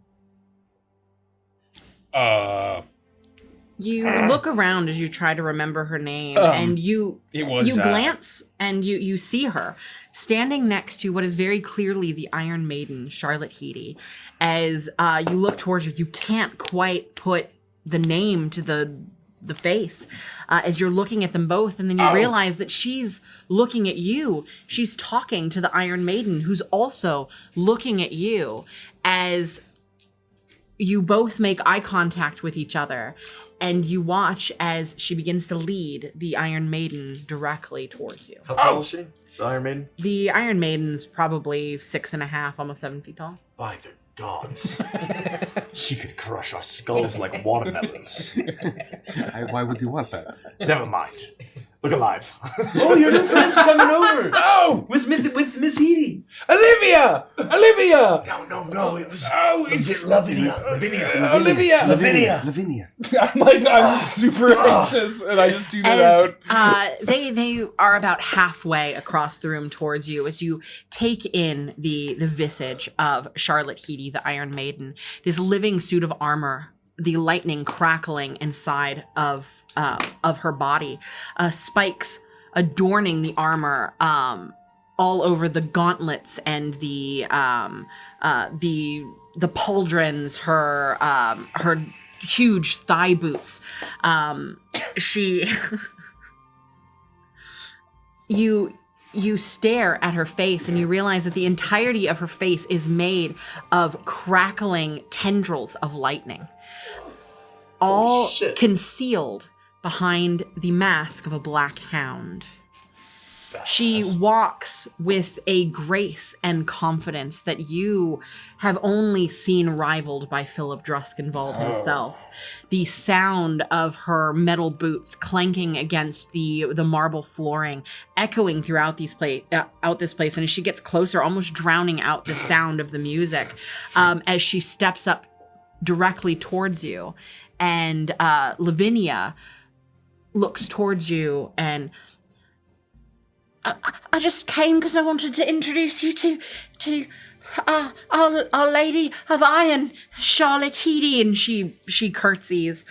You look around as you try to remember her name, and you glance and you see her standing next to what is very clearly the Iron Maiden, Charlotte Heedy. As you look towards her, you can't quite put the name to the face as you're looking at them both, and then you realize that she's looking at you. She's talking to the Iron Maiden, who's also looking at you as you both make eye contact with each other, and you watch as she begins to lead the Iron Maiden directly towards you. How tall is she? The Iron Maiden? The Iron Maiden's probably 6.5, almost 7 feet tall. By the gods. She could crush our skulls like watermelons. Why would you want that? Never mind. Look alive. Oh, your new friend's coming over! Oh! With Miss Heedy! Olivia! No. It was it's Lavinia. Olivia! Lavinia. I'm super anxious, and I just tune it out. They are about halfway across the room towards you as you take in the visage of Charlotte Heedy, the Iron Maiden, this living suit of armor, the lightning crackling inside of her body, spikes adorning the armor, all over the gauntlets and the pauldrons, her huge thigh boots. She you stare at her face and you realize that the entirety of her face is made of crackling tendrils of lightning, all concealed behind the mask of a black hound. She walks with a grace and confidence that you have only seen rivaled by Philip Druskenwald himself. The sound of her metal boots clanking against the marble flooring, echoing throughout this place, and as she gets closer, almost drowning out the sound of the music, as she steps up directly towards you. And Lavinia looks towards you and... I just came because I wanted to introduce you to our Lady of Iron, Charlotte Heedy. And she curtsies.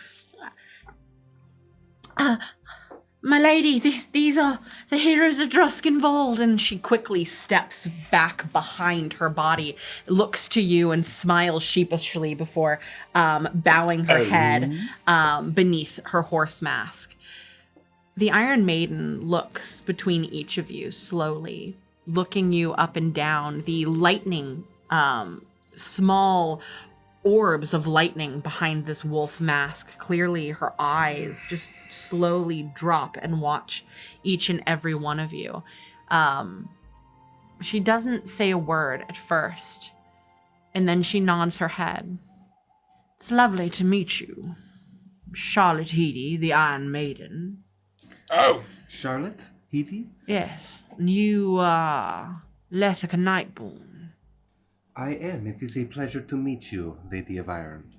My lady, these are the heroes of Druskenwald. And she quickly steps back behind her body, looks to you and smiles sheepishly before bowing her head beneath her horse mask. The Iron Maiden looks between each of you slowly, looking you up and down. The lightning, small orbs of lightning behind this wolf mask. Clearly her eyes just slowly drop and watch each and every one of you. She doesn't say a word at first, and then she nods her head. It's lovely to meet you, Charlotte Heedy, the Iron Maiden. Oh, Charlotte Heedy? Yes, and you are Lethica Nightborn. I am. It is a pleasure to meet you, Lady of Iron.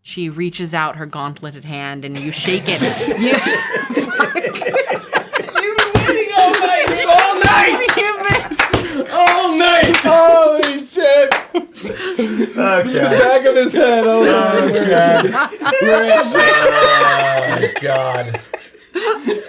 She reaches out her gauntleted hand and you shake it. You've been waiting all night! All night! holy shit! Okay. Back of his head. Oh, God.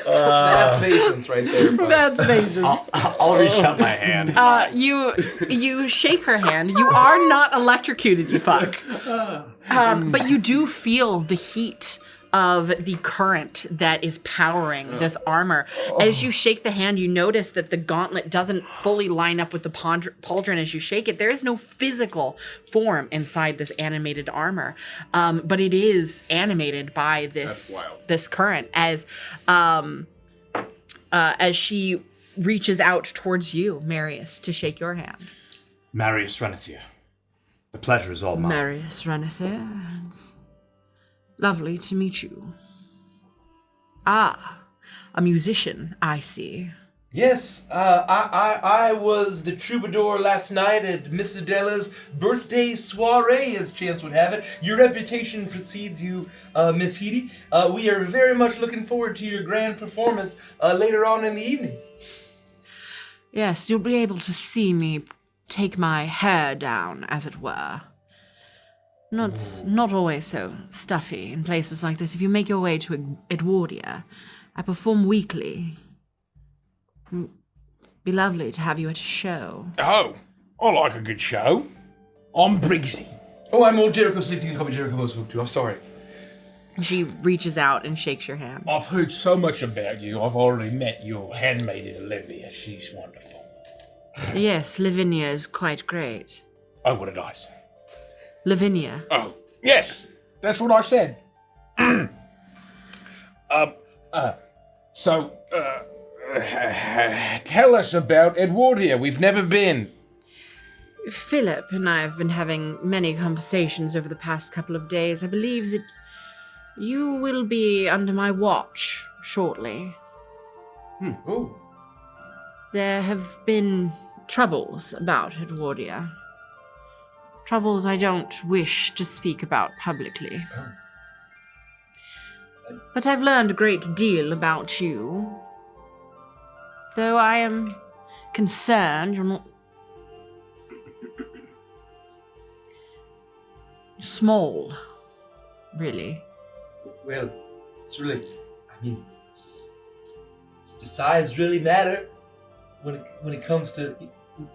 That's patience right there, folks. That's patience. I'll reach out my hand. You shake her hand. You are not electrocuted, you fuck. But you do feel the heat of the current that is powering this armor. As you shake the hand, you notice that the gauntlet doesn't fully line up with the pauldron as you shake it. There is no physical form inside this animated armor, but it is animated by this current. As she reaches out towards you, Marius, to shake your hand. Marius runneth here. The pleasure is all mine. Marius runneth here. It's lovely to meet you. Ah, a musician, I see. Yes, I was the troubadour last night at Miss Adela's birthday soiree, as chance would have it. Your reputation precedes you, Miss Heedy. We are very much looking forward to your grand performance later on in the evening. Yes, you'll be able to see me take my hair down, as it were. Not always so stuffy in places like this. If you make your way to Edwardia, I perform weekly. Be lovely to have you at a show. Oh, I like a good show. I'm Briggsy. Oh, I'm old Jericho Six. You can call me Jericho Most too. I'm sorry. She reaches out and shakes your hand. I've heard so much about you. I've already met your handmaiden Olivia. She's wonderful. Yes, Lavinia is quite great. Oh, what did I say? Lavinia. Oh, yes, that's what I said. So, tell us about Edwardia. We've never been. Philip and I have been having many conversations over the past couple of days. I believe that you will be under my watch shortly. Oh. There have been troubles about Edwardia. Troubles I don't wish to speak about publicly. But I've learned a great deal about you. Though I am concerned you're not small, really. Well, it's really, I mean, does size really matter? when it comes to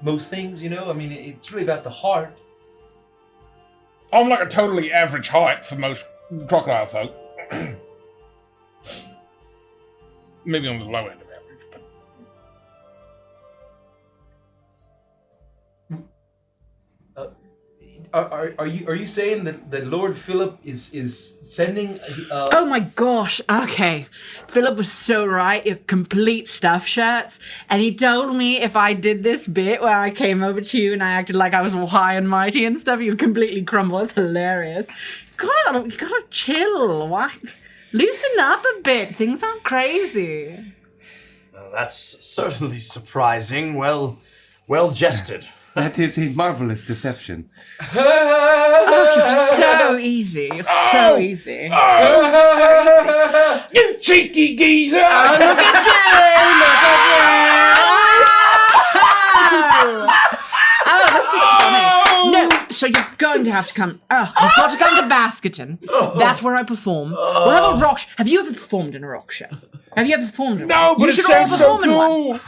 most things, you know. I mean, it's really about the heart. I'm like a totally average height for most crocodile folk. Maybe on the low end of average, but Are you saying that Lord Philip is sending? Oh my gosh. Okay. Philip was so right. You're complete stuff shirts. And he told me if I did this bit where I came over to you and I acted like I was high and mighty and stuff, you'd completely crumble. It's hilarious. You gotta chill. What? Loosen up a bit. Things aren't crazy. Well, that's certainly surprising. Well jested. That is a marvelous deception. Oh, you're so easy. You're so easy. you cheeky geezer! Oh, look at you! Look at you! Oh, that's just funny. No, so you're going to have to come. Oh, you've got to come to Baskerton. That's where I perform. What about rock? Have you ever performed in a rock show? Have you ever performed in No, one? but You it should all sounds so perform in one. cool.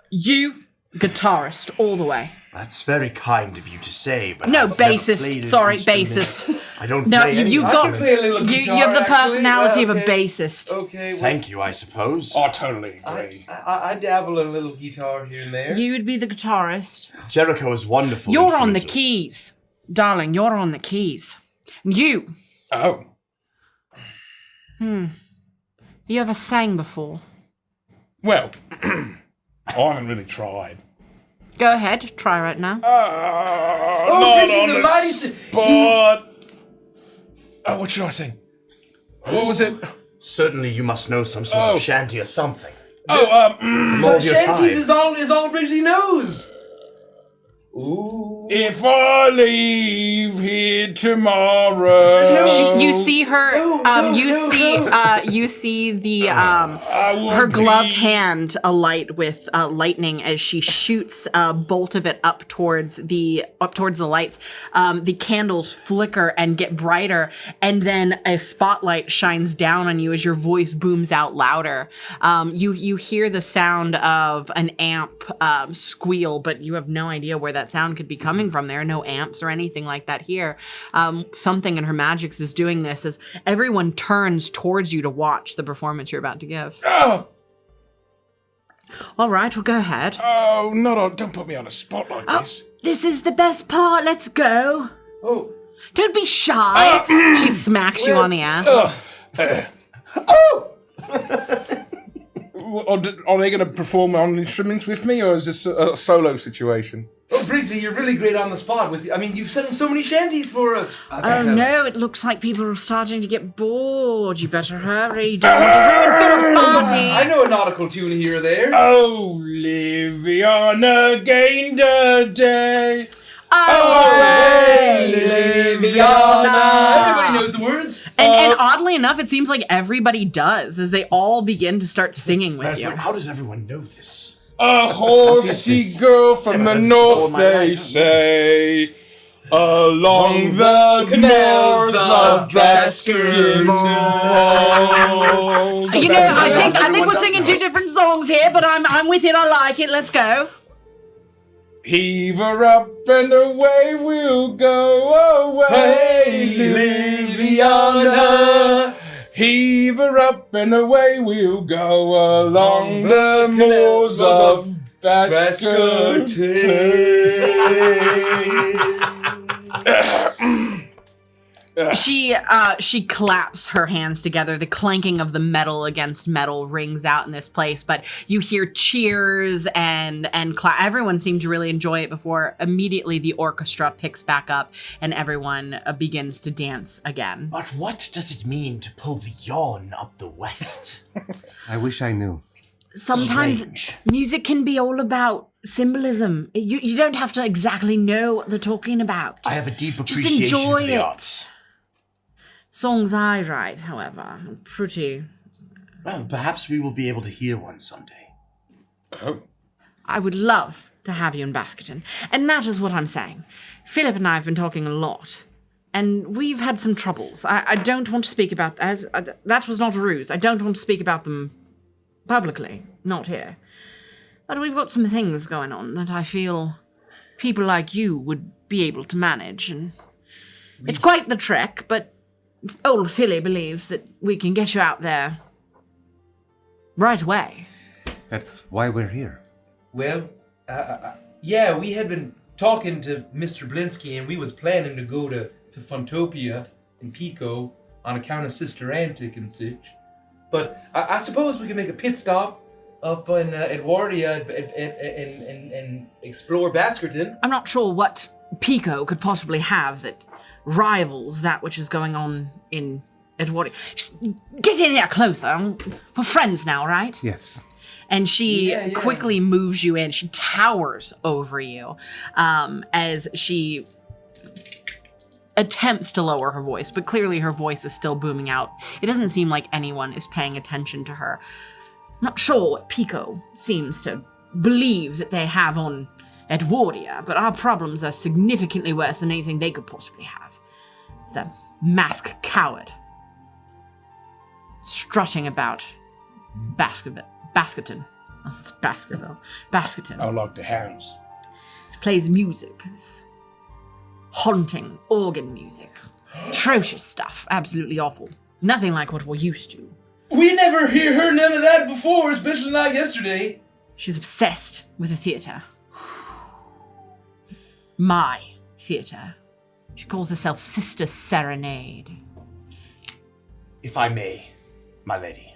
You, guitarist, all the way. That's very kind of you to say, but No, I've never played bassist. an Sorry, instrument. bassist. I don't No, play any you've I got. can play a little You guitar. have the actually. personality of a Okay. bassist. Okay. Well, Thank you, I suppose. I totally agree. I dabble in a little guitar here and there. You would be the guitarist. Jericho is wonderful. You're on the instrumental. keys. Darling, you're on the keys. You. Oh. Have you ever sang before? Well, I haven't really tried. Go ahead, try right now. Not Prince on is a the mighty spot. Oh, what should I sing? What was it? Certainly you must know some sort of shanty or something. Oh, All of your time. Shanties is all Briggsy knows. Ooh. if I leave here tomorrow, You see her. You see the her gloved hand alight with lightning as she shoots a bolt of it up towards the lights. The candles flicker and get brighter, and then a spotlight shines down on you as your voice booms out louder. You hear the sound of an amp squeal, but you have no idea where that sound could be coming from. There are no amps or anything like that here. Something in her magics is doing this as everyone turns towards you to watch the performance you're about to give. Oh, All right, well, go ahead. don't put me on a spot like this. This is the best part. Let's go. Oh. Don't be shy. She smacks you on the ass. Are they going to perform on instruments with me, or is this a solo situation? Oh, Briggsy, you're really great on the spot. You've sung so many shanties for us. Oh no, it looks like people are starting to get bored. You better hurry. Don't want to ruin Philip's party. I know a nautical tune here or there. Oh, living on again the day. Everybody knows the words. And oddly enough, it seems like everybody does as they all begin to start singing with you. How does everyone know this? A horsey girl from the north, they say, along the canals of Baskerton. You know, I think we're singing two different songs here, but I'm with it. I like it. Let's go. Heave her up and away we'll go away, Liviana. Heave her up and away we'll go along the moors of Baskerton. She claps her hands together. The clanking of the metal against metal rings out in this place, but you hear cheers and everyone seemed to really enjoy it before immediately the orchestra picks back up and everyone begins to dance again. But what does it mean to pull the yawn up the west? I wish I knew. Sometimes Strange. music can be all about symbolism. You don't have to exactly know what they're talking about. I have a deep Just appreciation enjoy for the it. arts. Songs I write, however, are pretty... Well, perhaps we will be able to hear one someday. Oh. I would love to have you in Baskerton. And that is what I'm saying. Philip and I have been talking a lot. And we've had some troubles. I don't want to speak about... that was not a ruse. I don't want to speak about them publicly. Not here. But we've got some things going on that I feel people like you would be able to manage, and it's quite the trek, but old Philly believes that we can get you out there right away. That's why we're here. Well, yeah, we had been talking to Mr. Blinsky, and we was planning to go to Funtopia and Pico on account of Sister Antic and such. But I suppose we could make a pit stop up in Edwardia and explore Baskerton. I'm not sure what Pico could possibly have that rivals that which is going on in Edwardia. Just get in here closer. We're friends now, right? Yes. And she Yeah. quickly moves you in. She towers over you as she attempts to lower her voice, but clearly her voice is still booming out. It doesn't seem like anyone is paying attention to her. I'm not sure what Pico seems to believe that they have on Edwardia, but our problems are significantly worse than anything they could possibly have. It's a masked coward strutting about Baskerton. Oh, it's Baskerville. Baskerton. I like the hounds. Plays music. This haunting organ music. Atrocious stuff. Absolutely awful. Nothing like what we're used to. We never heard none of that before, especially not yesterday. She's obsessed with the theatre. My theatre. She calls herself Sister Serenade. If I may, my lady,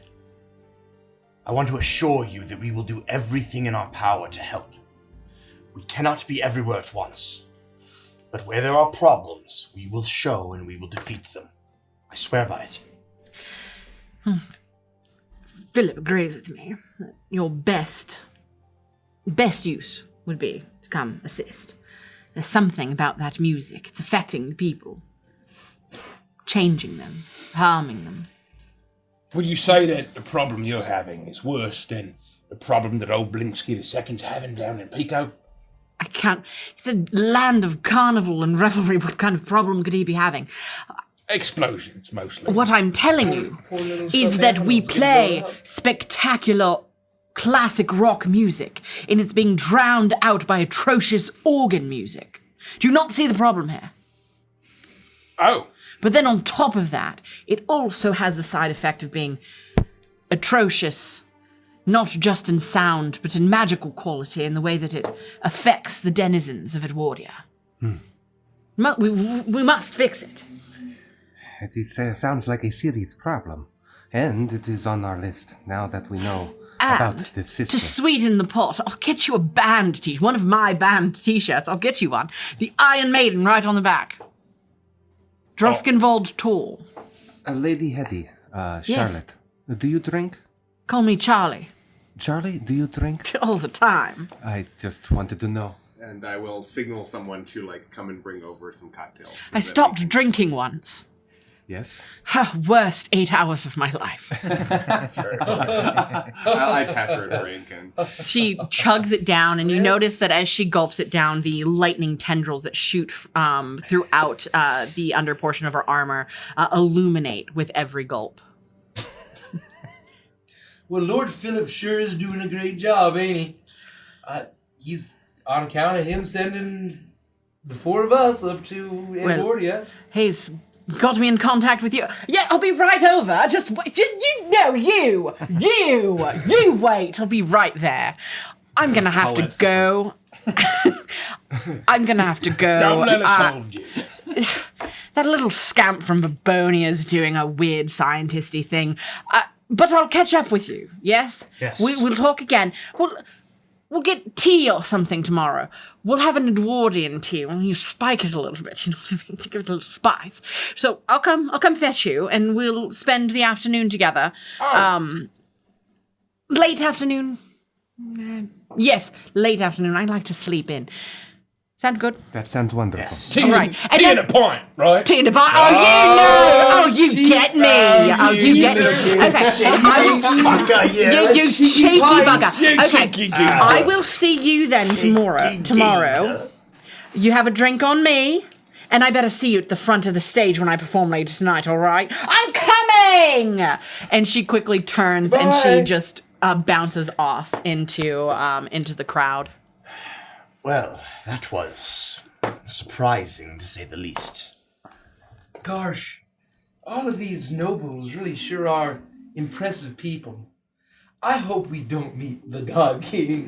I want to assure you that we will do everything in our power to help. We cannot be everywhere at once, but where there are problems, we will show and we will defeat them. I swear by it. Philip agrees with me that your best use would be to come assist. There's something about that music. It's affecting the people. It's changing them, harming them. Would you say that the problem you're having is worse than the problem that old Blinsky II's having down in Pico? I can't. It's a land of carnival and revelry. What kind of problem could he be having? Explosions, mostly. What I'm telling you is that we play spectacular classic rock music, and it's being drowned out by atrocious organ music. Do you not see the problem here? Oh. But then on top of that, it also has the side effect of being atrocious, not just in sound, but in magical quality, in the way that it affects the denizens of Edwardia. We must fix it. It sounds like a serious problem, and it is on our list now that we know about the system. To sweeten the pot, I'll get you a band t-shirt, one of my band t-shirts. I'll get you one. The Iron Maiden right on the back. Droskenwald Tall. Lady Hetty, Charlotte, Yes. Do you drink? Call me Charlie. Charlie, do you drink? All the time. I just wanted to know. And I will signal someone to come and bring over some cocktails. so I that stopped we can- drinking once. Yes? Worst 8 hours of my life. I pass her a drink and She chugs it down, and you notice that as she gulps it down, the lightning tendrils that shoot throughout the under portion of her armor illuminate with every gulp. Well, Lord Philip sure is doing a great job, ain't he? He's on account of him sending the four of us up to Edwardia. He's got me in contact with you. Yeah, I'll be right over. Just you wait. I'll be right there. I'm gonna have to go. I'm gonna have to go. Don't let us hold you. That little scamp from Babonia's doing a weird scientisty thing. But I'll catch up with you, yes? Yes. We'll talk again. We'll get tea or something tomorrow. We'll have an Edwardian tea. You spike it a little bit, you know what I mean? Give it a little spice. So I'll come fetch you, and we'll spend the afternoon together. Late afternoon? Yes, late afternoon. I like to sleep in. Sound good? That sounds wonderful. Yes. Tea, All right. And tea then- and a pint, right? Tea in the bar. Oh, you know. Oh, you get me. Oh, you get me. Okay. Fucker, yeah. You cheeky bugger. You Okay. cheeky geezer. I will see you then tomorrow. Geezer. You have a drink on me, and I better see you at the front of the stage when I perform later tonight, all right? I'm coming! And she quickly turns and she just bounces off into the crowd. Well, that was surprising to say the least. Gosh, all of these nobles really sure are impressive people. I hope we don't meet the God King.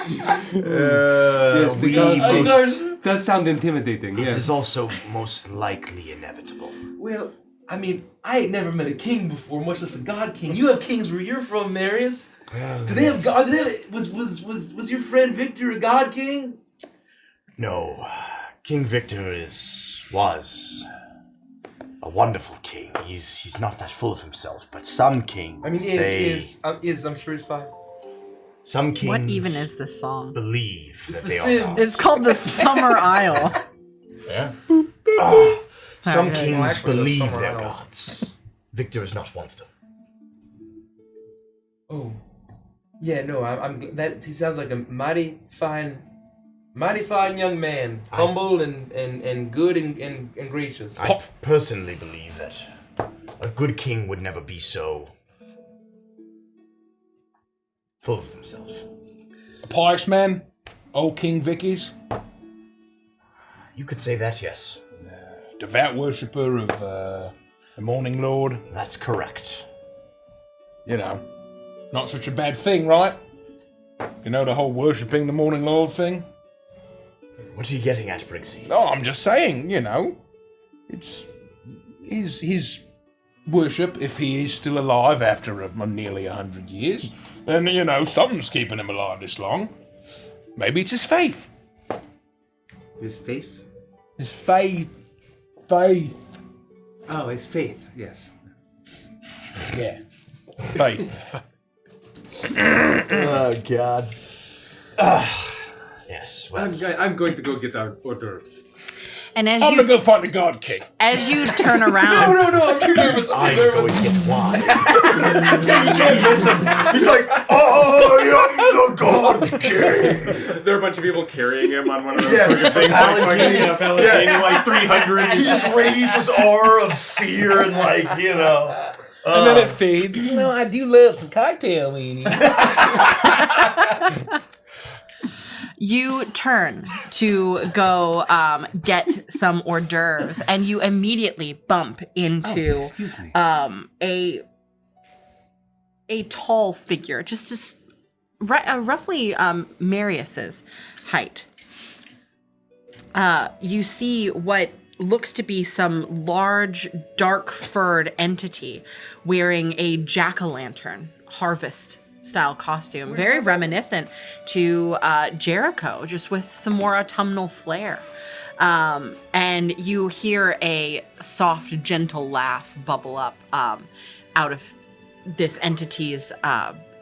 Yes, the we God most- does sound intimidating. It Yes. is also most likely inevitable. Well, I mean, I ain't never met a king before, much less a God King. You have kings where you're from, Marius. Do they have God? Was your friend Victor a God King? No, King Victor was a wonderful king. He's not that full of himself, but some kings. I mean, I'm sure he's fine. Some kings. What even is this song? Believe It's that the they Sims. are. It's called the Summer Isle. Yeah. Some Alright. kings Well, actually, believe those their summer gods. Victor is not one of them. Oh, yeah. No, I'm that he sounds like a mighty fine young man, humble and good and gracious. I personally believe that a good king would never be so full of themselves. A pious man, old King Vicky's, You could say that, yes. devout worshipper of the Morning Lord. That's correct. You know, not such a bad thing, right? You know, the whole worshipping the Morning Lord thing? What are you getting at, Brixie? Oh, I'm just saying, you know, it's his worship, if he is still alive after nearly 100 years, then, you know, something's keeping him alive this long. Maybe it's his faith. His face? His faith. Faith. Oh, his faith, yes. Yeah. Faith. Oh, God. Yes, well. I'm going to go get our hors d'oeuvres. And I'm gonna go find the God King. as you turn around, No, I'm too nervous. I'm going to get wine. You can't miss him. He's like, I am the God King. There are a bunch of people carrying him on one of those Yeah, fucking things. palanquin. Palanquin, like 300. He just radiates his aura of fear and, like, you know. And then it feeds. You know, I do love some cocktail weenie. you turn to go get some hors d'oeuvres, and you immediately bump into Excuse me. a tall figure, just roughly Marius's height. You see what looks to be some large, dark-furred entity wearing a jack-o'-lantern harvest style costume, very reminiscent to Jericho, just with some more autumnal flair. And you hear a soft, gentle laugh bubble up out of this entity's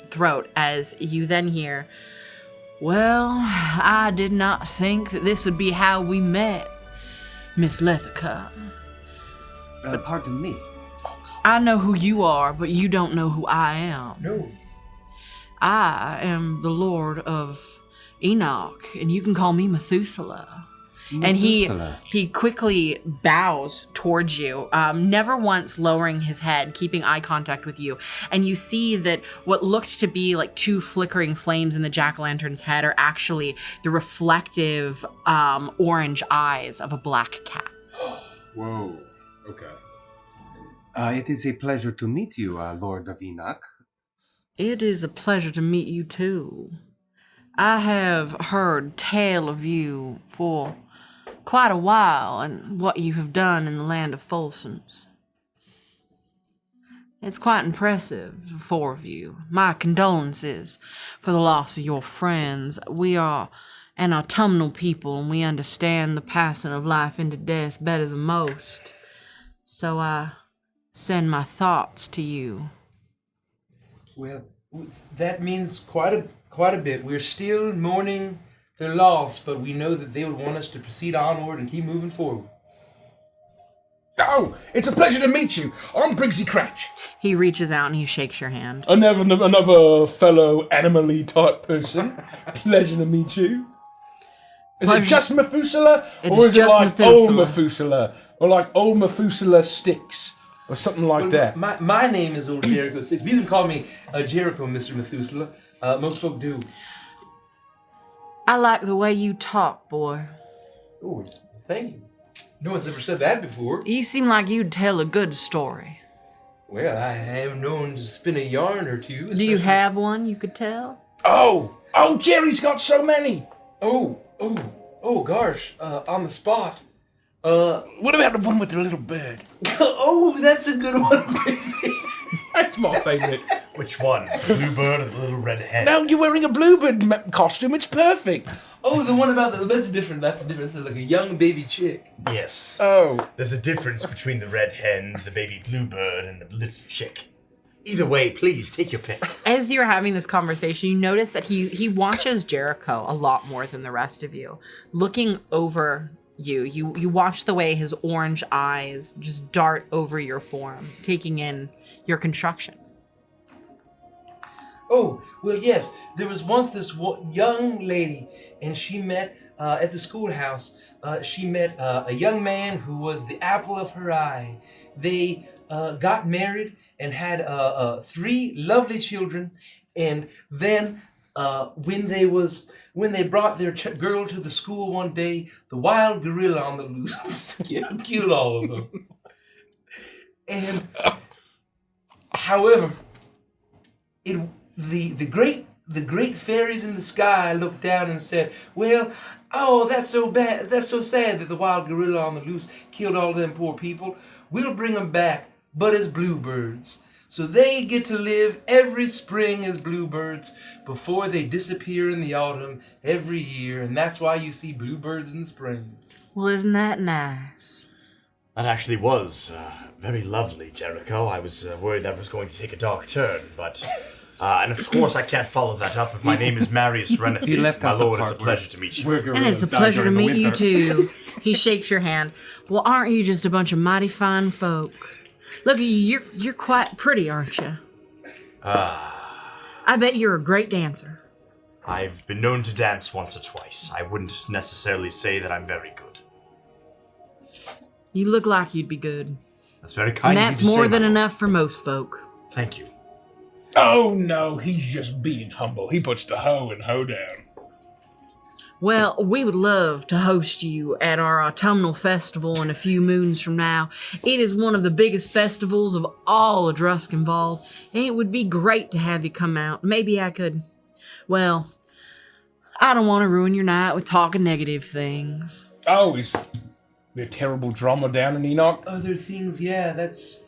throat as you then hear, "Well, I did not think that this would be how we met, Miss Lethica. Pardon me. I know who you are, but you don't know who I am. No. I am the Lord of Enoch, and you can call me Methuselah." And Methuselah. he quickly bows towards you, never once lowering his head, keeping eye contact with you. And you see that what looked to be like two flickering flames in the jack-o'-lantern's head are actually the reflective orange eyes of a black cat. Whoa. Okay. It is a pleasure to meet you, Lord of Enoch. It is a pleasure to meet you too. I have heard tale of you for quite a while and what you have done in the land of Folsom's. It's quite impressive, the four of you. My condolences for the loss of your friends. We are an autumnal people, and we understand the passing of life into death better than most. So I send my thoughts to you. Well, that means quite a bit. We're still mourning their loss, but we know that they would want us to proceed onward and keep moving forward. Oh, it's a pleasure to meet you. I'm Briggsy Cratch. He reaches out and he shakes your hand. Another fellow animal-y type person. Pleasure to meet you. Is Pleasure. it just Methuselah? It Or is is it just like Methuselah. old Methuselah? Or like old Methuselah sticks? or something like that. My name is Old Jericho 6. You can call me Jericho, Mr. Methuselah. Most folk do. I like the way you talk, boy. Oh, thank you. No one's ever said that before. You seem like you'd tell a good story. Well, I am known to spin a yarn or two. Do you have one you could tell? Oh, Jerry's got so many. Oh, gosh, on the spot. What about the one with the little bird? Oh, that's a good one, Casey. That's my favorite. Which one? The bluebird or the little red hen? No, you're wearing a bluebird costume. It's perfect. Oh, the one about that's different. That's different. It's like a young baby chick. Yes. Oh. There's a difference between the red hen, the baby bluebird, and the little chick. Either way, please take your pick. As you're having this conversation, you notice that he watches Jericho a lot more than the rest of you. Looking over you watch the way his orange eyes just dart over your form, taking in your construction. Oh, well, yes. There was once this young lady, and she met at the schoolhouse. She met a young man who was the apple of her eye. They got married and had 3 lovely children. And then when they brought their girl to the school one day, the wild gorilla on the loose killed all of them. And however, the great fairies in the sky looked down and said, "Well, oh, that's so bad. That's so sad that the wild gorilla on the loose killed all them poor people. We'll bring them back, but as bluebirds. So they get to live every spring as bluebirds before they disappear in the autumn every year, and that's why you see bluebirds in the spring." Well, isn't that nice? That actually was very lovely, Jericho. I was worried that was going to take a dark turn, but... and of course I can't follow that up, but my name is Marius Renethie. He left my out the lord, it's a part pleasure to meet you. And it's a pleasure to meet you too. He shakes your hand. Well, aren't you just a bunch of mighty fine folk? Look, you're quite pretty, aren't you? I bet you're a great dancer. I've been known to dance once or twice. I wouldn't necessarily say that I'm very good. You look like you'd be good. That's very kind And of you that's to say, more my than lord. enough for most folk. Thank you. Oh, no, he's just being humble. He puts the hoe in hoedown. Well, we would love to host you at our autumnal festival in a few moons from now. It is one of the biggest festivals of all Edrusk involved, and it would be great to have you come out. Maybe I could... Well, I don't want to ruin your night with talking negative things. Oh, is the terrible drama down in Enoch? Other things, yeah, that's...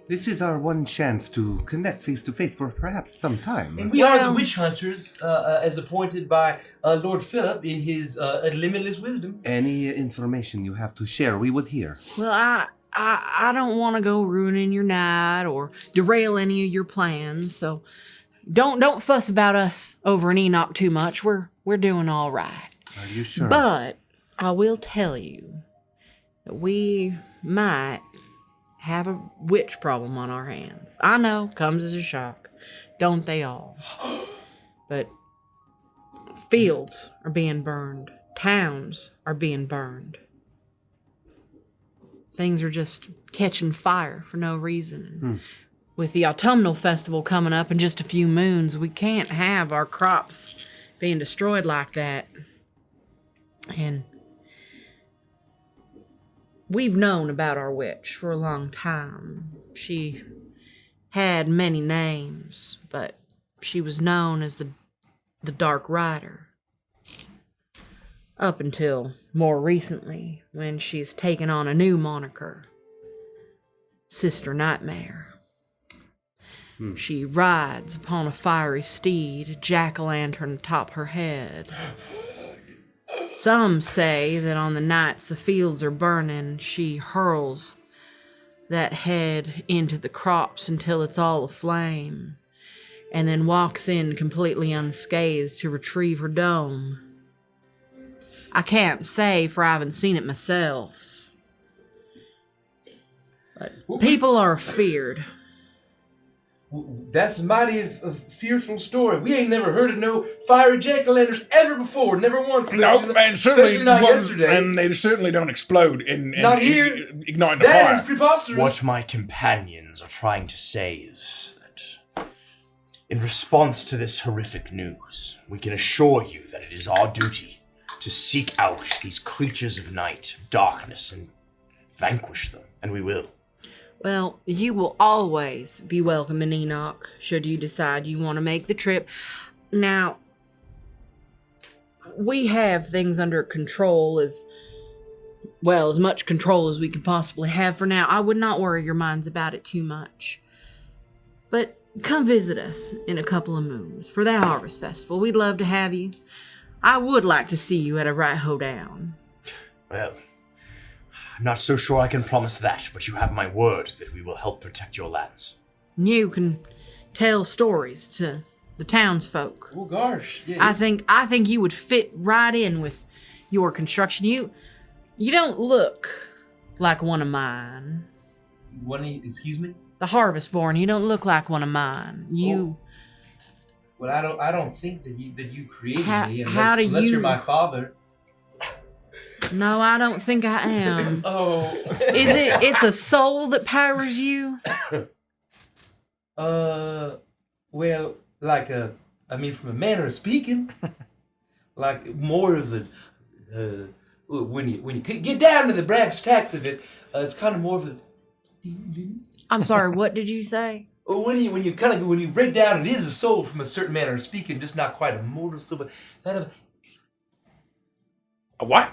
This is our one chance to connect face to face for perhaps some time. And we are the witch hunters, as appointed by Lord Philip in his limitless wisdom. Any information you have to share, we would hear. Well, I don't want to go ruining your night or derail any of your plans, so don't fuss about us over in Enoch too much. We're doing all right. Are you sure? But I will tell you that we might have a witch problem on our hands. I know, comes as a shock. Don't they all? But fields are being burned. Towns are being burned. Things are just catching fire for no reason. With the autumnal festival coming up in just a few moons, we can't have our crops being destroyed like that. And we've known about our witch for a long time. She had many names, but she was known as the Dark Rider. Up until more recently, when she's taken on a new moniker, Sister Nightmare. She rides upon a fiery steed, a jack-o'-lantern atop her head. Some say that on the nights the fields are burning, she hurls that head into the crops until it's all aflame, and then walks in completely unscathed to retrieve her dome. I can't say, for I haven't seen it myself. But people are feared. That's a mighty fearful story. We ain't never heard of no fiery jack-o'-lanterns ever before. Never once. No, and certainly especially not yesterday. And they certainly don't explode in Not here. igniting the That fire. is preposterous. What my companions are trying to say is that, in response to this horrific news, we can assure you that it is our duty to seek out these creatures of night, darkness, and vanquish them, and we will. Well, you will always be welcome in Enoch, should you decide you want to make the trip. Now, we have things under control as much control as we can possibly have for now. I would not worry your minds about it too much. But come visit us in a couple of moons for the Harvest Festival. We'd love to have you. I would like to see you at a right hoedown. Well, I'm not so sure I can promise that, but you have my word that we will help protect your lands. You can tell stories to the townsfolk. Oh gosh. Yeah, I think you would fit right in with your construction. You don't look like one of mine. Excuse me? The Harvestborn, you don't look like one of mine. You Well, I don't think that you created me unless you're my father. No, I don't think I am. Oh. It's a soul that powers you? Well, like from a manner of speaking, like more of a when you get down to the brass tacks of it, it's kind of more of a. I'm sorry, what did you say? When you break down, it is a soul from a certain manner of speaking, just not quite a mortal soul, but that of A what?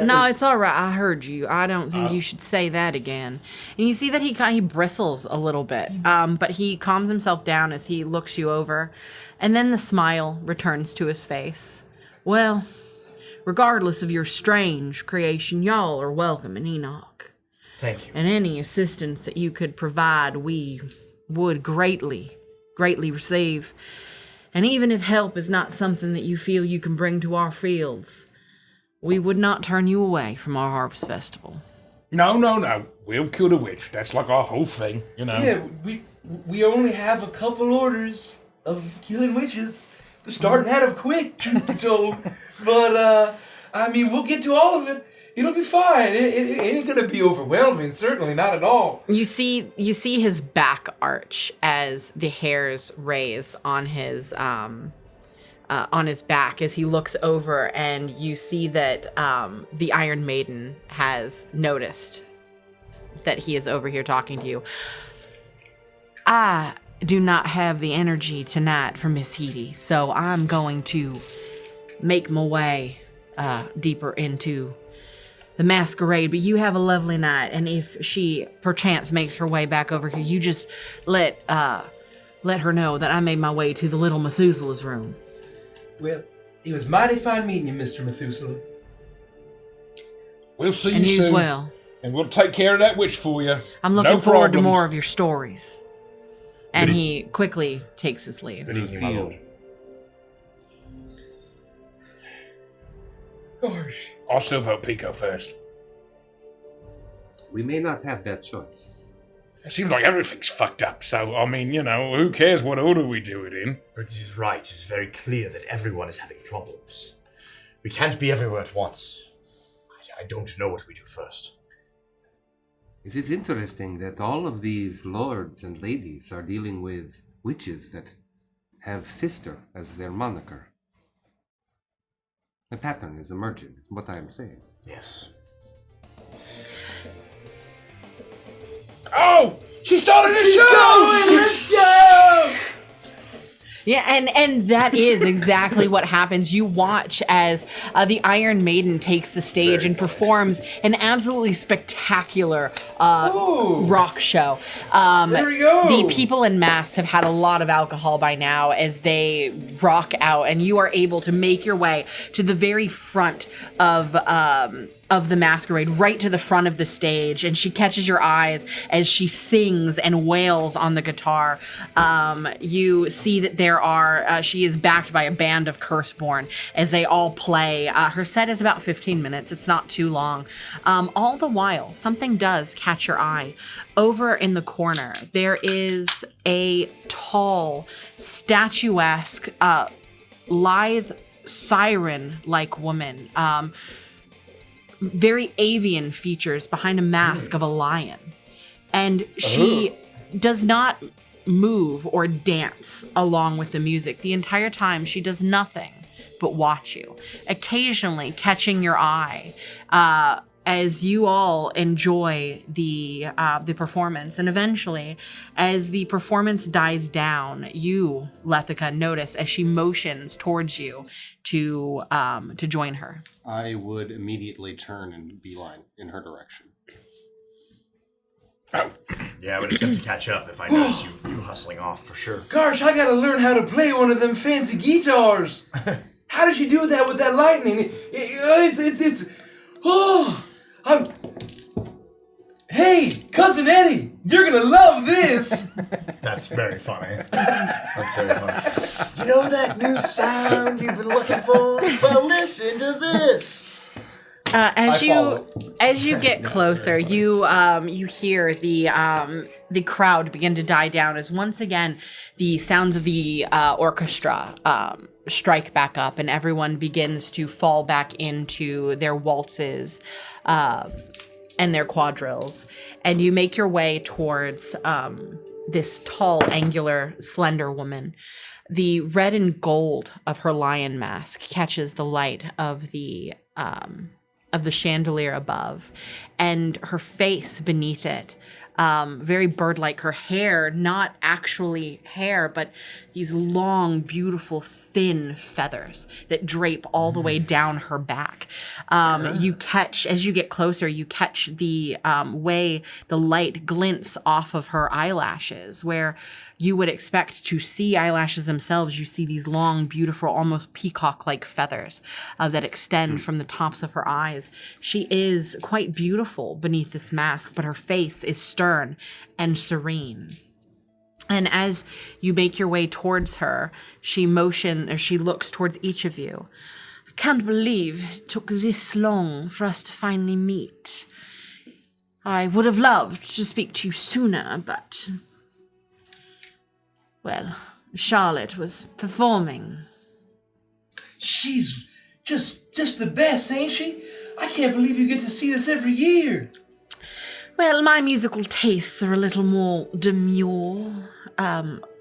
No, it's all right. I heard you. I don't think you should say that again. And you see that he bristles a little bit, but he calms himself down as he looks you over, and then the smile returns to his face. Well, regardless of your strange creation, y'all are welcome in Enoch. Thank you. And any assistance that you could provide, we would greatly receive. And even if help is not something that you feel you can bring to our fields, we would not turn you away from our Harvest Festival. No. We'll kill the witch. That's like our whole thing, you know. Yeah, we only have a couple orders of killing witches. They're starting out of quick, truth be told. But, we'll get to all of it. It'll be fine. It ain't gonna be overwhelming, certainly not at all. You see his back arch as the hairs raise on his back as he looks over, and you see that the Iron Maiden has noticed that he is over here talking to you. I do not have the energy tonight for Miss Heedy, so I'm going to make my way deeper into the masquerade, but you have a lovely night, and if she perchance makes her way back over here, you just let her know that I made my way to the little Methuselah's room. Well, it was mighty fine meeting you, Mr. Methuselah. We'll see And you you soon. as well. And we'll take care of that witch for you. I'm looking No forward to problems. more of your stories. And he quickly takes his leave. Good evening, my lord. Gosh. I'll still vote Pico first. We may not have that choice. It seems like everything's fucked up, so, who cares what order we do it in? But it is right. It's very clear that everyone is having problems. We can't be everywhere at once. I don't know what we do first. It is interesting that all of these lords and ladies are dealing with witches that have sister as their moniker. A pattern is emerging, is what I am saying. Yes. Oh! She started a show! Let's go! Yeah, and that is exactly what happens. You watch as the Iron Maiden takes the stage and performs an absolutely spectacular rock show. There we go. The people in mass have had a lot of alcohol by now as they rock out, and you are able to make your way to the very front of the masquerade, right to the front of the stage, and she catches your eyes as she sings and wails on the guitar. You see that there she is backed by a band of Curseborn as they all play. Her set is about 15 minutes. It's not too long. All the while, something does catch your eye. Over in the corner, there is a tall, statuesque, lithe, siren-like woman. Very avian features behind a mask of a lion. And she does not move or dance along with the music. The entire time, she does nothing but watch you, occasionally catching your eye as you all enjoy the performance. And eventually, as the performance dies down, you, Lethica, notice as she motions towards you to join her. I would immediately turn and beeline in her direction. Yeah, I would attempt to catch up if I notice you hustling off for sure. Gosh, I gotta learn how to play one of them fancy guitars. How did she do that with that lightning? Hey, Cousin Eddie, you're gonna love this. That's very funny. That's very funny. You know that new sound you've been looking for? Well, listen to this. As you get closer, you hear the crowd begin to die down as once again the sounds of the orchestra strike back up, and everyone begins to fall back into their waltzes and their quadrilles. And you make your way towards this tall, angular, slender woman. The red and gold of her lion mask catches the light of the chandelier above, and her face beneath it, very bird-like. Her hair, not actually hair, but these long, beautiful, thin feathers that drape all the way down her back. You catch, as you get closer, you catch the way the light glints off of her eyelashes, where you would expect to see eyelashes themselves. You see these long, beautiful, almost peacock-like feathers that extend from the tops of her eyes. She is quite beautiful beneath this mask, but her face is stern and serene. And as you make your way towards her, she looks towards each of you. I can't believe it took this long for us to finally meet. I would have loved to speak to you sooner, but... well, Charlotte was performing. She's just the best, ain't she? I can't believe you get to see this every year. Well, my musical tastes are a little more demure.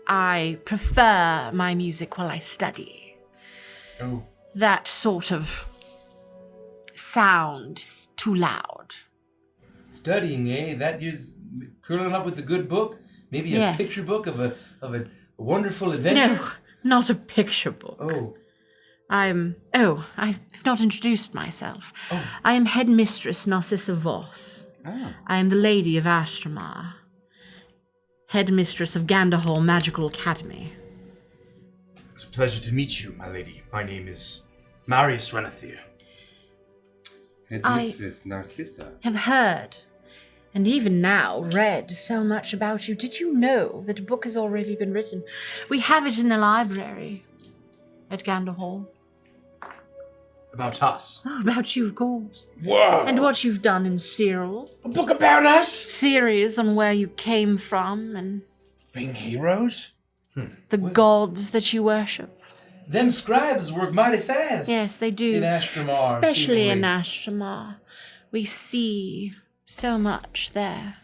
I prefer my music while I study. Oh. That sort of sound is too loud. Studying, eh? That is curling up with a good book? Maybe a picture book of a wonderful adventure? No, not a picture book. Oh. I've not introduced myself. Oh. I am Headmistress Narcissa Voss. Oh. I am the Lady of Astramar, Headmistress of Ganderhall Magical Academy. It's a pleasure to meet you, my lady. My name is Marius Renathir. Headmistress Narcissa. Have heard, and even now read so much about you. Did you know that a book has already been written? We have it in the library at Ganderhall. About us. Oh, about you, of course. Whoa! And what you've done in Cyril. A book about us? Theories on where you came from and Being heroes? the gods that you worship. Them scribes work mighty fast. Yes, they do. In Astramar, Especially in seemingly. Astramar. We see so much there.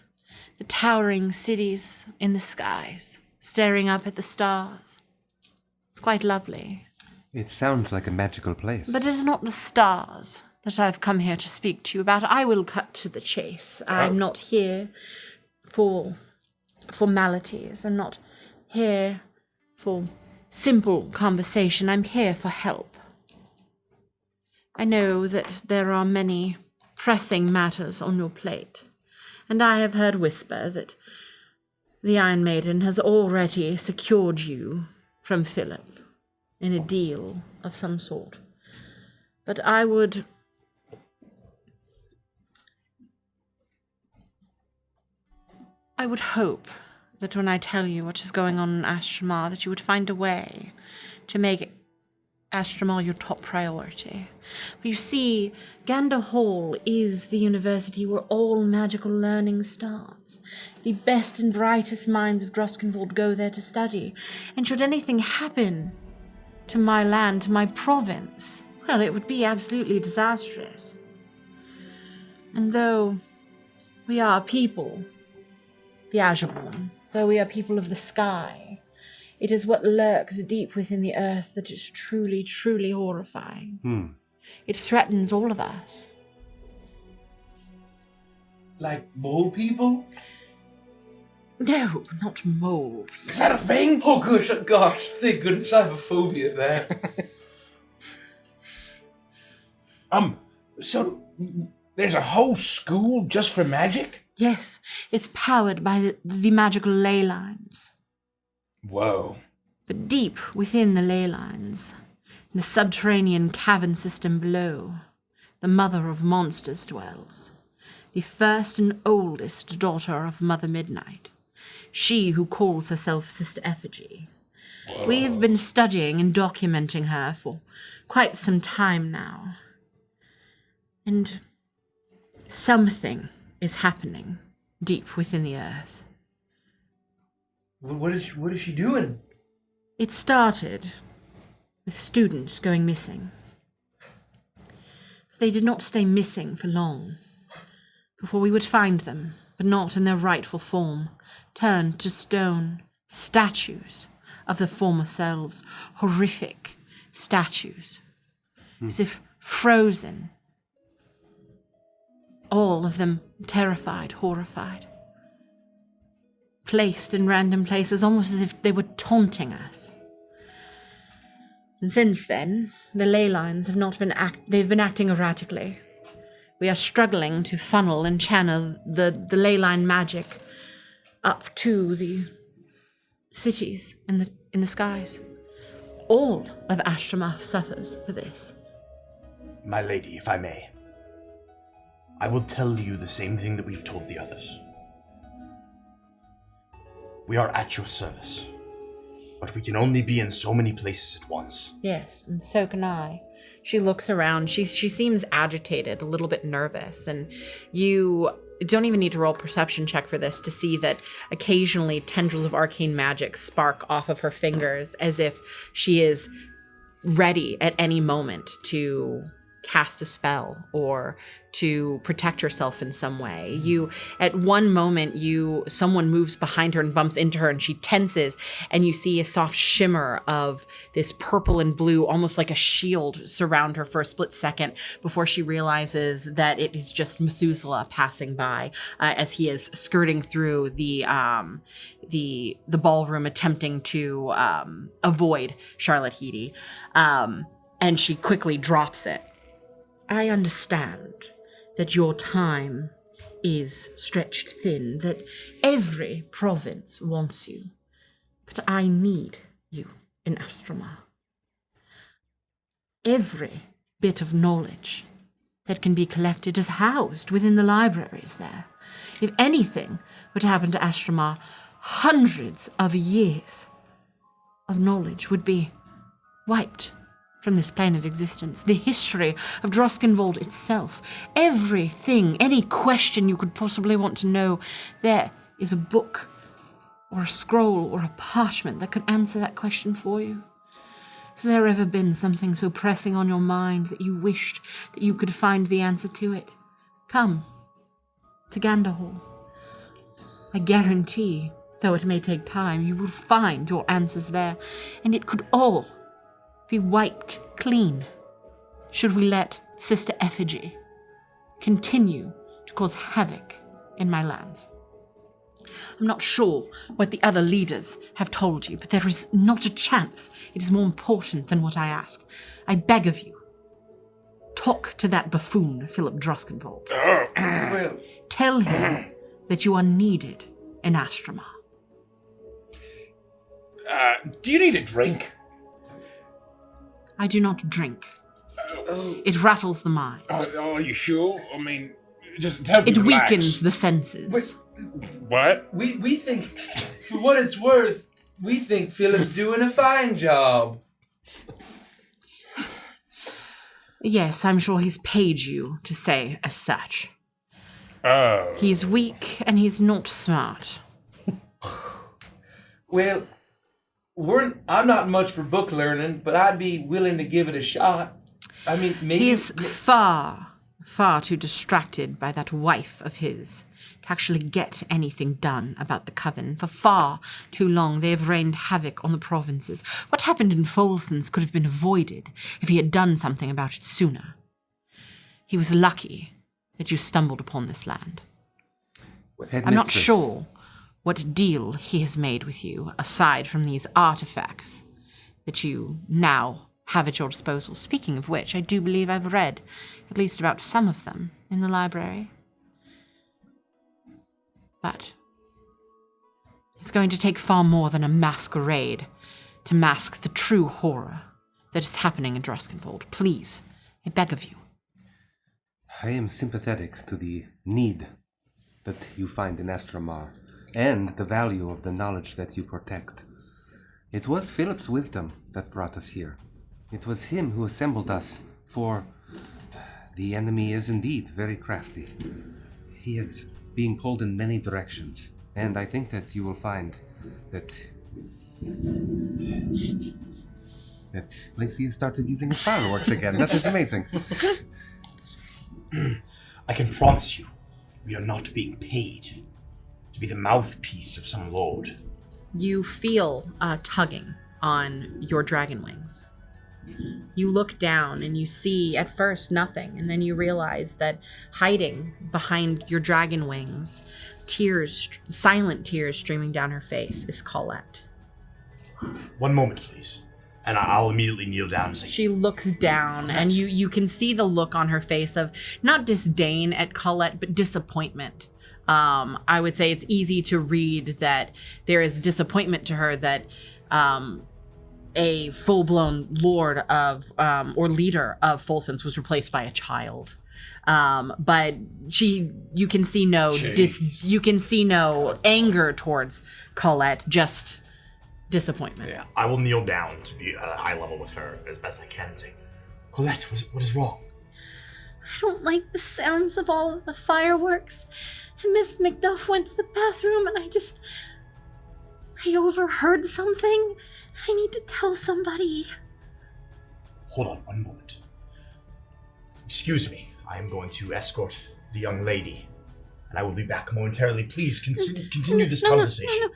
The towering cities in the skies, staring up at the stars. It's quite lovely. It sounds like a magical place. But it is not the stars that I've come here to speak to you about. I will cut to the chase. I'm not here for formalities. I'm not here for simple conversation. I'm here for help. I know that there are many pressing matters on your plate, and I have heard whisper that the Iron Maiden has already secured you from Philip in a deal of some sort. But I would hope that when I tell you what is going on in Astramar, that you would find a way to make Astramar your top priority. But you see, Gander Hall is the university where all magical learning starts. The best and brightest minds of Droskenvold go there to study. And should anything happen to my land, to my province, well, it would be absolutely disastrous. And though we are people, the Azureborn, though we are people of the sky, it is what lurks deep within the earth that is truly, truly horrifying. It threatens all of us. Like mole people? No, not mold. Is that a thing? Oh gosh, thank goodness I have a phobia of that. So there's a whole school just for magic? Yes, it's powered by the magical ley lines. Whoa. But deep within the ley lines, in the subterranean cavern system below, the mother of monsters dwells. The first and oldest daughter of Mother Midnight. She who calls herself Sister Effigy. Whoa. We have been studying and documenting her for quite some time now. And something is happening deep within the earth. What is she doing? It started with students going missing. They did not stay missing for long before we would find them, but not in their rightful form, turned to stone statues of their former selves, horrific statues, as if frozen. All of them terrified, horrified. Placed in random places, almost as if they were taunting us. And since then, the ley lines have not been they've been acting erratically. We are struggling to funnel and channel the ley line magic up to the cities in the skies. All of Astramar suffers for this. My lady, if I may, I will tell you the same thing that we've told the others. We are at your service, but we can only be in so many places at once. Yes, and so can I. She looks around. She seems agitated, a little bit nervous, and you don't even need to roll a perception check for this to see that occasionally tendrils of arcane magic spark off of her fingers as if she is ready at any moment to cast a spell or to protect herself in some way. At one moment, someone moves behind her and bumps into her and she tenses, and you see a soft shimmer of this purple and blue, almost like a shield, surround her for a split second before she realizes that it is just Methuselah passing by as he is skirting through the ballroom, attempting to avoid Charlotte Heedy, and she quickly drops it. I understand that your time is stretched thin, that every province wants you, but I need you in Astramar. Every bit of knowledge that can be collected is housed within the libraries there. If anything were to happen to Astramar, hundreds of years of knowledge would be wiped from this plane of existence. The history of Droskenvold itself, everything, any question you could possibly want to know, there is a book or a scroll or a parchment that could answer that question for you. Has there ever been something so pressing on your mind that you wished that you could find the answer to it? Come to Gander Hall. I guarantee, though it may take time, you will find your answers there, and it could all be wiped clean should we let Sister Effigy continue to cause havoc in my lands. I'm not sure what the other leaders have told you, but there is not a chance it is more important than what I ask. I beg of you, talk to that buffoon, Philip Droskenvold. Well, Tell him that you are needed in Astramar. Do you need a drink? I do not drink. It rattles the mind. Are you sure? I mean, just tell me It to relax. weakens the senses. wait, What? We think, for what it's worth, we think Philip's doing a fine job. Yes, I'm sure he's paid you to say as such. Oh. He's weak and he's not smart. Well, I'm not much for book learning, but I'd be willing to give it a shot. I mean, maybe... He's far too distracted by that wife of his to actually get anything done about the coven. For far too long they have rained havoc on the provinces. What happened in Folsons could have been avoided if he had done something about it sooner. He was lucky that you stumbled upon this land. I'm not sure what deal he has made with you, aside from these artifacts that you now have at your disposal. Speaking of which, I do believe I've read at least about some of them in the library. But it's going to take far more than a masquerade to mask the true horror that is happening in Druskenfold. Please, I beg of you. I am sympathetic to the need that you find in Estromar, and the value of the knowledge that you protect. It was Philip's wisdom that brought us here. It was him who assembled us, for the enemy is indeed very crafty. He is being pulled in many directions, and I think that you will find that Linksy has started using his fireworks again. That is amazing. I can promise you, we are not being paid to be the mouthpiece of some lord. You feel a tugging on your dragon wings. You look down and you see at first nothing, and then you realize that hiding behind your dragon wings, tears, silent tears streaming down her face, is Colette. One moment, please. And I'll immediately kneel down and say, She looks down, and you can see the look on her face of not disdain at Colette, but disappointment. I would say it's easy to read that there is disappointment to her that a full-blown lord of or leader of Folsons was replaced by a child. But you can see no anger towards Colette, just disappointment. yeah, I will kneel down to be at eye level with her as best I can and say, Colette, what is wrong? I don't like the sounds of all of the fireworks. And Miss Macduff went to the bathroom and I overheard something. I need to tell somebody. Hold on one moment. Excuse me, I am going to escort the young lady, and I will be back momentarily. Please continue this conversation. No.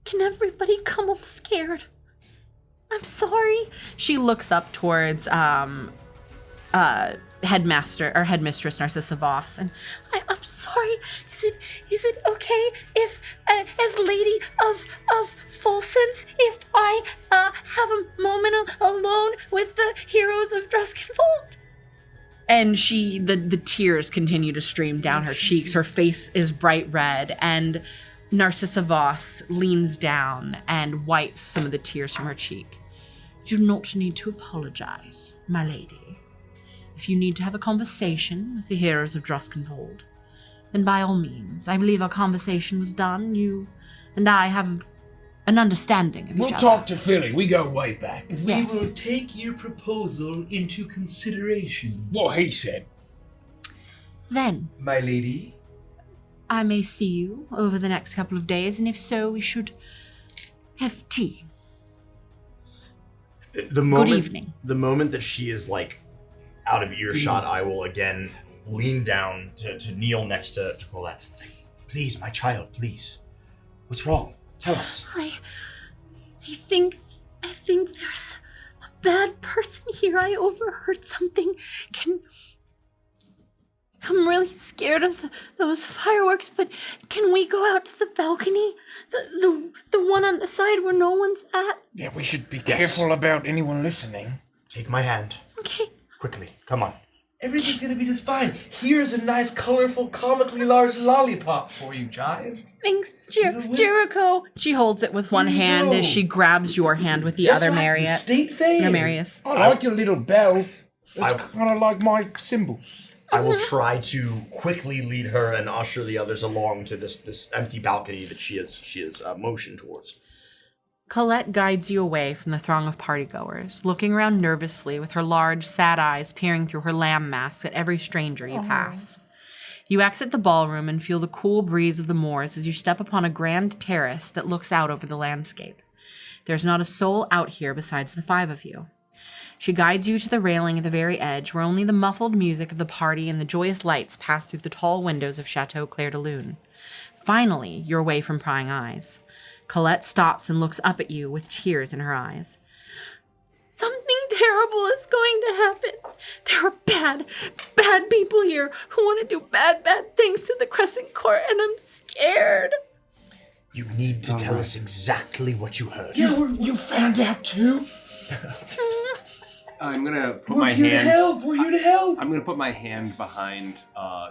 Can everybody come? I'm scared. I'm sorry. She looks up towards headmaster or headmistress Narcissa Voss, and I'm sorry. Is it okay if, as lady of Folsons, if I have a moment alone with the heroes of Druskenfold? And the tears continue to stream down her cheeks. Her face is bright red, and Narcissa Voss leans down and wipes some of the tears from her cheek. You do not need to apologize, my lady. If you need to have a conversation with the heroes of Druskenfold, then by all means. I believe our conversation was done. You and I have an understanding of each other. We'll talk to Philly. We go way back. We will take your proposal into consideration. What he said. Then, my lady, I may see you over the next couple of days, and if so, we should have tea. The moment, Good evening. The moment that she is like out of earshot, I will again lean down to kneel next to Colette and say, please, my child, please. What's wrong? Tell us. I think there's a bad person here. I overheard something. I'm really scared of those fireworks, but can we go out to the balcony? The one on the side where no one's at? Yeah, we should be careful about anyone listening. Take my hand. Okay. Quickly, come on. everything's gonna be just fine. Here's a nice, colorful, comically large lollipop for you, child. Thanks, Jericho. She holds it with one hand as she grabs your hand with the Just other, like Marius. the state fair. Marius. I like your little bell. It's kind of like my symbols. I will try to quickly lead her and usher the others along to this empty balcony that she is motioned towards. Colette guides you away from the throng of partygoers, looking around nervously with her large, sad eyes peering through her lamb mask at every stranger you pass. You exit the ballroom and feel the cool breeze of the moors as you step upon a grand terrace that looks out over the landscape. There's not a soul out here besides the 5 of you. She guides you to the railing at the very edge, where only the muffled music of the party and the joyous lights pass through the tall windows of Chateau Clair de Lune. Finally, you're away from prying eyes. Colette stops and looks up at you with tears in her eyes. Something terrible is going to happen. There are bad people here who want to do bad things to the Crescent Court, and I'm scared. You need to tell us exactly what you heard. You found out too? I'm gonna put my hand. We're here to help. I'm gonna put my hand behind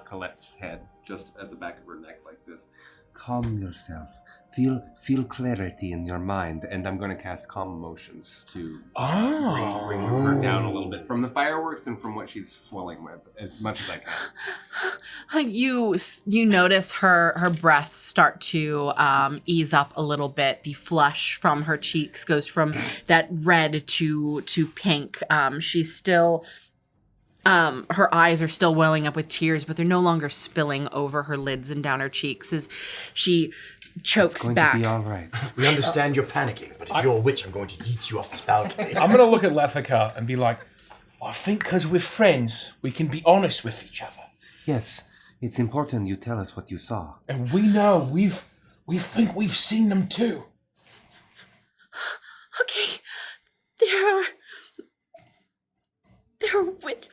Colette's head, just at the back of her neck, like this. Calm yourself. Feel clarity in your mind, and I'm going to cast calm emotions to bring her down a little bit from the fireworks and from what she's swelling with, as much as I can. You notice her breath start to ease up a little bit. The flush from her cheeks goes from that red to pink. She's still. Her eyes are still welling up with tears, but they're no longer spilling over her lids and down her cheeks as she chokes back. It's going to be all right. We understand you're panicking, but if you're a witch, I'm going to yeet you off this balcony. I'm going to look at Lethica and be like, I think because we're friends, we can be honest with each other. Yes, it's important you tell us what you saw. And we know, we think we've seen them too. Okay, there are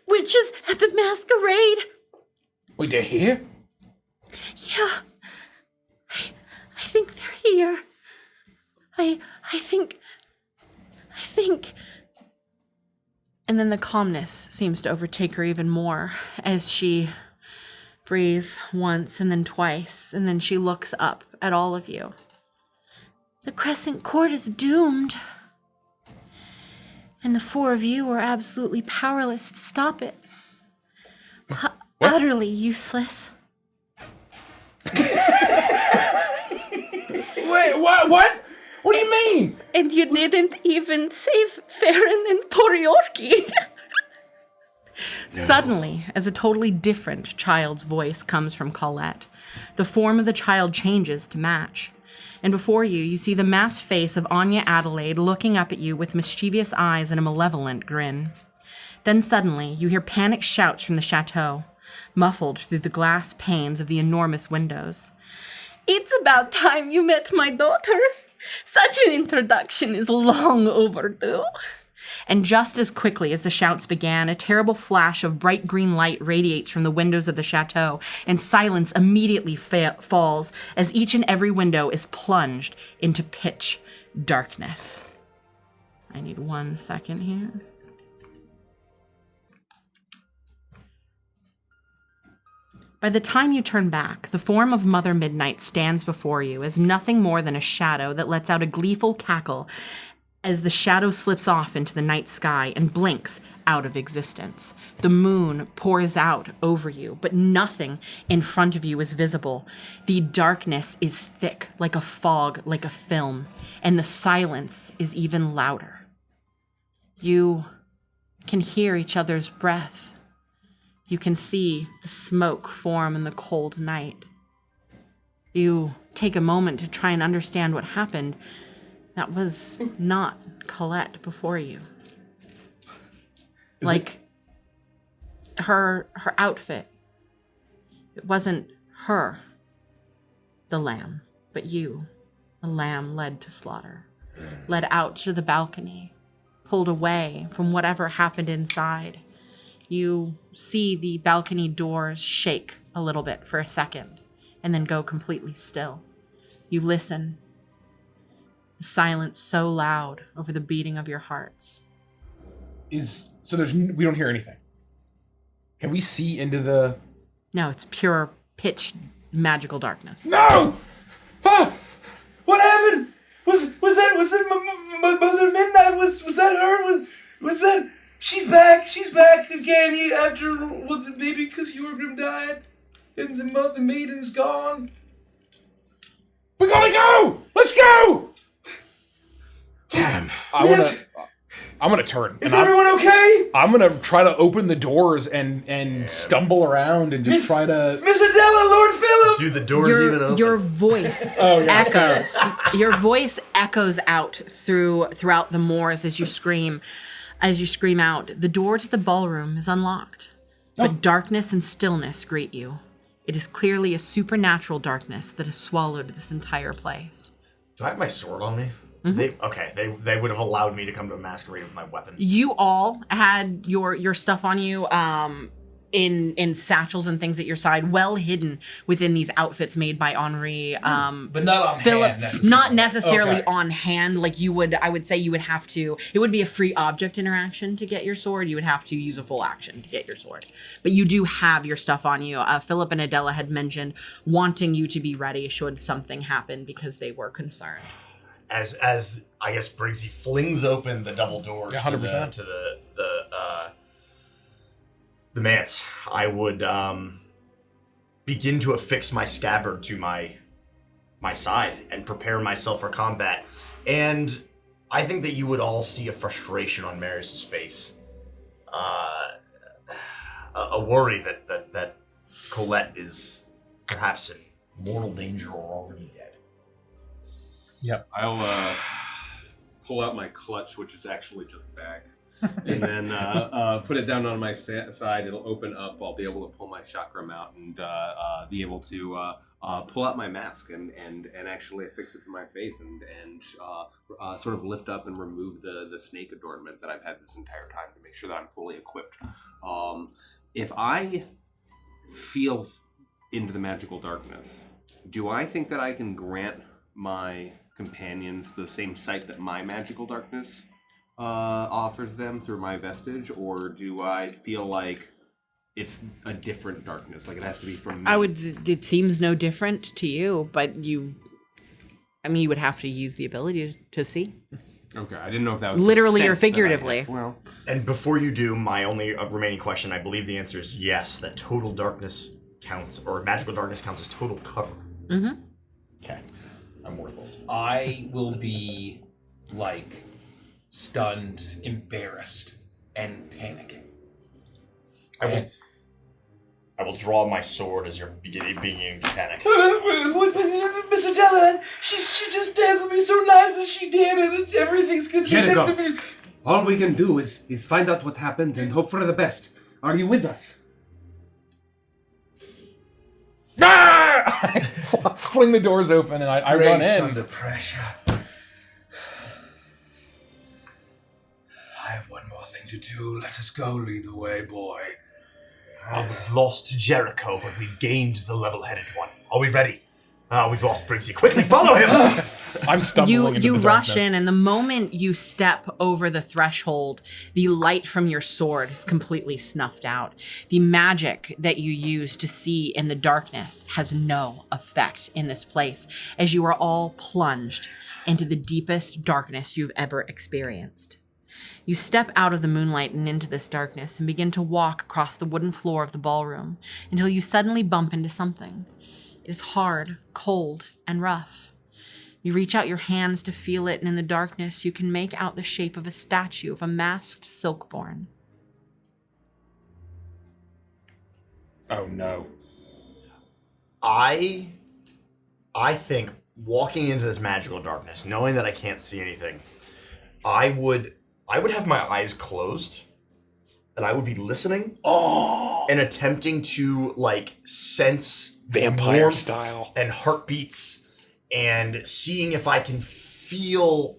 witches at the masquerade. Wait, they're here? Yeah, I think they're here. I think. And then the calmness seems to overtake her even more as she breathes once and then twice, and then she looks up at all of you. The Crescent Court is doomed. And the 4 of you are absolutely powerless to stop it. Utterly useless. Wait, what? What do you mean? And you didn't even save Farron and Poriorki. Suddenly, as a totally different child's voice comes from Colette, the form of the child changes to match. And before you, you see the masked face of Anya Adelaide looking up at you with mischievous eyes and a malevolent grin. Then suddenly, you hear panicked shouts from the chateau, muffled through the glass panes of the enormous windows. It's about time you met my daughters. Such an introduction is long overdue. And just as quickly as the shouts began, a terrible flash of bright green light radiates from the windows of the chateau, and silence immediately falls as each and every window is plunged into pitch darkness. I need 1 second here. By the time you turn back, the form of Mother Midnight stands before you as nothing more than a shadow that lets out a gleeful cackle as the shadow slips off into the night sky and blinks out of existence. The moon pours out over you, but nothing in front of you is visible. The darkness is thick, like a fog, like a film, and the silence is even louder. You can hear each other's breath. You can see the smoke form in the cold night. You take a moment to try and understand what happened. That was not Colette before you. Her outfit. It wasn't her, the lamb, but you, a lamb led to slaughter, led out to the balcony, pulled away from whatever happened inside. You see the balcony doors shake a little bit for a second and then go completely still. You listen. The silence so loud over the beating of your hearts. We don't hear anything. Can we see into the... No, it's pure pitch magical darkness. No! Ah! What happened? Was that Mother Midnight? Was that her? Was that She's back again after, maybe because Jorgrim died, and the maiden's gone. We gotta go! Let's go! Damn. I'm gonna turn. Is everyone okay? I'm gonna try to open the doors and stumble around and just try to... Miss Adela, Lord Philip! Do the doors even open? Your voice echoes. Your voice echoes out throughout the moors as you scream. As you scream out, the door to the ballroom is unlocked, but darkness and stillness greet you. It is clearly a supernatural darkness that has swallowed this entire place. Do I have my sword on me? Mm-hmm. They would have allowed me to come to a masquerade with my weapon. You all had your stuff on you, in satchels and things at your side, well hidden within these outfits made by Henri. But not on Philip, hand necessarily. not necessarily Okay. on hand. Like I would say you would have to. It would be a free object interaction to get your sword. You would have to use a full action to get your sword. But you do have your stuff on you. Philip and Adela had mentioned wanting you to be ready should something happen because they were concerned. As I guess Briggsy flings open the double doors 100%. to the manse, I would begin to affix my scabbard to my side and prepare myself for combat. And I think that you would all see a frustration on Marius's face, a worry that Colette is perhaps in mortal danger or already dead. Yep. I'll pull out my clutch, which is actually just bag, and then put it down on my side. It'll open up. I'll be able to pull my chakram out and be able to pull out my mask and actually affix it to my face and sort of lift up and remove the snake adornment that I've had this entire time to make sure that I'm fully equipped. If I feel into the magical darkness, do I think that I can grant my companions the same sight that my magical darkness offers them through my vestige, or do I feel like it's a different darkness, like it has to be from me? It seems no different to you, but you would have to use the ability to see. Okay, I didn't know if that was literally a or sense that I figuratively. had. Well, And before you do, my only remaining question, I believe the answer is yes, that total darkness counts, or magical darkness counts as total cover. Mm-hmm. Okay. I'm worthless. I will be, like, stunned, embarrassed, and panicking. I will draw my sword as you're beginning to panic. Miss Adela, she just danced with me so nice as she did, and everything's gonna Jericho. to me. All we can do is find out what happened and hope for the best. Are you with us? I fling the doors open and I run Brace in. under pressure. I have one more thing to do. Let us go lead the way, boy. We've lost Jericho, but we've gained the level-headed one. Are we ready? We've lost Briggsy. Quickly, follow him! I'm stumbling into You the rush darkness. in, and the moment you step over the threshold, the light from your sword is completely snuffed out. The magic that you use to see in the darkness has no effect in this place, as you are all plunged into the deepest darkness you've ever experienced. You step out of the moonlight and into this darkness and begin to walk across the wooden floor of the ballroom until you suddenly bump into something. It is hard, cold, and rough. You reach out your hands to feel it, and in the darkness you can make out the shape of a statue of a masked Silkborn. Oh no. I think walking into this magical darkness, knowing that I can't see anything, I would have my eyes closed, and I would be listening and attempting to, like, sense Vampire warmth style. and heartbeats and seeing if I can feel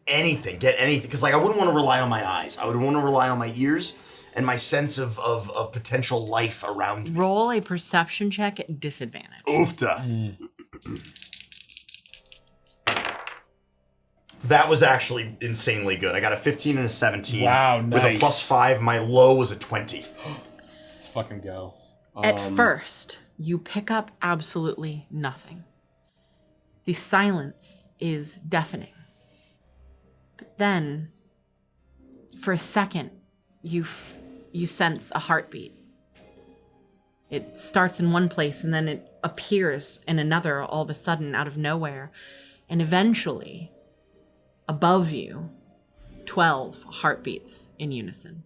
anything, get anything. Because, like, I wouldn't want to rely on my eyes. I would want to rely on my ears and my sense of potential life around me. Roll a perception check at disadvantage. Oofta. That was actually insanely good. I got a 15 and a 17. Wow, With a nice. +5, my low was a 20. Let's fucking go. At first, you pick up absolutely nothing. The silence is deafening. But then, for a second, you sense a heartbeat. It starts in one place and then it appears in another all of a sudden out of nowhere. And eventually, above you, 12 heartbeats in unison.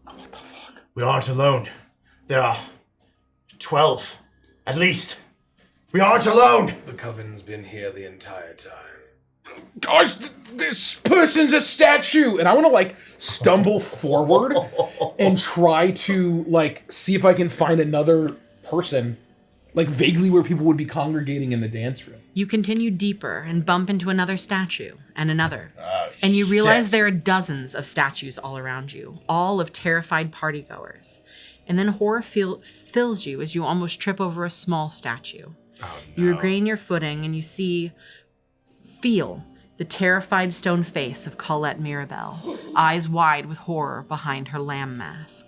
What the fuck? We aren't alone. There are 12, at least. We aren't alone. The coven's been here the entire time. Guys, this person's a statue, and I want to like stumble forward and try to like see if I can find another person, like vaguely where people would be congregating in the dance room. You continue deeper and bump into another statue and another. And you realize there are dozens of statues all around you, all of terrified partygoers. And then horror fills you as you almost trip over a small statue. Oh, no. You regain your footing and you feel the terrified stone face of Colette Mirabelle, eyes wide with horror behind her lamb mask.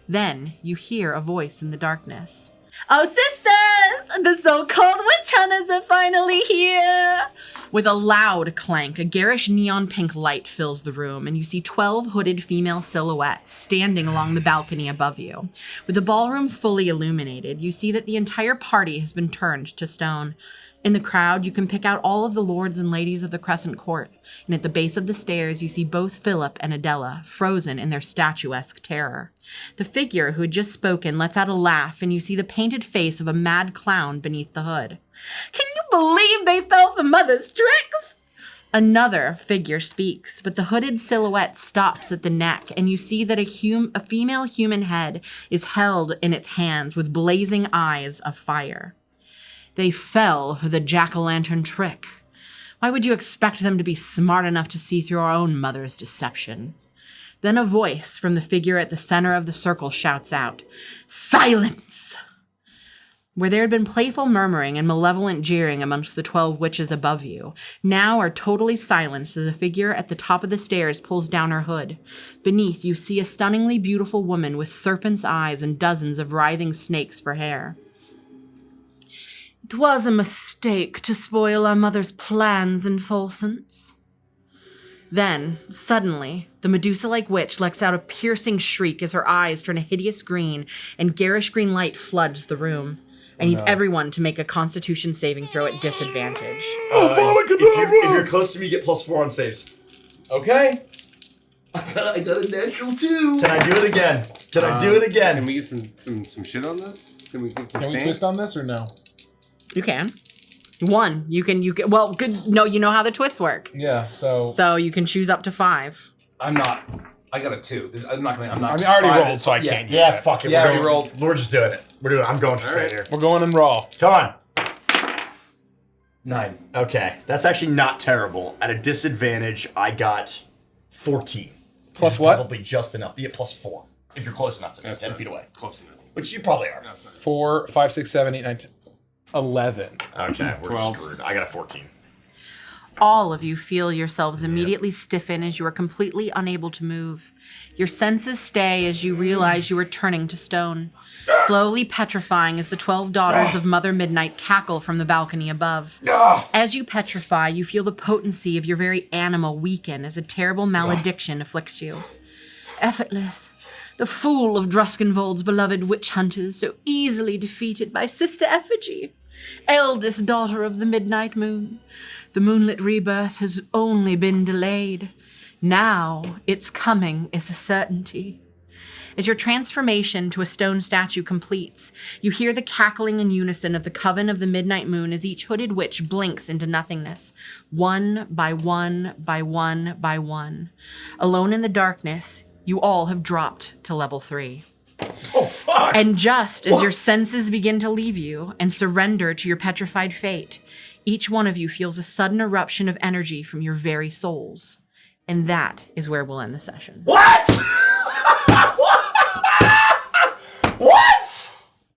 Then you hear a voice in the darkness. Oh, sisters! The so-called witch hunters are finally here! With a loud clank, a garish neon pink light fills the room, and you see 12 hooded female silhouettes standing along the balcony above you. With the ballroom fully illuminated, you see that the entire party has been turned to stone. In the crowd, you can pick out all of the lords and ladies of the Crescent Court, and at the base of the stairs, you see both Philip and Adela, frozen in their statuesque terror. The figure who had just spoken lets out a laugh, and you see the painted face of a mad clown beneath the hood. Can you believe they fell for Mother's tricks? Another figure speaks, but the hooded silhouette stops at the neck, and you see that a female human head is held in its hands with blazing eyes of fire. They fell for the jack-o'-lantern trick. Why would you expect them to be smart enough to see through our own mother's deception? Then a voice from the figure at the center of the circle shouts out, "Silence!" Where there had been playful murmuring and malevolent jeering amongst the 12 witches above you, now are totally silenced as the figure at the top of the stairs pulls down her hood. Beneath, you see a stunningly beautiful woman with serpent's eyes and dozens of writhing snakes for hair. It was a mistake to spoil our mother's plans and falsens. Then, suddenly, the Medusa-like witch lets out a piercing shriek as her eyes turn a hideous green and garish green light floods the room. I need everyone to make a Constitution saving throw at disadvantage. If you're close to me, get +4 on saves. Okay. I got a natural 2. Can I do it again? Can I do it again? Can we get some shit on this? Can we twist on this or no? You can. One. You can. Well, good. No, you know how the twists work. Yeah. So you can choose up to 5. I'm not. I got a 2. I already rolled, so I can't. Yeah, fuck it. Yeah, already rolled. We're just doing it. I'm going straight here. We're going in raw. Come on. 9. Okay, that's actually not terrible. At a disadvantage, I got 14. Plus what? Probably just enough. Be at +4 if you're close enough to me, 10 feet away. Close enough. Which you probably are. 4, 5, 6, 7, 8, 9, 10, 11. Okay, we're 12. screwed. I got a 14. All of you feel yourselves immediately stiffen as you are completely unable to move. Your senses stay as you realize you are turning to stone, slowly petrifying as the 12 daughters of Mother Midnight cackle from the balcony above. As you petrify, you feel the potency of your very anima weaken as a terrible malediction afflicts you. Effortless, the fool of Druskenvold's beloved witch hunters, so easily defeated by Sister Effigy, eldest daughter of the midnight moon. The moonlit rebirth has only been delayed. Now its coming is a certainty. As your transformation to a stone statue completes, you hear the cackling in unison of the coven of the midnight moon as each hooded witch blinks into nothingness, one by one by one by one. Alone in the darkness, you all have dropped to level 3. Oh, fuck! And just as your senses begin to leave you and surrender to your petrified fate, each one of you feels a sudden eruption of energy from your very souls. And that is where we'll end the session. What? What?